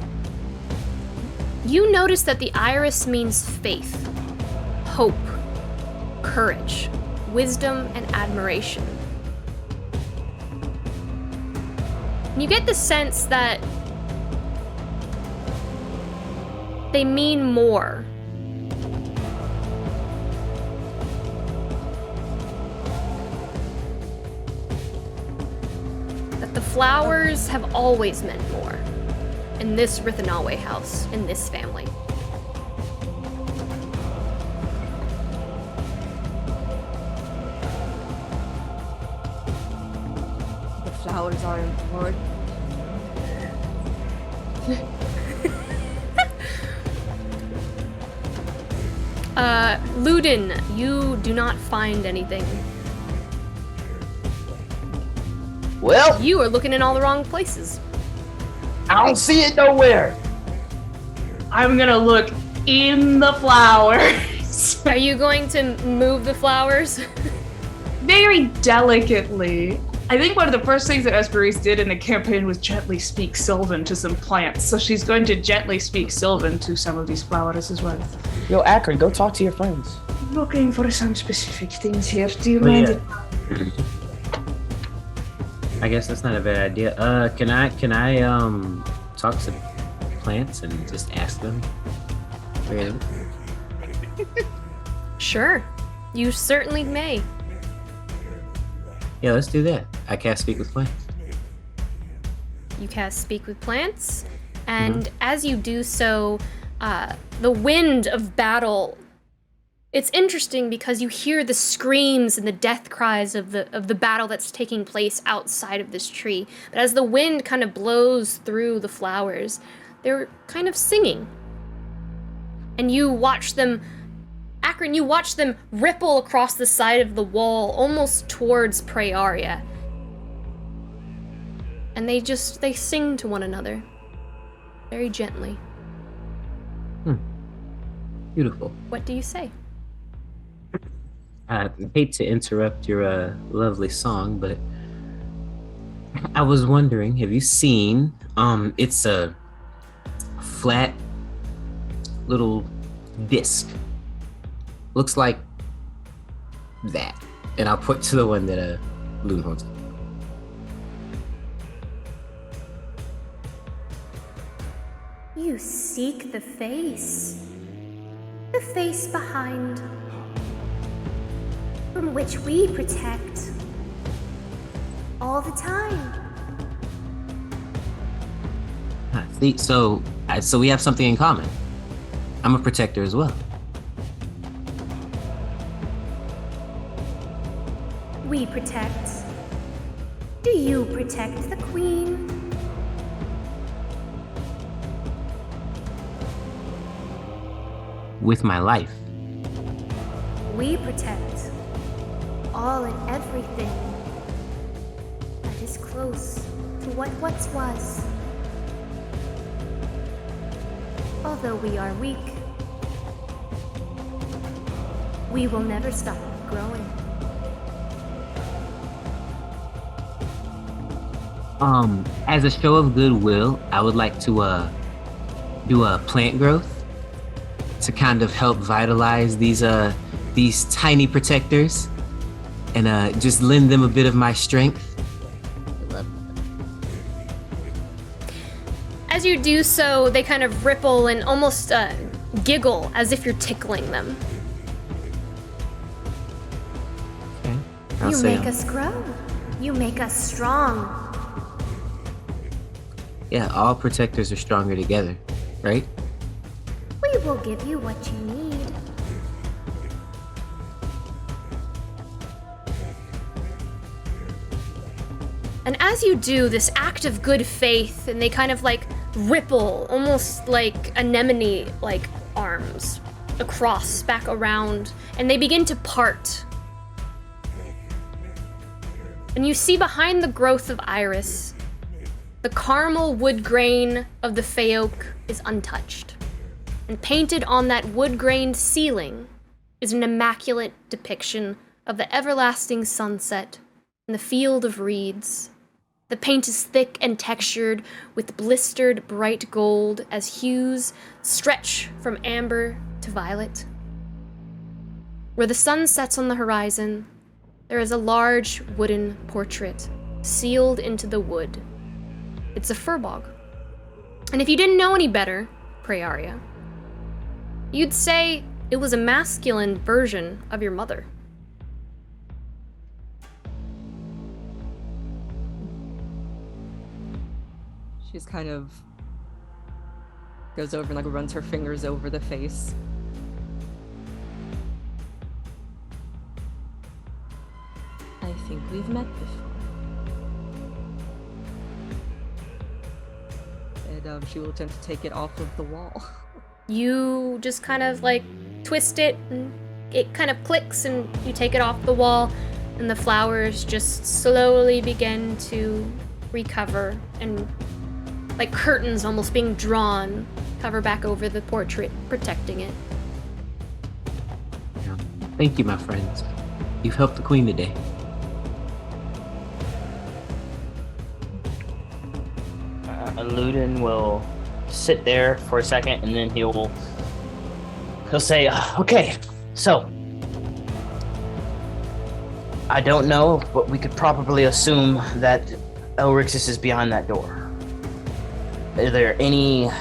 you notice that the iris means faith, hope, courage, wisdom, and admiration. And you get the sense that they mean more. That the flowers have always meant more in this Rithanawe house, in this family. The flowers are important. Ludin, you do not find anything. Well, you are looking in all the wrong places. I don't see it nowhere. I'm gonna look in the flowers. Are you going to move the flowers? Very delicately. I think one of the first things that Esperise did in the campaign was gently speak Sylvan to some plants. So she's going to gently speak Sylvan to some of these flowers as well. Yo, Akron, go talk to your friends. Looking for some specific things here. Do you mind? I guess that's not a bad idea. Can I talk to plants and just ask them? Sure. You certainly may. Yeah, let's do that. I cast Speak with Plants. You cast Speak with Plants, and as you do so, the wind of battle. It's interesting because you hear the screams and the death cries of the battle that's taking place outside of this tree. But as the wind kind of blows through the flowers, they're kind of singing. And you watch them, Akron, you watch them ripple across the side of the wall, almost towards Praeria. And they sing to one another, very gently. Beautiful. What do you say? I hate to interrupt your lovely song, but I was wondering, have you seen, it's a flat little disc. Looks like that. And I'll point to the one that Loon holds. You seek the face. The face behind, from which we protect all the time. See, so we have something in common. I'm a protector as well. We protect. Do you protect the queen? With my life. We protect all and everything that is close to what once was. Although we are weak, we will never stop growing. As a show of goodwill, I would like to do a plant growth to kind of help vitalize these tiny protectors and just lend them a bit of my strength. As you do so, they kind of ripple and almost giggle as if you're tickling them. Okay. You make us grow. You make us strong. Yeah, all protectors are stronger together, right? We will give you what you need. And as you do this act of good faith, and they kind of like ripple, almost like anemone like arms across, back around, and they begin to part. And you see behind the growth of iris, the caramel wood grain of the Fey Oak is untouched. And painted on that wood-grained ceiling is an immaculate depiction of the everlasting sunset and the field of reeds. The paint is thick and textured with blistered bright gold as hues stretch from amber to violet. Where the sun sets on the horizon, there is a large wooden portrait sealed into the wood. It's a furbog. And if you didn't know any better, Praeria, you'd say it was a masculine version of your mother. She's kind of goes over and like runs her fingers over the face. I think we've met before. And she will attempt to take it off of the wall. You just kind of like twist it and it kind of clicks and you take it off the wall and the flowers just slowly begin to recover and like curtains almost being drawn cover back over the portrait, protecting it. Thank you, my friends. You've helped the queen today. Ludin will sit there for a second, and then he'll say, okay, so I don't know, but we could probably assume that Elrixis is behind that door. Is there anything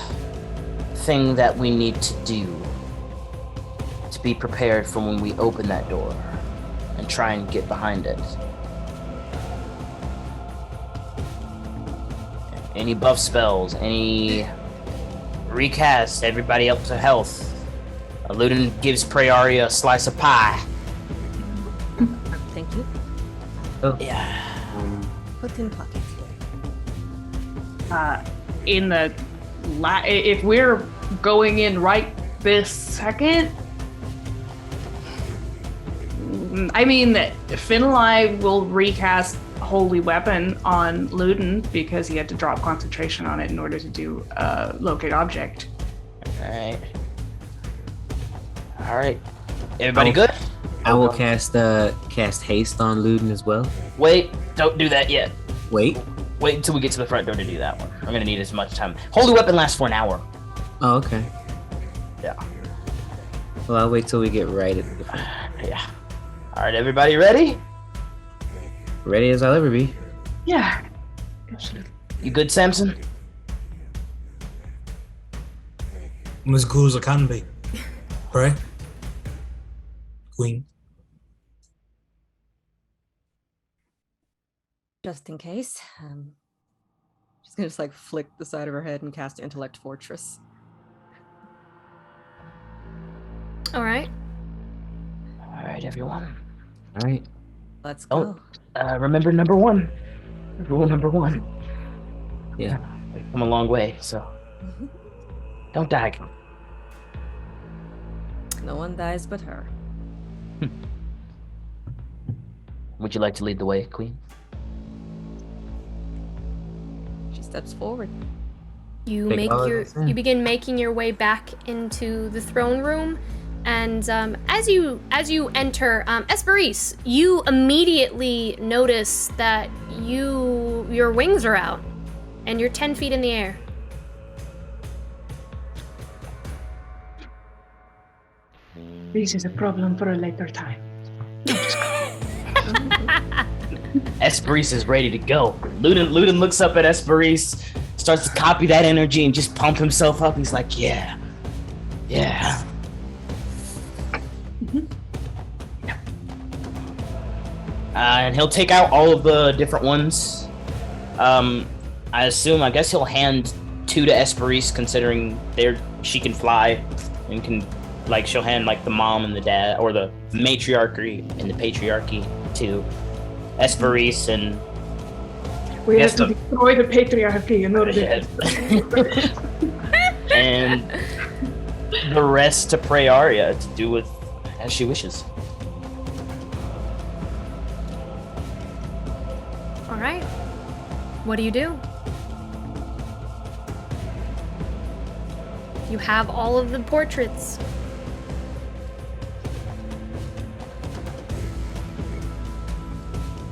that we need to do to be prepared for when we open that door and try and get behind it? Any buff spells, any recast, everybody up to health. Ludin gives Praeria a slice of pie. Thank you. Oh. Yeah. Put in pocket. In the if we're going in right this second, I mean, Finlay will recast Holy Weapon on Ludin because he had to drop concentration on it in order to do locate object. All right. Everybody good? I will cast haste on Ludin as well. Wait, don't do that yet. Wait until we get to the front door to do that one. I'm gonna need as much time. Holy Weapon lasts for an hour. Oh, okay. Yeah. Well, I'll wait till we get right at the front. Yeah. All right, everybody ready? Ready as I'll ever be. Yeah. You good, Samson? I'm as cool as I can be. Right? Queen. Just in case. She's gonna just like flick the side of her head and cast Intellect Fortress. All right. All right, everyone. All right. Let's go. Remember number one. Rule number one. Yeah. We've come a long way, so don't die. No one dies but her. Would you like to lead the way, Queen? She steps forward. You begin making your way back into the throne room, and as you enter, Esperise, you immediately notice that your wings are out, and you're 10 feet in the air. This is a problem for a later time. Esperise is ready to go. Ludin looks up at Esperise, starts to copy that energy and just pump himself up. He's like, yeah. And he'll take out all of the different ones. I guess he'll hand 2 to Esperise, considering she can fly and can, like, she'll hand like the mom and the dad, or the matriarchy and the patriarchy to Esperise, and We Yes, have to destroy the patriarchy in order to. And the rest to Praeria to do with as she wishes. All right. What do? You have all of the portraits.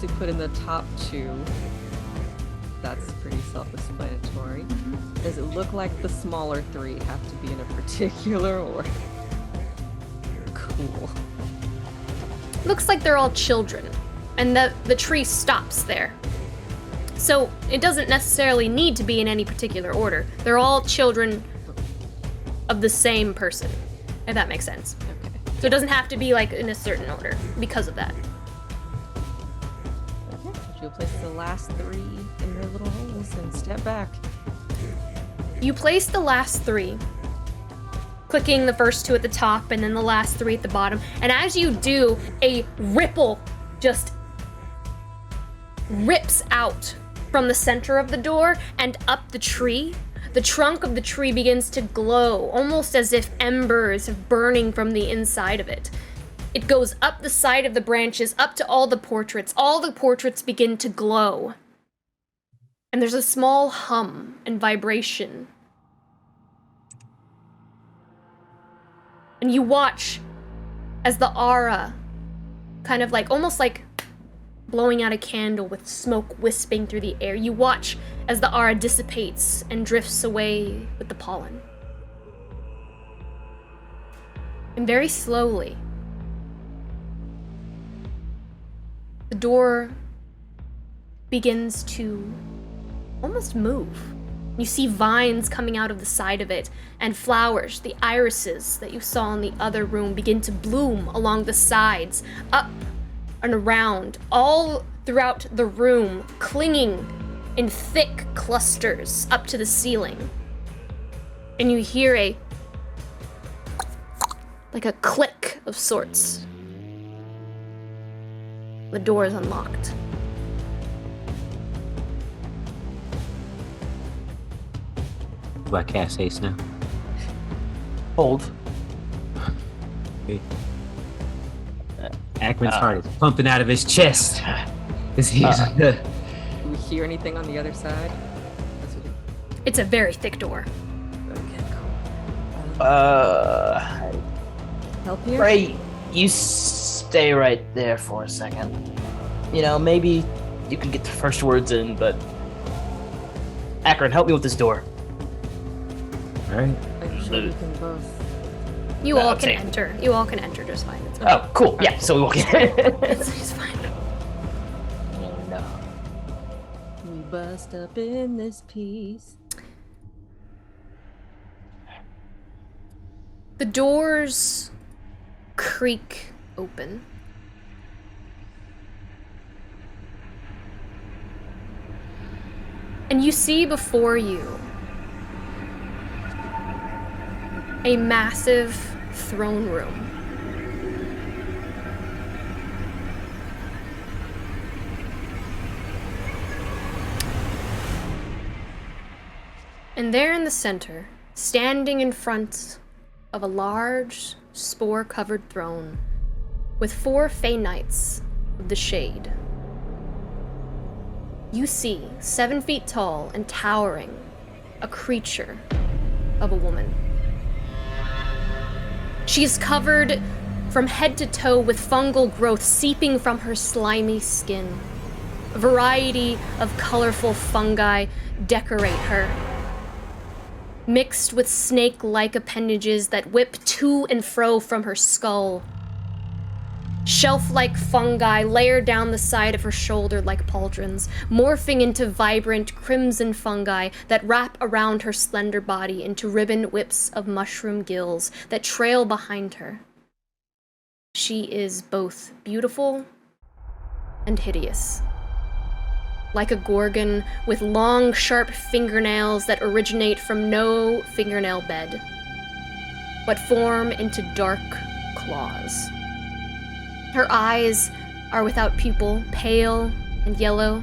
To put in the top 2, that's pretty self-explanatory. Does it look like the smaller 3 have to be in a particular order? Cool. Looks like they're all children, and the tree stops there. So it doesn't necessarily need to be in any particular order. They're all children of the same person, if that makes sense. Okay. So it doesn't have to be like in a certain order because of that. Okay. You'll place the last 3 in their little holes and step back. You place the last 3, clicking the first 2 at the top and then the last 3 at the bottom. And as you do, a ripple just rips out from the center of the door and up the tree. The trunk of the tree begins to glow, almost as if embers are burning from the inside of it. It goes up the side of the branches, up to all the portraits. All the portraits begin to glow. And there's a small hum and vibration. And you watch as the aura, kind of like, almost like blowing out a candle with smoke wisping through the air. You watch as the aura dissipates and drifts away with the pollen. And very slowly, the door begins to almost move. You see vines coming out of the side of it, and flowers, the irises that you saw in the other room, begin to bloom along the sides, up and around, all throughout the room, clinging in thick clusters up to the ceiling. And you hear a click of sorts. The door is unlocked. Do I cast haste now? Hold. Okay. Ackman's heart is pumping out of his chest. Do we hear anything on the other side? It's a very thick door. Okay, cool. Help here? Ray, you stay right there for a second. You know, maybe you can get the first words in, but Akron, help me with this door. All right. I'm sure we can both. You all can enter. You all can enter just fine. It's fine. Oh, cool. Yeah, so we walk in. It's fine. We bust up in this piece. The doors creak open. And you see before you a massive throne room. And there in the center, standing in front of a large, spore-covered throne, with 4 Fey Knights of the Shade, you see, 7 feet tall and towering, a creature of a woman. She is covered from head to toe with fungal growth seeping from her slimy skin. A variety of colorful fungi decorate her, mixed with snake-like appendages that whip to and fro from her skull. Shelf-like fungi layer down the side of her shoulder like pauldrons, morphing into vibrant crimson fungi that wrap around her slender body into ribbon whips of mushroom gills that trail behind her. She is both beautiful and hideous. Like a gorgon with long, sharp fingernails that originate from no fingernail bed, but form into dark claws. Her eyes are without pupil, pale and yellow.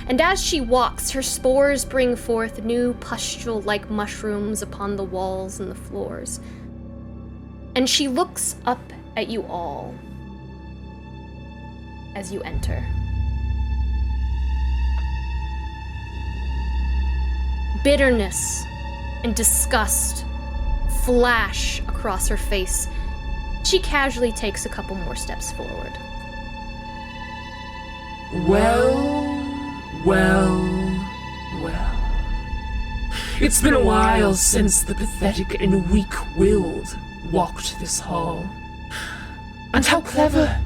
And as she walks, her spores bring forth new pustule-like mushrooms upon the walls and the floors. And she looks up at you all as you enter. Bitterness and disgust flash across her face. She casually takes a couple more steps forward. Well. It's been a while since the pathetic and weak-willed walked this hall. And how clever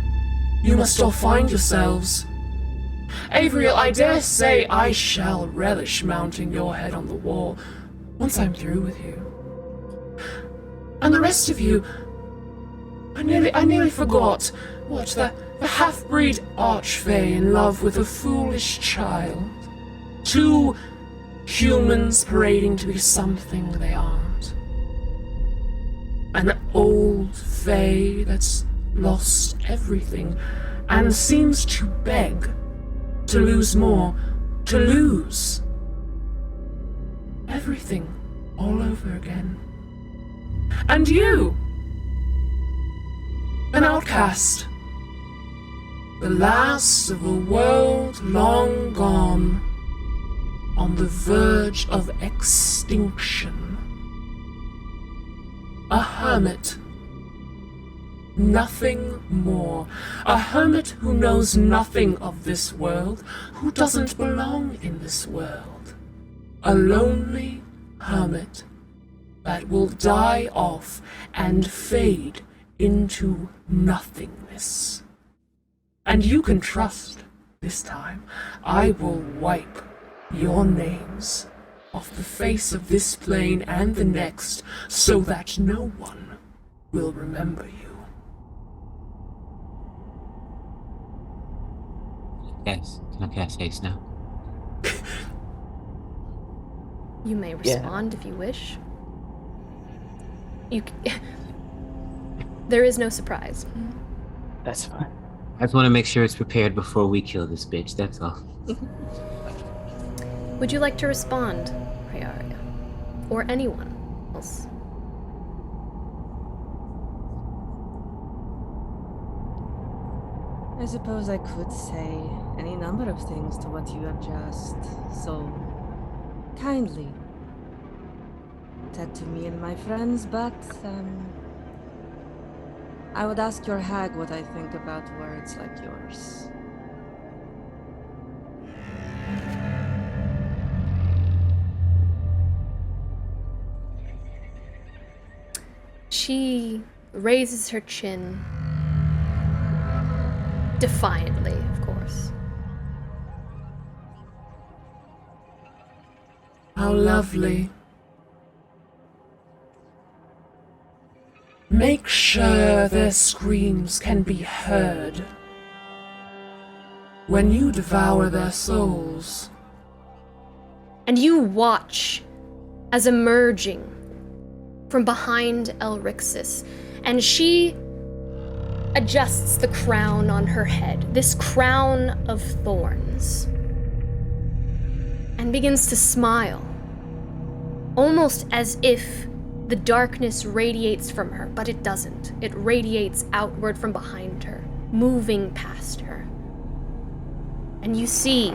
you must all find yourselves. Avriel, I dare say I shall relish mounting your head on the wall once I'm through with you. And the rest of you, I nearly forgot. What, the half-breed archfey in love with a foolish child? 2 humans parading to be something they aren't. An old fey that's lost everything and seems to beg to lose more, to lose everything all over again. And you, an outcast, the last of a world long gone, on the verge of extinction. A hermit. Nothing more. A hermit who knows nothing of this world, who doesn't belong in this world. A lonely hermit that will die off and fade into nothingness. And you can trust, this time, I will wipe your names off the face of this plane and the next, so that no one will remember you. Yes, can I cast haste now? You may respond if you wish. There is no surprise. That's fine. I just want to make sure it's prepared before we kill this bitch, that's all. Would you like to respond, Ryaria? Or anyone else? I suppose I could say any number of things to what you have just so kindly said to me and my friends, but I would ask your hag what I think about words like yours. She raises her chin. Defiantly, of course. How lovely. Make sure their screams can be heard when you devour their souls. And you watch as emerging from behind Elrixis, and she adjusts the crown on her head, this crown of thorns, and begins to smile, almost as if the darkness radiates from her, but it doesn't. It radiates outward from behind her, moving past her. And you see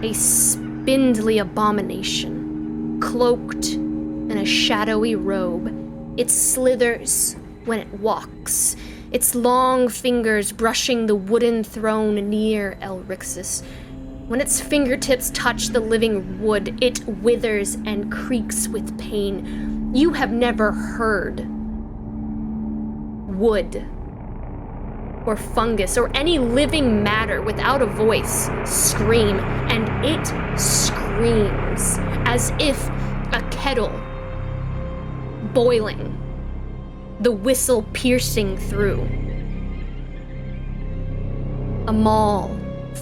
a spindly abomination, cloaked in a shadowy robe. It slithers when it walks, its long fingers brushing the wooden throne near Elrixis. When its fingertips touch the living wood, it withers and creaks with pain. You have never heard wood or fungus or any living matter without a voice scream, and it screams as if a kettle boiling, the whistle piercing through. A maul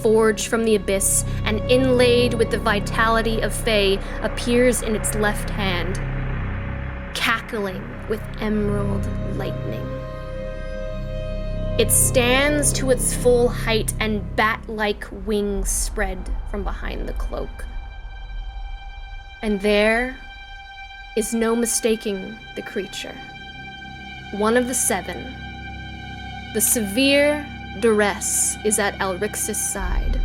forged from the abyss and inlaid with the vitality of Fae appears in its left hand, cackling with emerald lightning. It stands to its full height, and bat-like wings spread from behind the cloak. And there is no mistaking the creature. One of the 7. The severe duress is at Elrix's side.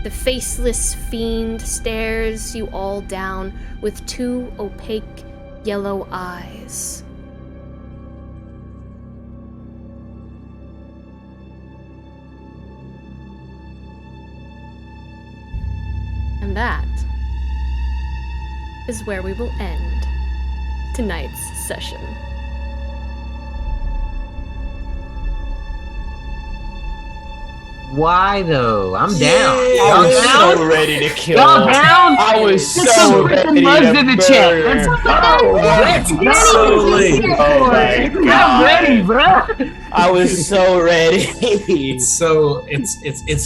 The faceless fiend stares you all down with 2 opaque yellow eyes. And that is where we will end tonight's session. Why though? I'm down. I was so ready to kill. Y'all down? I was Put so some ready mugs to in the burn. chat. Let's go. Let's go. So late. Oh my I'm god. ready, bro. I was so ready. It's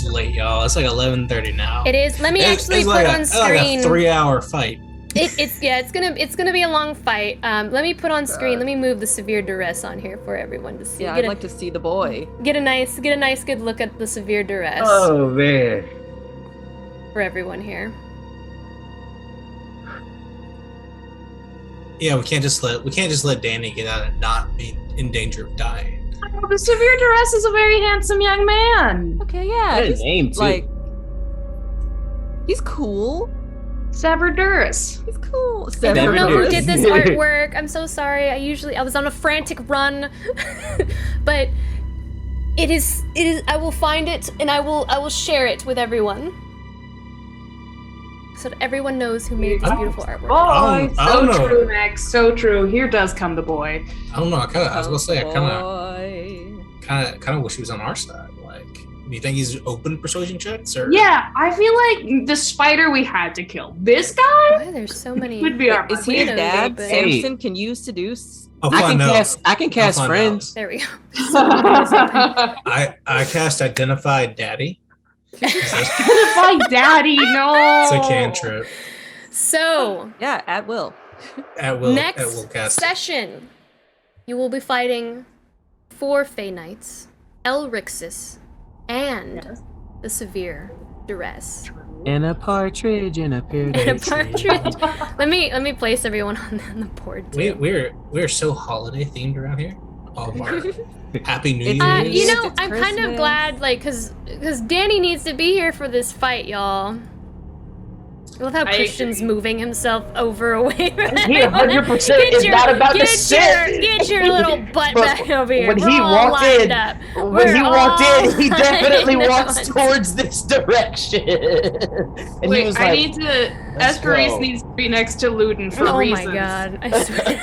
late, y'all. It's like 11:30 now. It is. Let me actually put on Like screen. a 3-hour fight. It's gonna be a long fight. Let me put on screen. Let me move the severe duress on here for everyone to see. Yeah, I'd like to see the boy. Get a nice good look at the severe duress. Oh man. For everyone here. Yeah, we can't just let Danny get out and not be in danger of dying. Oh, the severe duress is a very handsome young man. Okay, yeah. What a He's, name, too. like, he's cool. Severdurus. He's cool. I don't know who Severdurus. did this artwork. I'm so sorry. I was on a frantic run. But it is I will find it and I will share it with everyone. So that everyone knows who made this beautiful artwork. Boy, I don't so know. true, Max. So true. Here does come the boy. I don't know. I was gonna say, I Boy. kind of wish he was on our side. Like, do you think he's open persuasion checks or? Yeah, I feel like the spider we had to kill. This guy Why there's so many. would be our Is he a Windows dad? open. Samson can you seduce? I'll I find can out. cast. I can cast I'll find friends. There we go. I cast identify daddy. My daddy, no. It's a cantrip. So Yeah, at will. At will next cast. session, you will be fighting 4 Fey Knights, Elrixis, and the severe duress. And a partridge in a pear. And a partridge. let me place everyone on the board too. We're so holiday themed around here. All of our Happy New It's- Year's. You know, It's I'm kind of Christmas. glad, like, cause Danny needs to be here for this fight, y'all. I love how I Christian's agree. moving himself over away. From He 100% is not about to sit. Get your little butt But back over here. when We're he all walked lined in- up. When We're he walked in, he all definitely lined walks up. towards this direction. And he Wait, was I like, need to. "Let's Esperise go." needs to be next to Luden for Oh reasons. my god! I swear.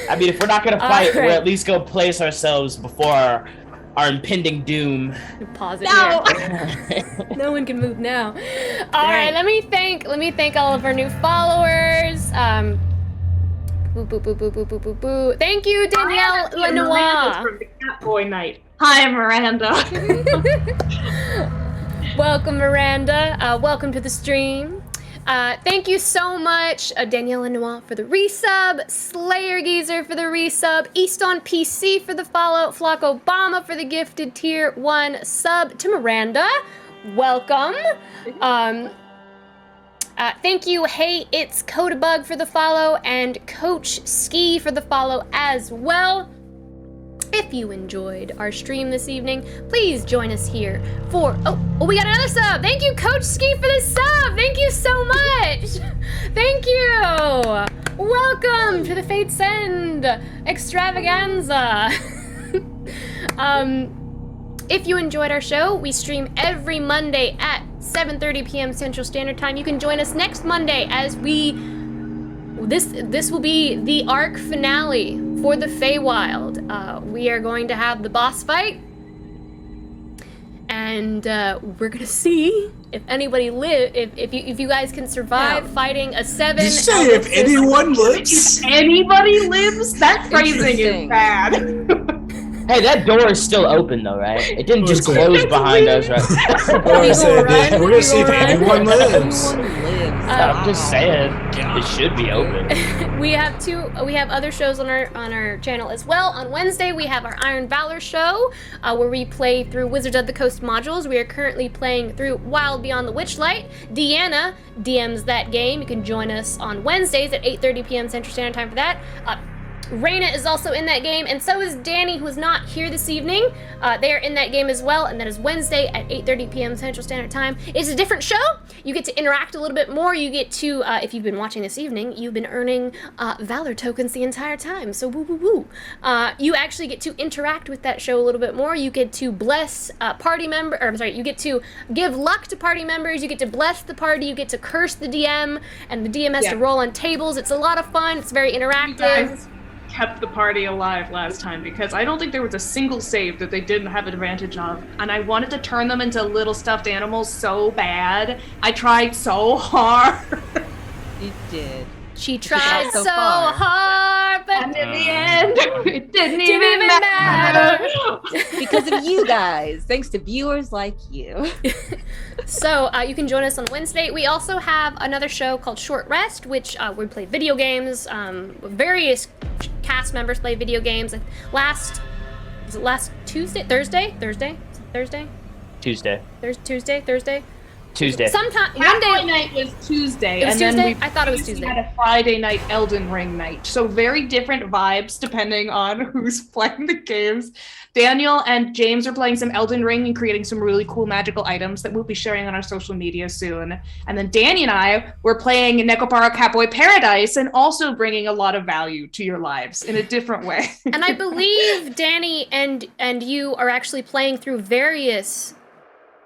I mean, if we're not gonna fight, Alright. we're at least gonna place ourselves before our impending doom. Pause it No. here. No one can move now. All right, let me thank all of our new followers. Boo, boo, boo, boo, boo, boo, boo, boo. Thank you, Danielle Miranda's Lenoir. from the Catboy Night. Hi, Miranda. Welcome, Miranda. Welcome to the stream. Thank you so much, Danielle Lenoir for the resub, Slayer Geezer for the resub, East on PC for the follow, Flock Obama for the gifted tier 1 sub to Miranda. Welcome. Thank you, Hey It's Codebug for the follow, and Coach Ski for the follow as well. If you enjoyed our stream this evening, please join us here for... Oh, we got another sub! Thank you, Coach Ski, for the sub! Thank you so much! Thank you! Welcome to the Fate Send extravaganza! If you enjoyed our show, we stream every Monday at 7:30 p.m. Central Standard Time. You can join us next Monday as this will be the arc finale for the Feywild. We are going to have the boss fight, and we're gonna see if anybody if you guys can survive fighting a 7. Did you say if anyone lives? If anybody lives, that phrasing is Interesting. bad. Hey, that door is still open though, right? It didn't just What's that? close behind us, right? We're gonna see if run? anyone lives. Everyone lives. I'm just saying, it should be open. We have other shows on our channel as well. On Wednesday, we have our Iron Valor show, where we play through Wizards of the Coast modules. We are currently playing through Wild Beyond the Witchlight. Deanna DMs that game. You can join us on Wednesdays at 8:30 p.m. Central Standard Time for that. Raina is also in that game, and so is Danny, who is not here this evening. They are in that game as well, and that is Wednesday at 8:30 p.m. Central Standard Time. It's a different show. You get to interact a little bit more. You get to, if you've been watching this evening, you've been earning Valor tokens the entire time, so woo woo woo. You actually get to interact with that show a little bit more. You get to bless you get to give luck to party members. You get to bless the party. You get to curse the DM, and the DM has to roll on tables. It's a lot of fun. It's very interactive. Kept the party alive last time because I don't think there was a single save that they didn't have advantage of, and I wanted to turn them into little stuffed animals so bad. I tried so hard. You did. She tried so hard, but in the end, it didn't even matter. Because of you guys, thanks to viewers like you. So you can join us on Wednesday. We also have another show called Short Rest, which we play video games. Various cast members play video games. Last Tuesday? Tuesday. Sometime one day night was Tuesday. It was and Tuesday? Then I thought it was Tuesday. Had a Friday night Elden Ring night. So very different vibes depending on who's playing the games. Daniel and James are playing some Elden Ring and creating some really cool magical items that we'll be sharing on our social media soon. And then Danny and I were playing Nekopara Catboy Paradise and also bringing a lot of value to your lives in a different way. And I believe Danny and you are actually playing through various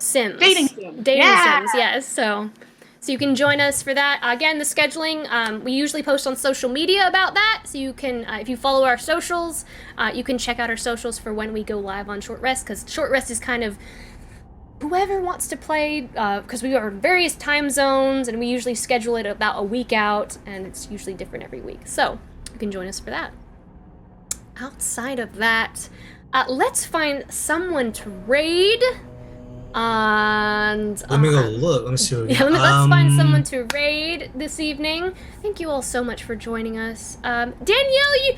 Sims. Dating Sims, yes. So you can join us for that. Again, the scheduling, we usually post on social media about that. So you can, if you follow our socials, you can check out our socials for when we go live on Short Rest, because Short Rest is kind of whoever wants to play, because we are in various time zones, and we usually schedule it about a week out, and it's usually different every week. So you can join us for that. Outside of that, let's find someone to raid. And let me go look. Let me see. Let's find someone to raid this evening. Thank you all so much for joining us. Danielle,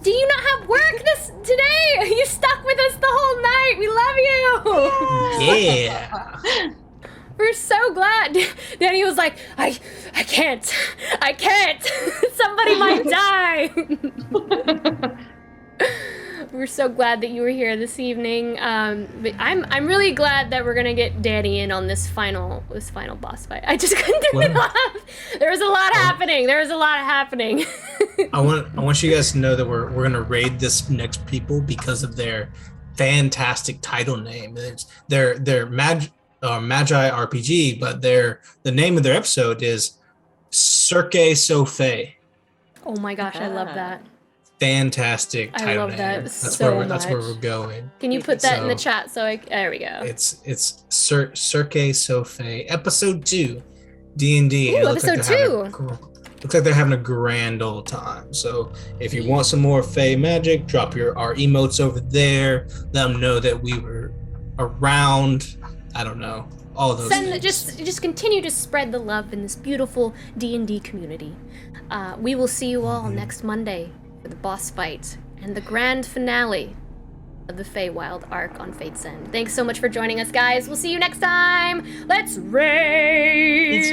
do you not have work today? You stuck with us the whole night. We love you. Yeah. We're so glad. Danny was like, I can't. Somebody might die. We're so glad that you were here this evening. But I'm really glad that we're gonna get Danny in on this final boss fight. I just couldn't do enough. There was a lot happening. I want you guys to know that we're gonna raid this next people because of their fantastic title name. It's their Magi RPG, but the name of their episode is Cirque Sophie. Oh my gosh, I love that. Fantastic title I love name. that That's so where much. That's where we're going. Can you put that in the chat there we go. It's Cirque Sophie episode 2 D&D. Ooh, episode 2. Looks like they're having a grand old time. So if you want some more Fae magic, drop our emotes over there. Let them know that we were around. I don't know, all those things. Just continue to spread the love in this beautiful D&D community. We will see you all next Monday for the boss fight and the grand finale of the Feywild arc on Fate's End. Thanks so much for joining us, guys. We'll see you next time. Let's raid!